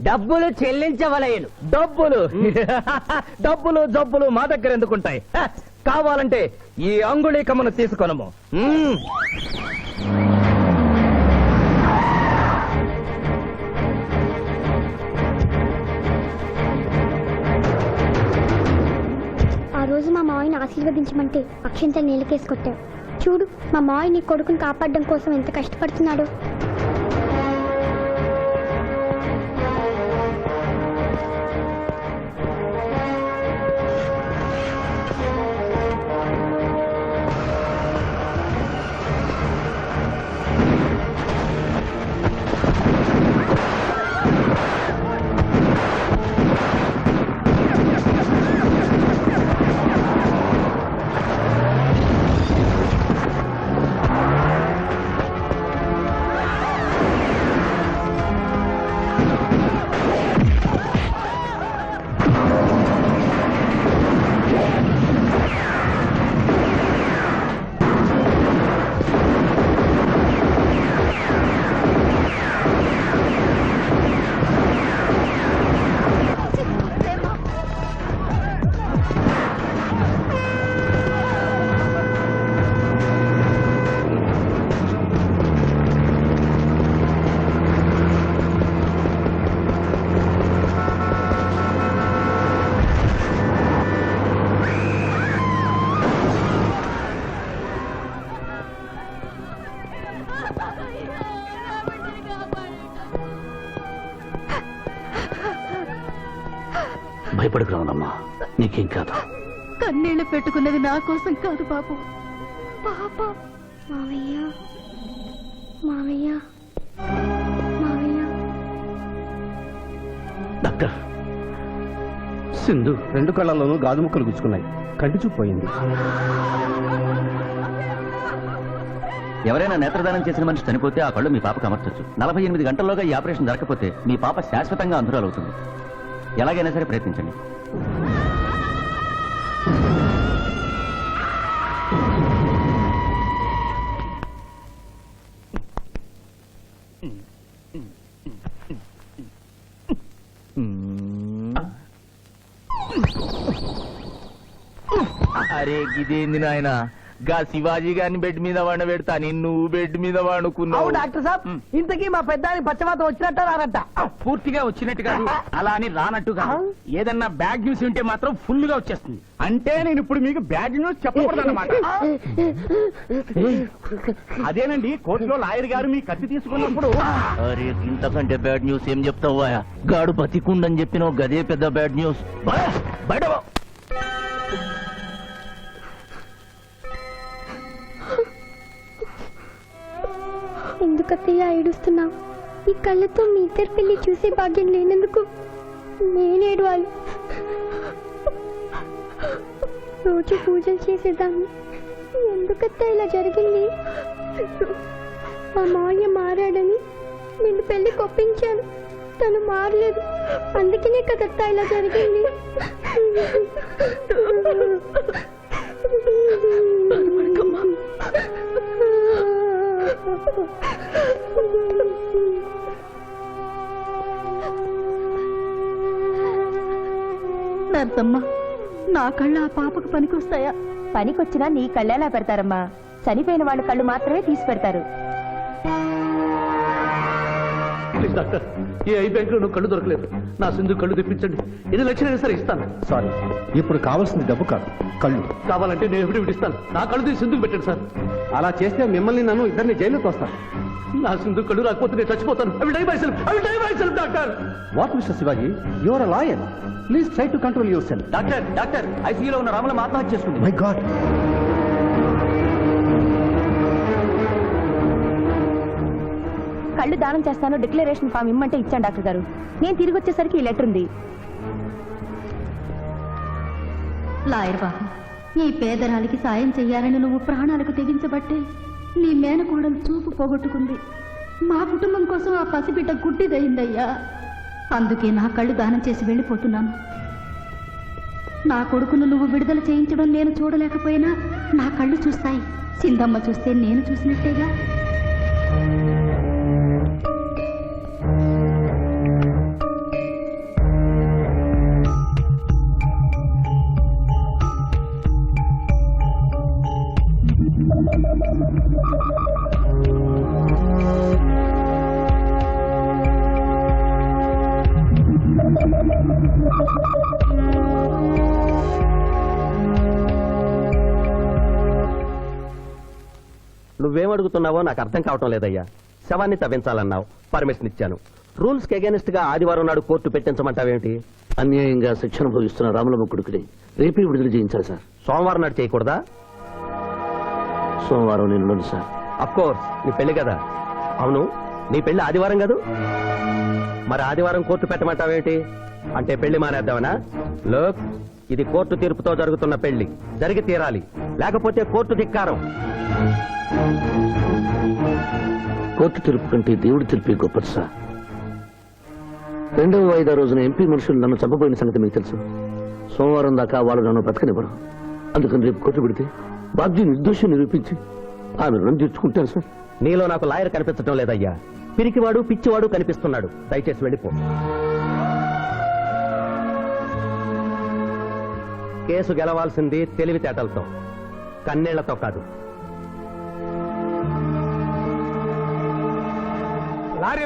డబ్బులు చెల్లించవలయను. డబ్బులు డబ్బులు జబ్బులు మా దగ్గర ఎందుకుంటాయి? కావాలంటే ఈ అంగుళీకమును తీసుకొనము. ఆ రోజు మా మావయ్యని ఆశీర్వదించమంటే అక్షంతలు నీళ్ళకేసి కొట్టాడు. చూడు మా మావయ్య నీ కొడుకుని కాపాడడం కోసం ఎంత కష్టపడుతున్నాడో. భయపడకు రావణమ్మా, నీకేం కాదు. కన్నీళ్లు పెట్టుకున్నది నా కోసం కాదు బాబు, పాప. మావయ్య మావయ్య మావయ్య. డాక్టర్, సింధు రెండు కళ్ళల్లోనూ గాజు ముక్కలు గుచ్చుకున్నాయి, కంటి చూపు పోయింది. ఎవరైనా నేత్రదానం చేసిన మనిషి చనిపోతే ఆ కళ్ళు మీ పాపకు అమర్చొచ్చు. 48 గంటల్లోగా ఈ ఆపరేషన్ జరగకపోతే మీ పాప శాశ్వతంగా అంధురాలవుతుంది. ఎలాగైనా సరే ప్రయత్నించండి. అరే గిదేంది నాయన, గా శివాజీ గారిని బెడ్ మీద వండబెడతా, నువ్వు బెడ్ మీద వండుకున్నావు. డాక్టర్ సాబ్, ఇంతకీ మా పెద్దానికి పచ్చవాతం వచ్చినట్ట రానట్ట? పూర్తిగా వచ్చినట్టు కాదు, అలా అని రానట్టు కాదు. ఏదన్నా బ్యాడ్ న్యూస్ ఉంటే మాత్రం ఫుల్ గా వచ్చేస్తుంది. అంటే నేను ఇప్పుడు మీకు బ్యాడ్ న్యూస్ చెప్పకూడదు అన్నమాట. అదేనండి, కోర్టులో లాయర్ గారు మీ కత్తి తీసుకున్నప్పుడు. అరే ఇంతకంటే బ్యాడ్ న్యూస్ ఏం చెప్తావా? గాడు బతికుండని చెప్పిన గదే పెద్ద బ్యాడ్ న్యూస్. బయట ఎందుకత్తయ్య ఏడుస్తున్నావు? ఈ కళ్ళతో మీ ఇద్దరు పెళ్లి చూసే భాగ్యం లేనందుకు నేనేడవాలి. రోజు పూజలు చేసేదాన్ని, ఎందుకత్తయ్య ఇలా జరిగింది? మా మావయ్య మారాడని నిన్ను పెళ్లి కొప్పించాను, తను మారలేదు. అందుకనే కదత్తా ఇలా జరిగింది. నర్సమ్మ, నా కళ్ళు ఆ పాపకు పనికొస్తాయా? పనికొచ్చినా నీ కళ్ళెలా పెడతారమ్మా? చనిపోయిన వాళ్ళ కళ్ళు మాత్రమే తీసి పెడతారు. ప్లీజ్ డాక్టర్, ఈ ఐ బ్యాంక్ లో కళ్ళు దొరకలేదు. నా సింధు కళ్ళు తెప్పించండి. 8 లక్షలైనా సరే ఇస్తాను. సారీ, ఇప్పుడు కావాల్సింది డబ్బు కాదు, కళ్ళు. కావాలంటే నేను ఎప్పుడు ఇస్తాను. నా కళ్ళు తీసి సింధుకు పెట్టండి సార్. అలా చేస్తే మిమ్మల్ని నన్ను ఇద్దరిని జైలుకి వస్తాను. నా సింధు కళ్ళు రాకపోతే నేను చచ్చిపోతాను. అవి die myself doctor. What mister Shivaji, you are a lawyer, please try to control yourself. Doctor ఐసీయూలో ఉన్న రాముల ఆత్మహత్య చేసుకుంది. మై గాడ్, కళ్ళు దానం చేస్తాను డిక్లరేషన్ ఫామ్ ఇమ్మంటే ఇచ్చాను డాక్టర్ గారు. నేను తిరిగి వచ్చేసరికి ఈ లెటర్ ఉంది. లాయర్ బాబు, ఈ పేదరాలికి సాయం చెయ్యాలని నువ్వు ప్రాణాలకు తెగించబట్టే నీ మేనకోడలు చూపు పోగొట్టుకుంది. మా కుటుంబం కోసం ఆ పసిబిడ్డ గుడ్డిదయిందయ్యా. అందుకే నా కళ్ళు దానం చేసి వెళ్ళిపోతున్నాను. నా కొడుకును నువ్వు విడుదల చేయించడం నేను చూడలేకపోయినా నా కళ్ళు చూస్తాయి. సింధమ్మ చూస్తే నేను చూసినట్టేగా. నువ్వేం అడుగుతున్నావో నాకు అర్థం కావటం లేదయ్యా. శవాన్ని తవ్వించాలన్నావు, పర్మిషన్ ఇచ్చాను. రూల్స్ కి అగేనిస్ట్ గా ఆదివారం నాడు కోర్టు పెట్టించమంటావేంటి? అన్యాయంగా శిక్షణ భవిస్తున్న రాములమ్మ కొడుకుని రేపే విడుదల చేయించాలి సార్. సోమవారం నాడు చేయకూడదా? సోమవారం నేను ఉండను సార్. అఫ్ కోర్స్, నీ పెళ్లి కదా. అవును, నీ పెళ్లి ఆదివారం కాదు? మరి ఆదివారం కోర్టు పెట్టమంటావేంటి? అంటే పెళ్లి మానేద్దామనా? లోక్, ఇది కోర్టు తీర్పుతో జరుగుతున్న పెళ్లి, జరిగి తీరాలి, లేకపోతే కోర్టు ధిక్కారం. కోర్టు తీర్పు కంటే దేవుడి తీర్పే గొప్పది సార్. 2వ వాయిదా రోజున ఎంపీ మనుషులు నన్ను చంపబోయిన సంగతి మీకు తెలుసు. సోమవారం దాకా వాళ్ళు నన్ను బ్రతకనివ్వరు. అందుకని రేపు కోర్టు పెడితే బాధ్య నిర్దోషం నిరూపించి ఆమె రుణం తీర్చుకుంటాను సార్. నీలో నాకు లాయర్ కనిపించడం లేదయ్యా. పిరికివాడు పిచ్చివాడు కనిపిస్తున్నాడు. దయచేసి వెళ్ళిపో. కేసు గెలవాల్సింది తెలివితేటలతో, కన్నీళ్లతో కాదు.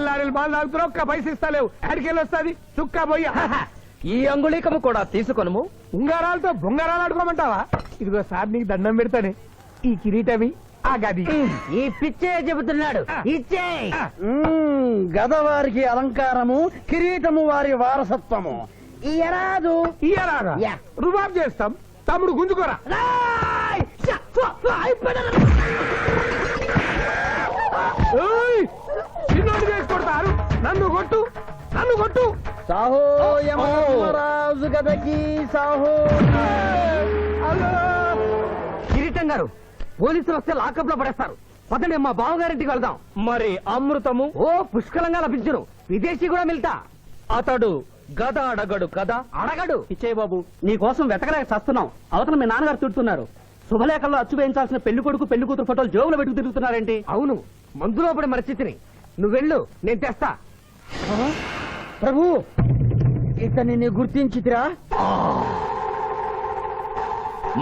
లారీలు బాల్ తాగుతున్నావు, ఒక్క పైసలు ఇస్తలేవు. ఆడికెళ్ళి వస్తుంది చుక్క పోయ్యా. ఈ అంగుళీకము కూడా తీసుకొనుము. ఉంగరాలతో బొంగరాలు ఆడుకోమంటావా? ఇదిగో సార్, నీకు దండం పెడతానే. ఈ కిరీటవి, ఆ గది. ఈ పిచ్చే చెబుతున్నాడు. ఇచ్చే గదవారికి అలంకారము, కిరీటము వారి వారసత్వము. ఇయరాదు ఇయ్యరారా? రుబాబ్ చేస్తాం. తమ్ముడు గుంజుకోరా. చిన్నోడు చేసి కొడతారు. నన్ను కొట్టు, నన్ను కొట్టు. సాహో యమరాజు గదకి సాహో. కిరీటం గారు, పోలీసులు వస్తే లాకప్ లో పడేస్తారు. పదండి, మా బావగారింటికి వెళ్దాం. మరి అమృతము? ఓ పుష్కలంగా లభించును. విదేశీ కూడా మిల్తా. అతడు గద అడగడు కదా? అడగడు. ఇచ్చేయి బాబు. నీ కోసం వెతకలేక చస్తున్నాం. అవతల మీ నాన్నగారు తిడుతున్నారు. శుభలేఖల్లో అచ్చు వేయించాల్సిన పెళ్లి కొడుకు పెళ్లి కూతురు ఫోటోలు జోబులో పెట్టుకు తిరుగుతున్నారేంటి? అవును, మందులో పడి మరచితిని. నువ్వు వెళ్ళు, నేను తెస్తా. ప్రభు, ఇతన్ని నీ గుర్తించితిరా?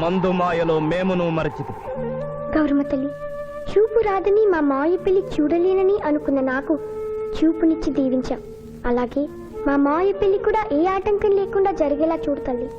మందు మాయలో మేమును మరచితి. గౌరమ్మ తల్లి, చూపు రాదని మా మాయ పెళ్లి చూడలేనని అనుకున్న నాకు చూపునిచ్చి దీవించాం. అలాగే మా మాయ పెళ్లి కూడా ఏ ఆటంకం లేకుండా జరిగేలా చూడు తల్లి.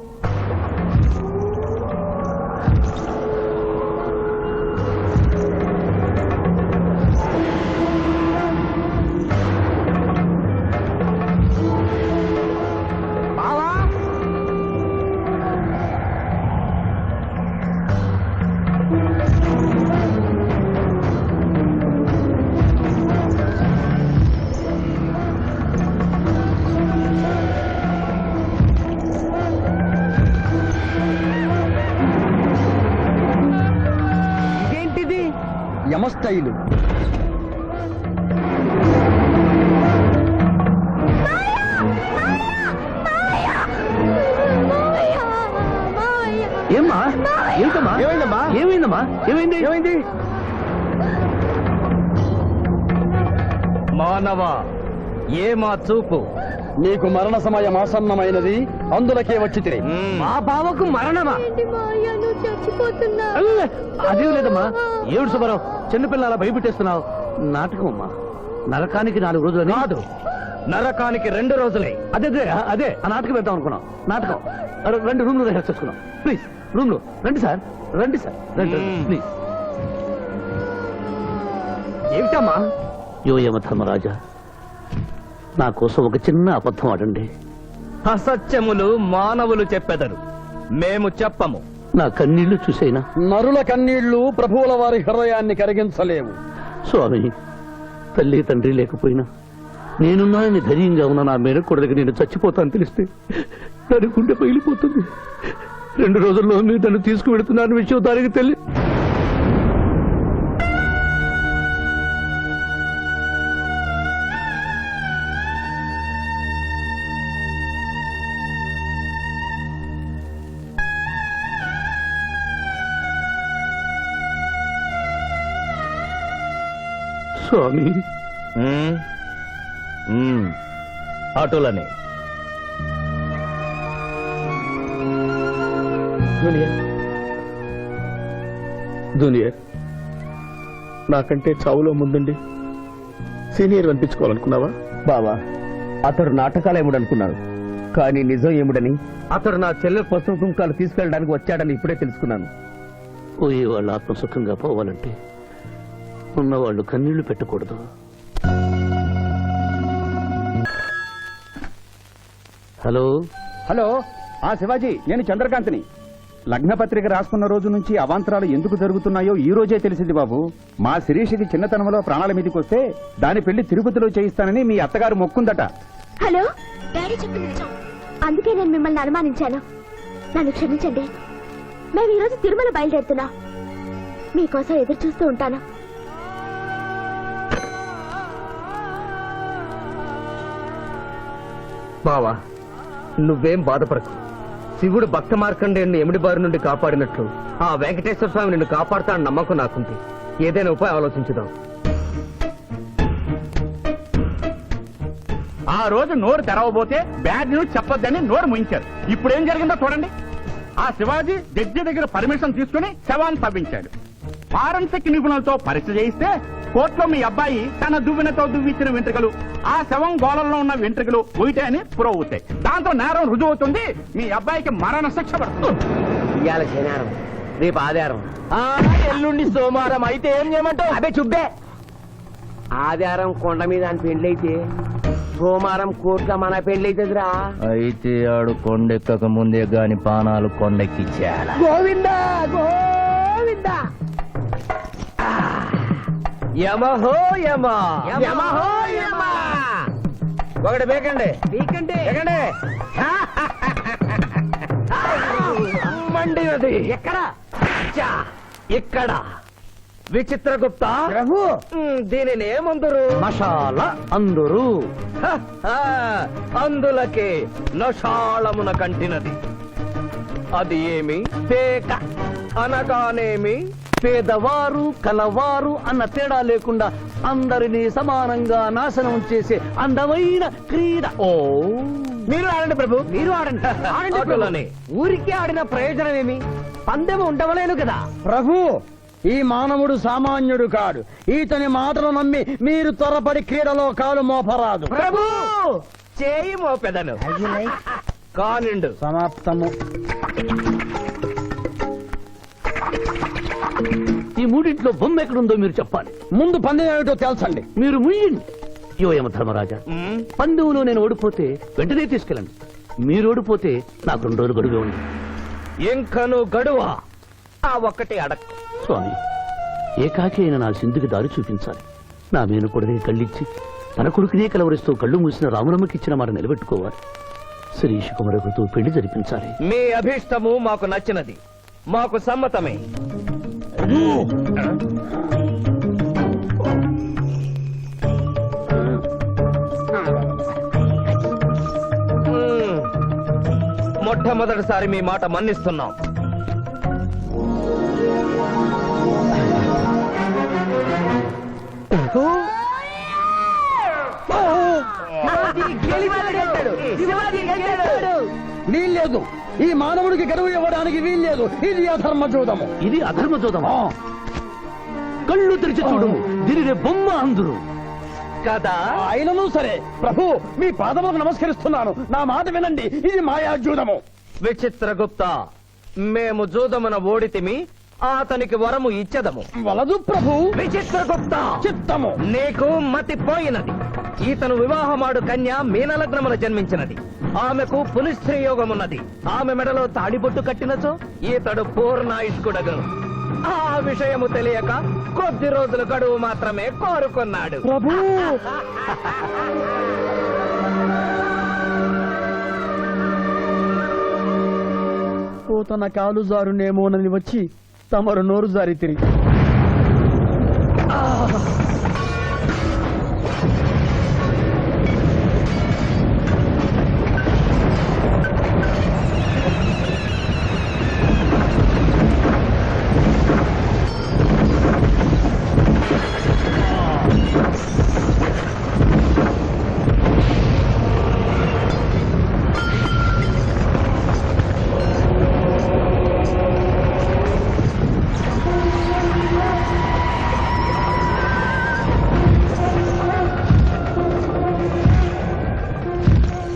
యమస్థైలు. ఏమ్మా? ఏమిటమ్మా? ఏమైందమ్మా? ఏమైందమ్మా? ఏమైంది? ఏమైంది? మానవ, ఏ మా చూపు? నీకు మరణ సమయం ఆసన్నమైనది, అందులకే వచ్చి తిరిగి. మా బావకు మరణమా? అదే లేదమ్మా. ఏమిటి సుబ్బారావు, చిన్నపిల్లల భయపెట్టేస్తున్నావు? నాటకం అమ్మా. నరకానికి 4 రోజులని కాదు, నరకానికి 2 రోజులే. అదే అదే అదే ఆ నాటకం వేద్దాం అనుకున్నాం. నాటకం 2 రూమ్లు రిహార్స్ చేసుకున్నాం. ప్లీజ్ రూమ్ లో రండి సార్, రండి సార్, రండి ప్లీజ్. ఏమిటమ్మా? యో యమ ధర్మరాజా, నా కోసం ఒక చిన్న అబద్ధం ఆడండి. అసత్యములు మానవులు చెప్పెదరు, మేము చెప్పము. నా కన్నీళ్లు చూసైనా నరుల కన్నీళ్లు ప్రభువుల వారి హృదయాన్ని కరిగించలేవు. స్వామి, తల్లి తండ్రి లేకపోయినా నేనున్నానని ధైర్యంగా ఉన్న నా మేనకోడలికి నేను చచ్చిపోతాను తెలిస్తే దాని గుండె పగిలిపోతుంది. 2 రోజుల్లో మీరు నన్ను తీసుకువెడుతున్నాను విషయం దానికి తెలియ. స్వామి, ఆటోలనే జూనియర్, నాకంటే చావులో ముందుండి సీనియర్ అనిపించుకోవాలనుకున్నావా? బావా, అతడు నాటకాలు ఏముడనుకున్నాడు, కానీ నిజం ఏముడని అతడు నా చెల్లె పసుపు కుంకాలు తీసుకెళ్ళడానికి వచ్చాడని ఇప్పుడే తెలుసుకున్నాను. పోయే వాళ్ళు ఆత్మసుఖంగా పోవాలంటే ఉన్నవాళ్ళు కన్నీళ్లు పెట్టకూడదు. హలో హలో, శివాజీ, నేను చంద్రకాంత్ని. లగ్నపత్రిక రాసుకున్న రోజు నుంచి అవాంతరాలు ఎందుకు జరుగుతున్నాయో ఈ రోజే తెలిసింది బాబు. మా శిరీషికి చిన్నతనంలో ప్రాణాల మీదకి వస్తే దాని పెళ్లి తిరుపతిలో చేయిస్తానని మీ అత్తగారు మొక్కుందట. హలో, డాడీ చెప్పింది నిజం. అందుకే నేను మిమ్మల్ని అనుమానించాను. నన్ను క్షమించండి. మేము ఈరోజు తిరుమల బయలుదేరుతున్నా. మీకోసం ఎదురు చూస్తూ ఉంటాను. బావా, నువ్వేం బాధపడకు. శివుడు భక్త మార్కండేయుని ఎమిడి బారి నుండి కాపాడినట్లు ఆ వెంకటేశ్వర స్వామి నిన్ను కాపాడుతాడని నమ్మకం నాకుంది. ఏదైనా ఉపాయం ఆలోచించుదాం. ఆ రోజు నోరు తెరవబోతే బ్యాడ్ న్యూస్ చెప్పొద్దని నోరు ముయించారు. ఇప్పుడు ఏం జరిగిందో చూడండి. ఆ శివాజీ జడ్జి దగ్గర పర్మిషన్ తీసుకుని శవాన్ని తవ్వించాడు. ఫారెన్సిక్ నిపుణులతో పరీక్ష చేయిస్తే కోర్టులో మీ అబ్బాయి తన దువ్వెనతో దువ్విచ్చిన వెంట్రుకలు ఆ శవం గోళంలో ఉన్న వెంట్రుకలు ఒకటే అని ప్రూవ్ అవుతాయి. దాంతో నేరం రుజువు అవుతుంది. మీ అబ్బాయికి మరణ శిక్ష పడుతుంది. ఇవాళ శనివారం, రేపు ఆదివారం, ఎల్లుండి సోమవారం అయితే ఏం చేయమంటావు? అదే చుబ్బే. ఆదివారం కొండ మీద అని పెళ్ళైతే సోమవారం కోర్టులో మన పెళ్ళైతుందిరా. అయితే ఆడు కొండెక్కక ముందే గాని పానాలు కొండెక్కిచ్చేయాల. గోవిందా గోవిందా. యమహో యమ, యమహో యమ. ఒకటి బేకండి, బీకండి, బేకండి. మండినది ఎక్కడ? ఇక్కడ. విచిత్రగుప్త ప్రభు, దీనిని ఏమందరు? మషాల అందరూ అందులకే నషాళమున కంటినది. అది ఏమి? పేక అనగానేమి? పేదవారు కలవారు అన్న తేడా లేకుండా అందరినీ సమానంగా నాశనం చేసే అందమైన క్రీడ. ఓ, మీరు ఆడండి ప్రభు, మీరు ఆడండి. ఆడండి ప్రభుని. ఊరికే ఆడిన ప్రయోజనం ఏమి? పందెం ఉండవలేను కదా ప్రభు. ఈ మానవుడు సామాన్యుడు కాడు. ఈతని మాటలు నమ్మి మీరు త్వరపడి క్రీడలో కాలు మోపరాదు. ప్రభు, చేయి మోపెదను. కానిండు. సమాప్తము. ఈ మూడింట్లో బొమ్మ ఎక్కడుందో మీరు చెప్పాలి. ముందు పందెం ఏమిటో తెలుసండి. మీరు ముయ్యండి. యోయమ ధర్మరాజా, పందెంలో నేను ఓడిపోతే వెంటనే తీసుకెళ్ళండి. మీరు ఓడిపోతే నాకు 2 రోజులు గడువే ఉంది. ఇంకను గడువా? ఆ ఒక్కటి అడక్. స్వామి, ఏకాకి అయిన నా సింధుకి దారి చూపించాలి. నా మేనకొడని కళ్ళిచ్చి తన కొడుకునే కలవరిస్తూ కళ్ళు మూసిన రామరమ్మకిచ్చిన మాట నిలబెట్టుకోవాలి. శిరీష్ కుమారకుతో పెళ్లి జరిపించాలి. మీ అభీష్టము మాకు నచ్చినది, మాకు సమ్మతమే. మొట్టమొదటిసారి మీ మాట మన్నిస్తున్నాం. వీల్లేదు. ఈ మానవుడికి గడువు ఇవ్వడానికి వీల్లేదు. ఇది అధర్మజోదము. ఇది అధర్మజోదమా? కళ్ళు తెరిచి చూడు, దీనిని బొమ్మ అందరు. కదా. ఆయనను సరే ప్రభు మీ పాదములకు నమస్కరిస్తున్నాను. నా మాట వినండి, ఇది మాయాజూదము. విచిత్రగుప్త, మేము జూదమున ఓడితిమి, అతనికి వరము ఇచ్చదము. వలదు ప్రభు. విచిత్రగుప్త, చిత్తము. నీకు మతి పోయినది. ఈతను వివాహమాడు కన్య మీనలగ్నమున జన్మించినది. ఆమెకు పునిస్త్రీ యోగమున్నది. ఆమె మెడలో తాడిబొట్టు కట్టినచో ఈతడు పూర్ణాయుష్కుడగను. ఆ విషయము తెలియక కొద్ది రోజుల గడువు మాత్రమే కోరుకున్నాడు. ప్రభు తన కాలు జారునేమోనని వచ్చి తమరు నోరు జారి తిరిగి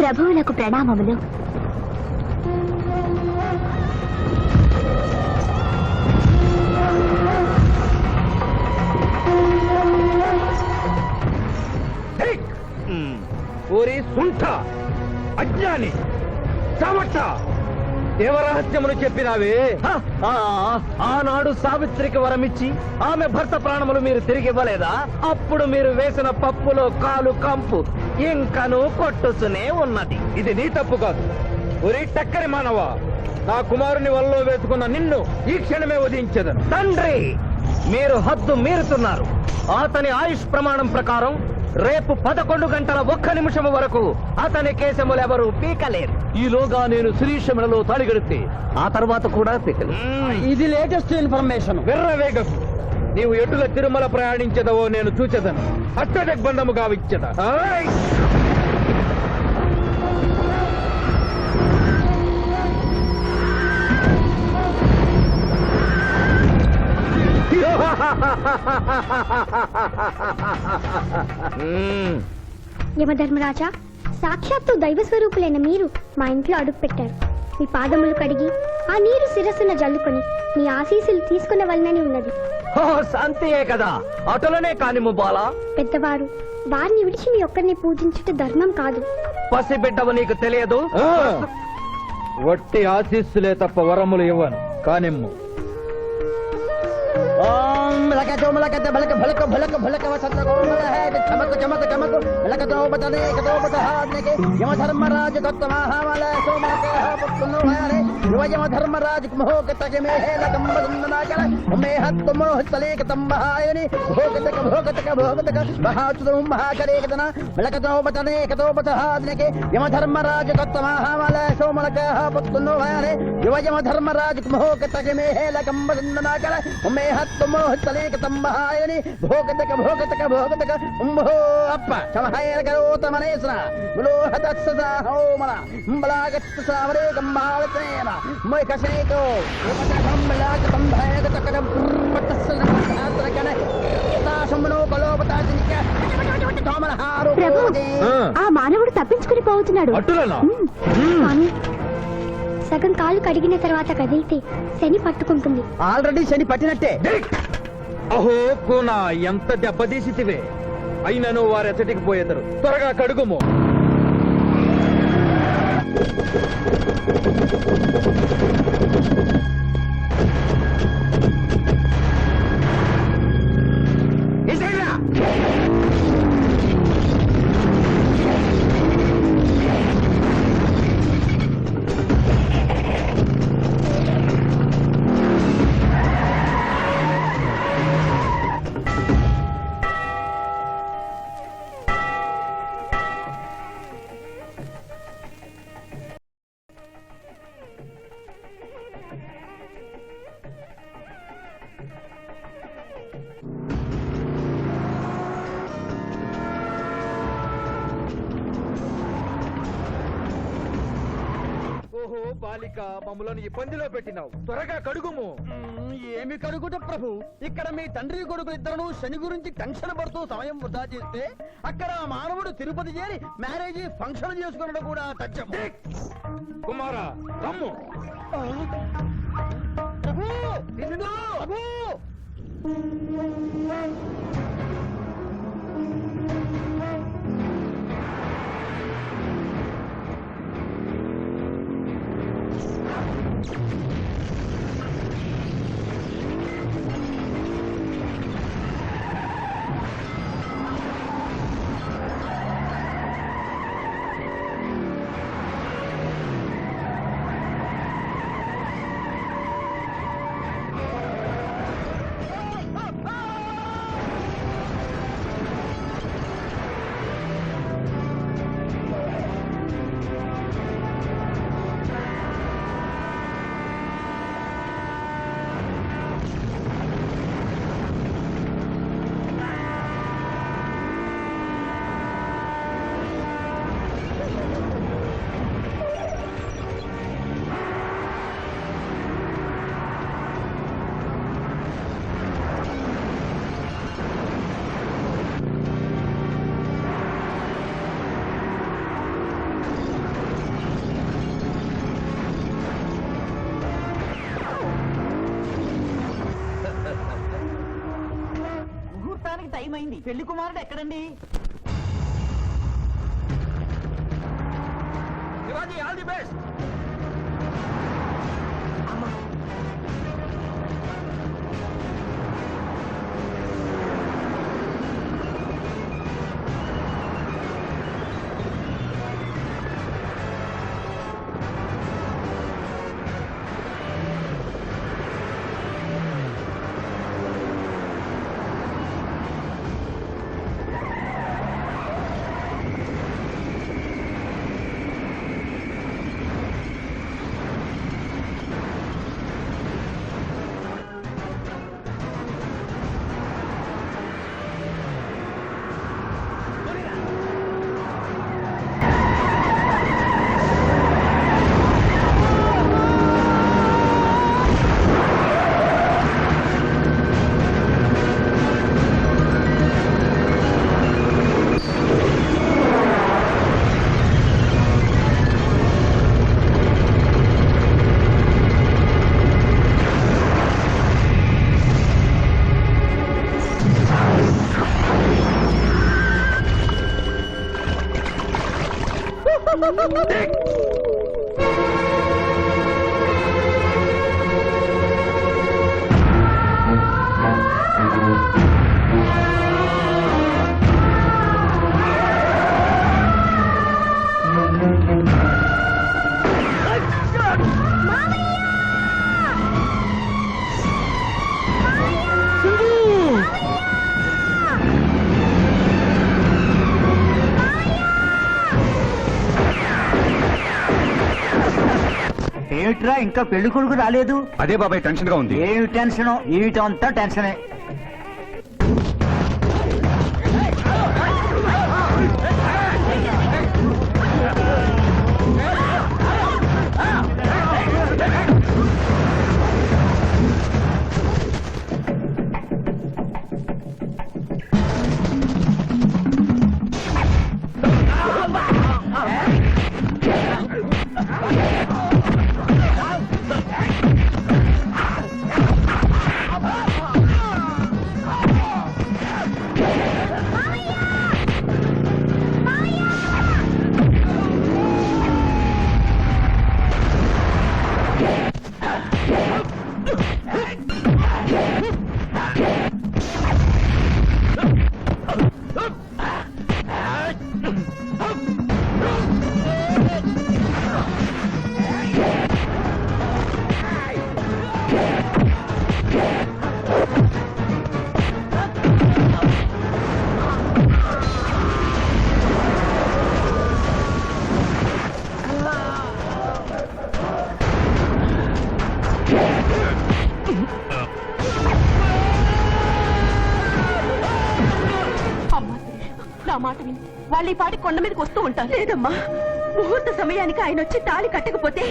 ప్రభువులకు ప్రణామములు. ఓరి సుంఠ, అజ్ఞాని, చావట్ట, దేవరహస్యమును చెప్పినావే. ఆనాడు సావిత్రికి వరమిచ్చి ఆమె భర్త ప్రాణములు మీరు తిరిగి ఇవ్వలేదా? అప్పుడు మీరు వేసిన పప్పులో కాలు కంపు ఇంకను కొట్టుతూనే ఉన్నది. ఇది నీ తప్పు కాదు. ఒరి టక్కరి మానవ, నా కుమారుని వల్లో వేసుకున్న నిన్ను ఈ క్షణమే వధించదను. తండ్రి, మీరు హద్దు మీరుతున్నారు. అతని ఆయుష్ ప్రమాణం ప్రకారం రేపు 11 గంటల 1 నిమిషము వరకు అతని కేశములెవరూ పీకలేరు. ఈలోగా నేను శిరీష మెడలో తాళిగడితే ఆ తర్వాత కూడా పీకలేరు. ఇది లేటెస్ట్ ఇన్ఫర్మేషన్. వెర్రవేగం. నీవు ఎటుల తిరుమల ప్రయాణించదవో నేను చూచెదను. అష్టదిగ్బంధము గావిచ్చదా. యమధర్మరాజా, సాక్షాత్తు దైవ స్వరూపులైన మీరు మా ఇంట్లో అడుగు పెట్టారు. మీ పాదములు కడిగి ఆ నీరు శిరస్సున జల్లుకొని మీ ఆశీస్సులు తీసుకున్న వలనని ఉన్నది. శాంతియే కదా, అటులనే కానిము బాలా. పెద్దవారు, వారిని విడిచి మీ ఒక్కరిని పూజించుట ధర్మం కాదు. పసిబిడ్డవు నీకు తెలియదు. వట్టి ఆశీస్సులే తప్ప వరములు ఇవ్వను. కానిమ్ము. ప్రభు, ఆ మానవుడు తప్పించుకుని పోతున్నాడు. స్వామి, సగం కాలు కడిగిన తర్వాత కదిలితే శని పట్టుకుంటుంది. ఆల్రెడీ శని పట్టినట్టే. అహో కూనా, ఎంత దెబ్బతీసితివే. అయినను వారెచ్చటికి పోయేదరు. త్వరగా కడుగుము. ఓహో బాలిక మమ్మలను ఇబ్బందిలో పెట్టినావు త్వరగా కడుగుము ఏమి కడుగుట ప్రభు ఇక్కడ మీ తండ్రి కొడుకు ఇద్దరు శని గురించి టెన్షన్ పడుతూ సమయం వృధా చేస్తే అక్కడ ఆ మానవుడు తిరుపతి చేరి మ్యారేజ్ ఫంక్షన్ చేసుకున్నాడు కూడా తచ్చం కుమారా రమ్ము ప్రభు నిన్ను ప్రభు ముహూర్తానికి టైం అయింది పెళ్లి కుమారుడు ఎక్కడండి శివాజీ ఆల్ ది బెస్ట్ ఏమిట్రా ఇంకా పెళ్లి కొడుకు రాలేదు అదే బాబాయ్ టెన్షన్ గా ఉంది. ఏమి టెన్షన్ ఏమిటంతా టెన్షనే మాట విని వాళ్ళు ఈ పాటి కొండ మీదకి వస్తూ ఉంటారు లేదమ్మా ముహూర్త సమయానికి ఆయన వచ్చి తాళి కట్టకపోతే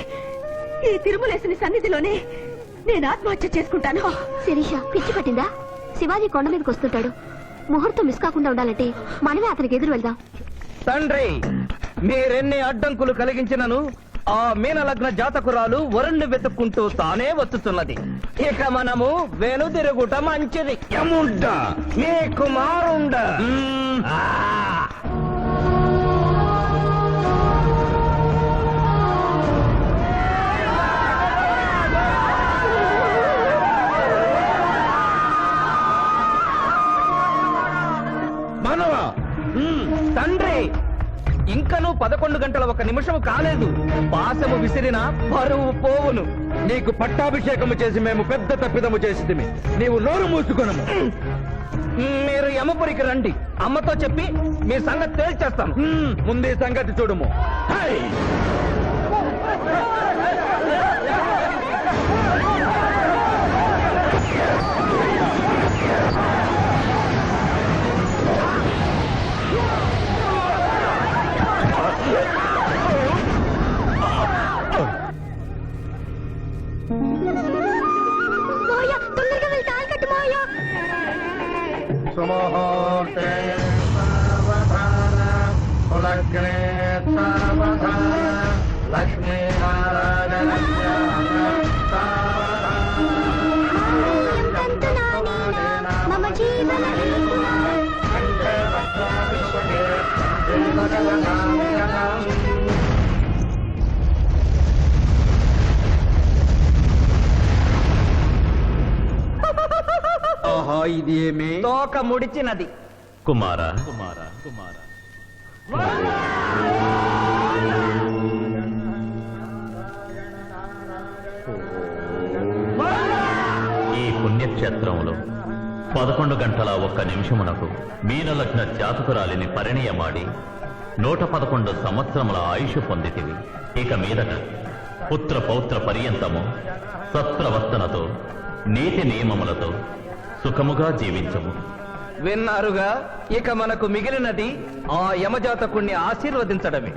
ఈ తిరుమలేసిన సన్నిధిలోనే నేను ఆత్మహత్య చేసుకుంటాను. శిరీష పిచ్చి పట్టిందా? శివాజీ కొండ మీదకి వస్తుంటాడు. ముహూర్తం మిస్ కాకుండా ఉండాలంటే మనమే అతనికి ఎదురు వెళ్దాం. తండ్రి, మీరెన్ని అడ్డంకులు కలిగించినను ఆ మీనలగ్న జాతకురాలు వరుణ్ణి వెతుక్కుంటూ తానే వచ్చుతున్నది. ఇక మనము వెనుదిరుగుట మంచిది. నీ కుమారుండ మానవా, తండ్రి, ఇంకనూ 11 గంటల 1 నిమిషం కాలేదు. పాశము విసిరిన పరువు పోవును. నీకు పట్టాభిషేకము చేసి మేము పెద్ద తప్పిదము చేసిదిమి. నీవు నోరు మూసుకొనము. మీరు యమపురికి రండి. అమ్మతో చెప్పి మీ సంగతి తేల్చేస్తాను. ముందు ఈ సంగతి చూడుము. హై! మాయ, తొందరగా వెళ్ళి తాళి కట్టు మాయ. సుముహూర్తే సావధాన, కులగ్నే సావధాన, లక్ష్మీనారాయణస్య సావధాన. మమ జీవన హేతునా. కంఠే వస్త్రాభిషేకే భగవతాం. ఆహా, ఇది ఏమి? తోక ముడిచినది. కుమారా, ఈ పుణ్యక్షేత్రంలో 11 గంటల 1 నిమిషమునకు మీనలగ్న జాతకురాలిని పరిణయమాడి 111 సంవత్సరముల ఆయుష్ పొందితివి. ఇక మీదట పుత్ర పౌత్ర పర్యంతము సత్ప్రవర్తనతో నీతి నియమములతో సుఖముగా జీవించము. విన్నారుగా, ఇక మనకు మిగిలినది ఆ యమజాతకుణ్ణి ఆశీర్వదించడమే.